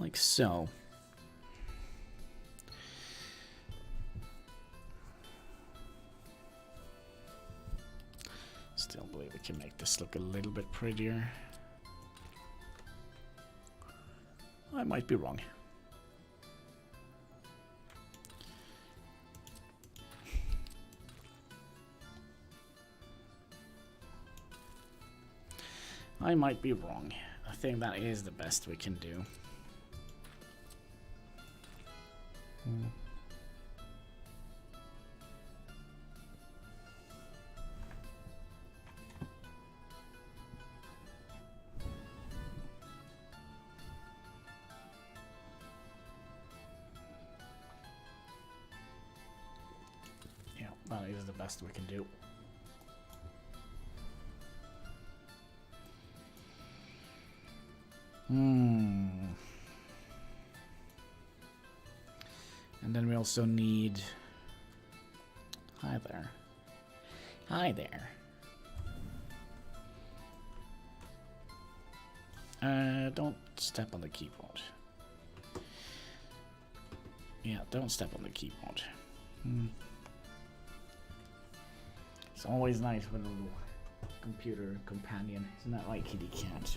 Like so. Still believe we can make this look a little bit prettier. I might be wrong. I might be wrong. I think that is the best we can do. Yeah, that is the best we can do. And then we also need... Hi there. Hi there. Don't step on the keyboard. Yeah, don't step on the keyboard. It's always nice with a little computer companion. Isn't that right, kitty cat?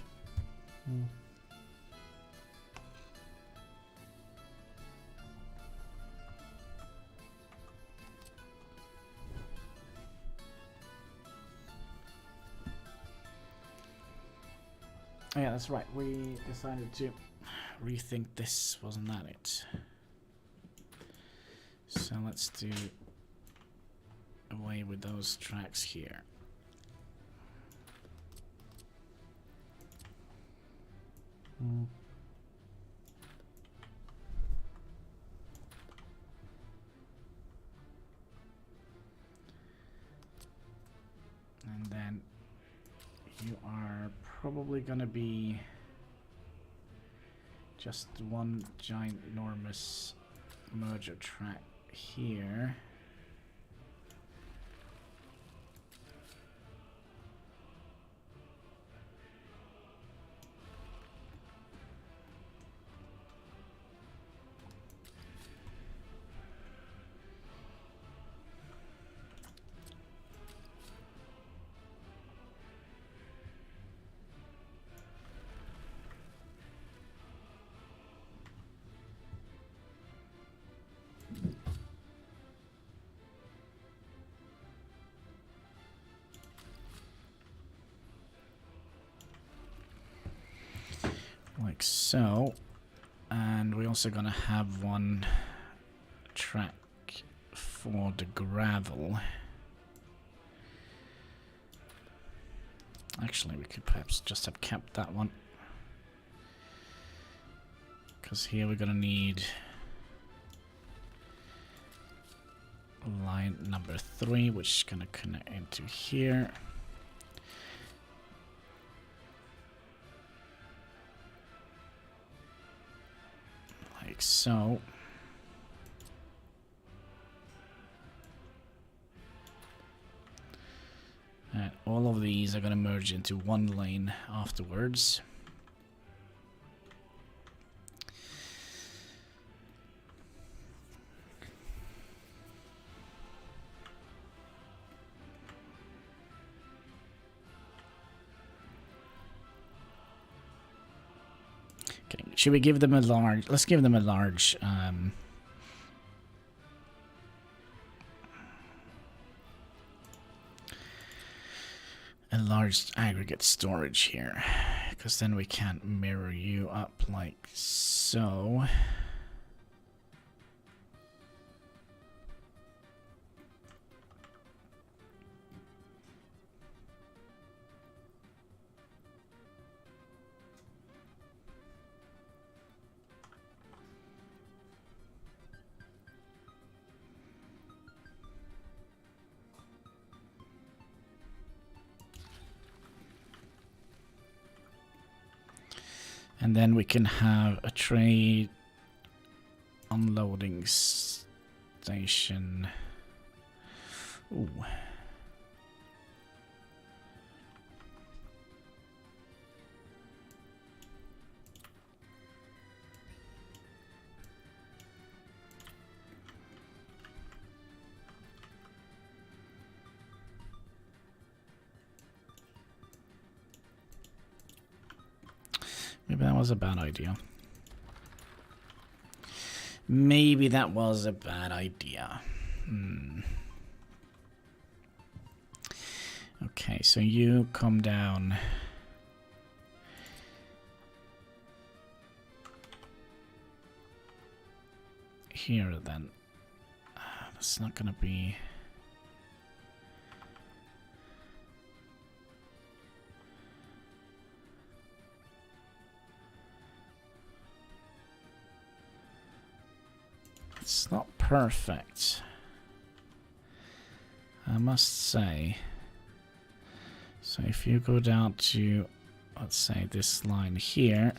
Oh, yeah, that's right. We decided to rethink this. Wasn't that it? So let's do away with those tracks here. And then you are probably gonna be just one giant enormous merge a track here. Like so. And we're also gonna have one track for the gravel. Actually, we could perhaps just have kept that one. Because here we're gonna need line number 3, which is gonna connect into here. Like so. And all of these are going to merge into one lane afterwards. Okay, should we give them a large... Let's give them a large... a large aggregate storage here, because then we can mirror you up like so. And then we can have a trade unloading station. Ooh. Maybe that was a bad idea. Maybe that was a bad idea. Okay, so you come down here then. That's not gonna be... It's not perfect, I must say. So if you go down to, let's say, this line here,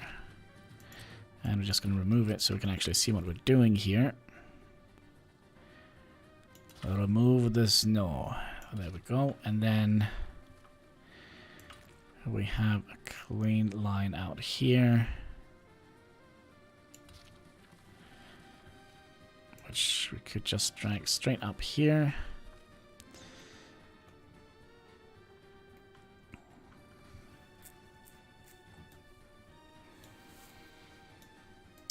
and we're just going to remove it so we can actually see what we're doing here. So remove the snow. There we go. And then we have a clean line out here, which we could just drag straight up here.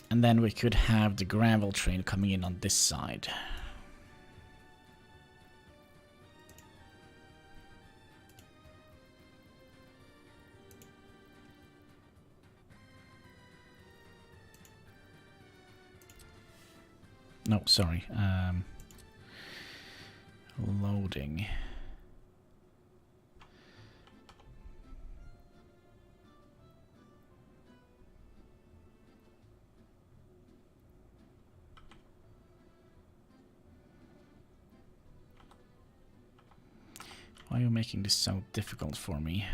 And then we could have the gravel train coming in on this side. No, sorry. Loading. Why are you making this so difficult for me?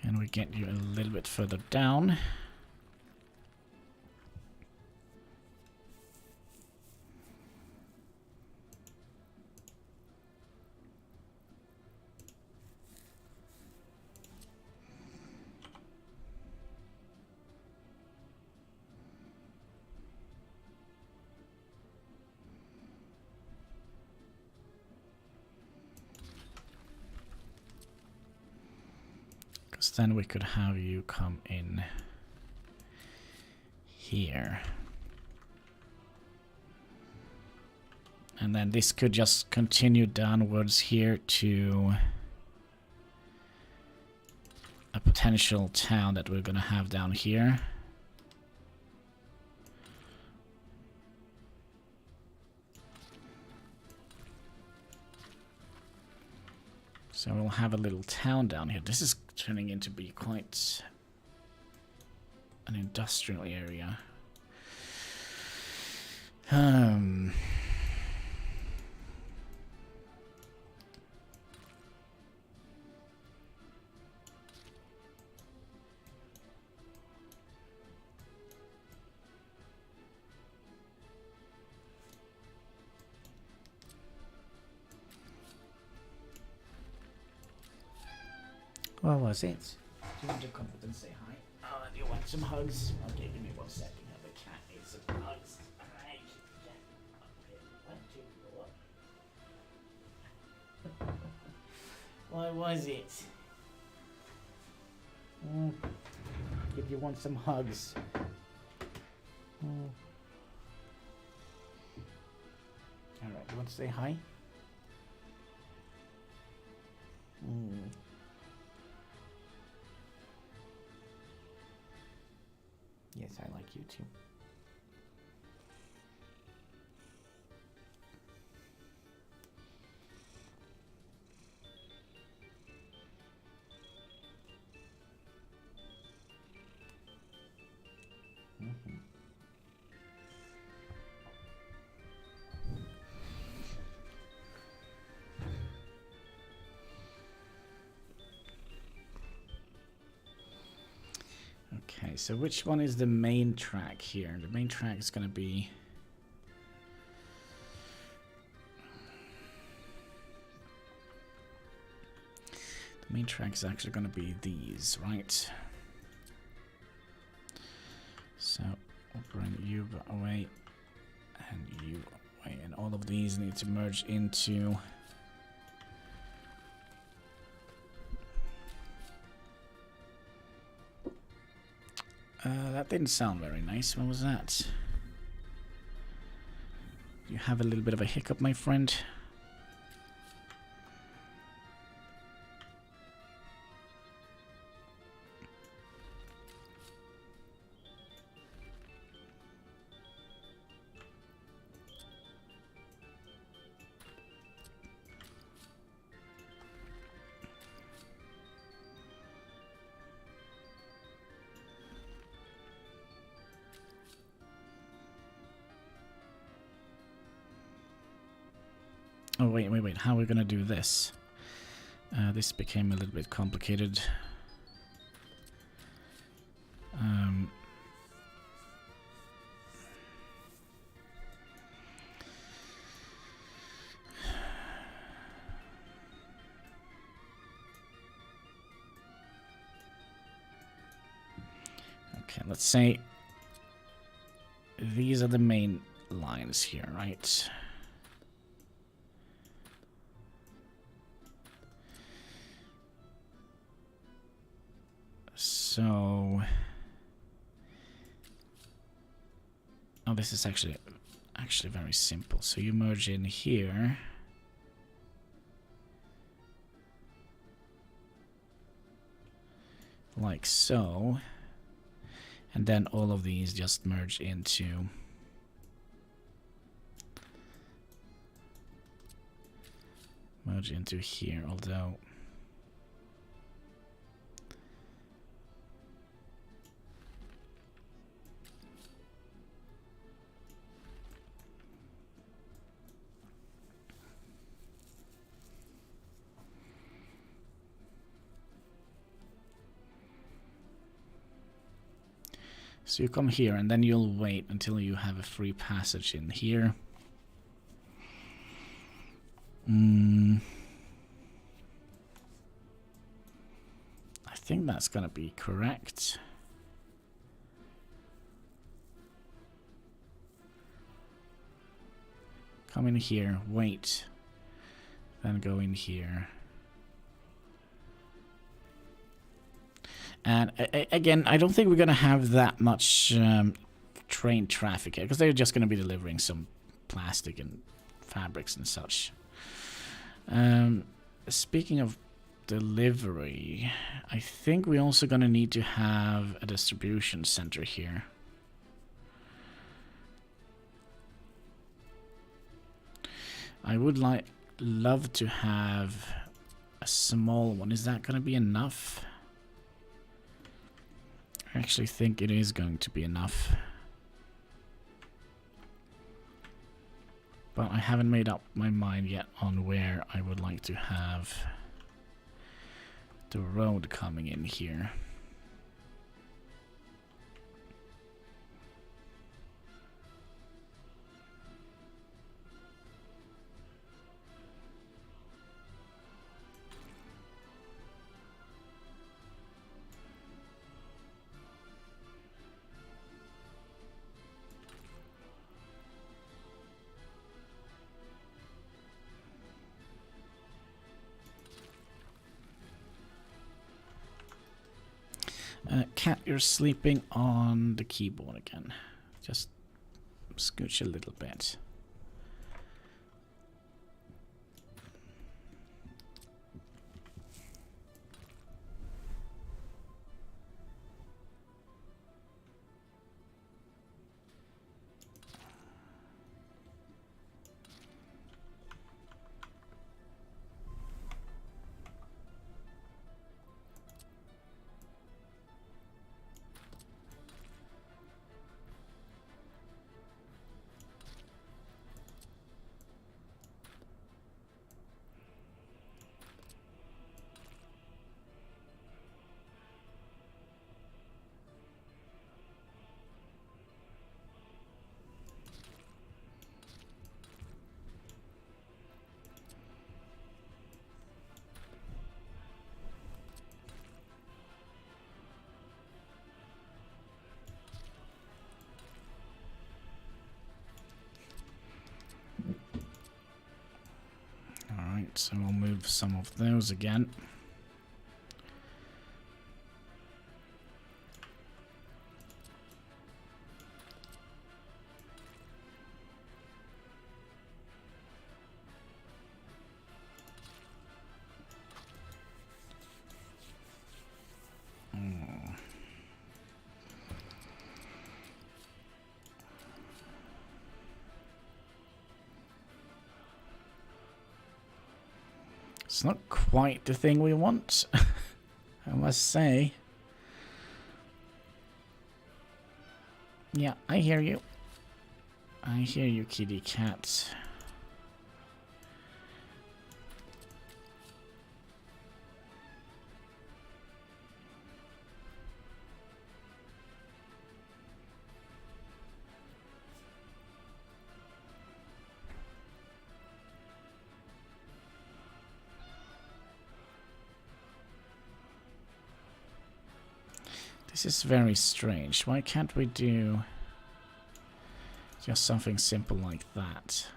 Can we get you a little bit further down? Because then we could have you come in here. And then this could just continue downwards here to a potential town that we're gonna have down here. So we'll have a little town down here. This is turning into be quite an industrial area. What was it? Do you want to come up and say hi? Oh, do you want some hugs? Okay, give me 1 second. The cat needs some hugs. Alright. What was it? If you want some hugs. Alright, you want to say hi? Yes, I like you too. Okay, so which one is the main track here? The main track is going to be... The main track is actually going to be these, right? So, we'll bring you away, and you away, and all of these need to merge into... that didn't sound very nice. What was that? You have a little bit of a hiccup, my friend. Oh, wait. How are we gonna do this? This became a little bit complicated. Okay, let's say these are the main lines here, right? So, oh, this is actually very simple. So you merge in here, like so, and then all of these just merge into here. Although. So you come here and then you'll wait until you have a free passage in here. I think that's gonna be correct. Come in here, wait, then go in here. And again, I don't think we're gonna have that much train traffic here, because they're just gonna be delivering some plastic and fabrics and such. Speaking of delivery, I think we're also gonna need to have a distribution center here. I would love to have a small one. Is that gonna be enough? I actually think it is going to be enough. But I haven't made up my mind yet on where I would like to have the road coming in here. Cat, you're sleeping on the keyboard again. Just scooch a little bit. So I'll move some of those again. It's not quite the thing we want, I must say. Yeah, I hear you. I hear you, kitty cat. This is very strange. Why can't we do just something simple like that?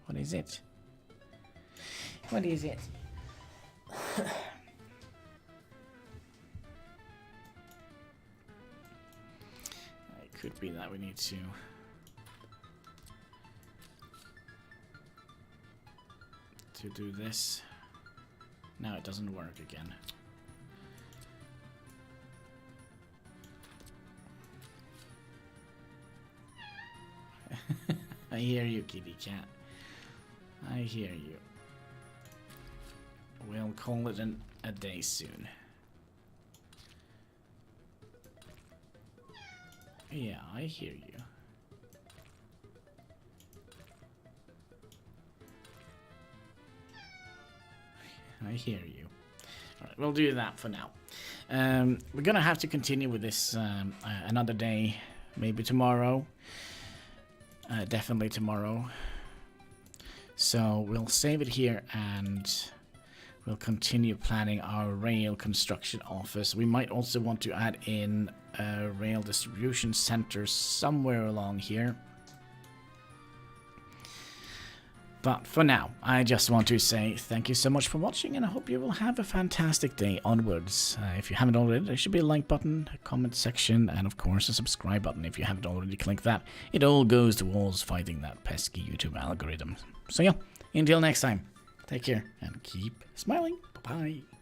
What is it? What is it? It could be that we need to do this. Now it doesn't work again. I hear you, kitty cat. I hear you. We'll call it a day soon. Yeah, I hear you. I hear you. Alright, we'll do that for now. We're gonna have to continue with this another day, maybe tomorrow. Definitely tomorrow. So we'll save it here and we'll continue planning our rail construction office. We might also want to add in a rail distribution center somewhere along here. But for now, I just want to say thank you so much for watching, and I hope you will have a fantastic day onwards. If you haven't already, there should be a like button, a comment section, and of course a subscribe button if you haven't already clicked that. It all goes towards fighting that pesky YouTube algorithm. So yeah, until next time, take care and keep smiling. Bye-bye.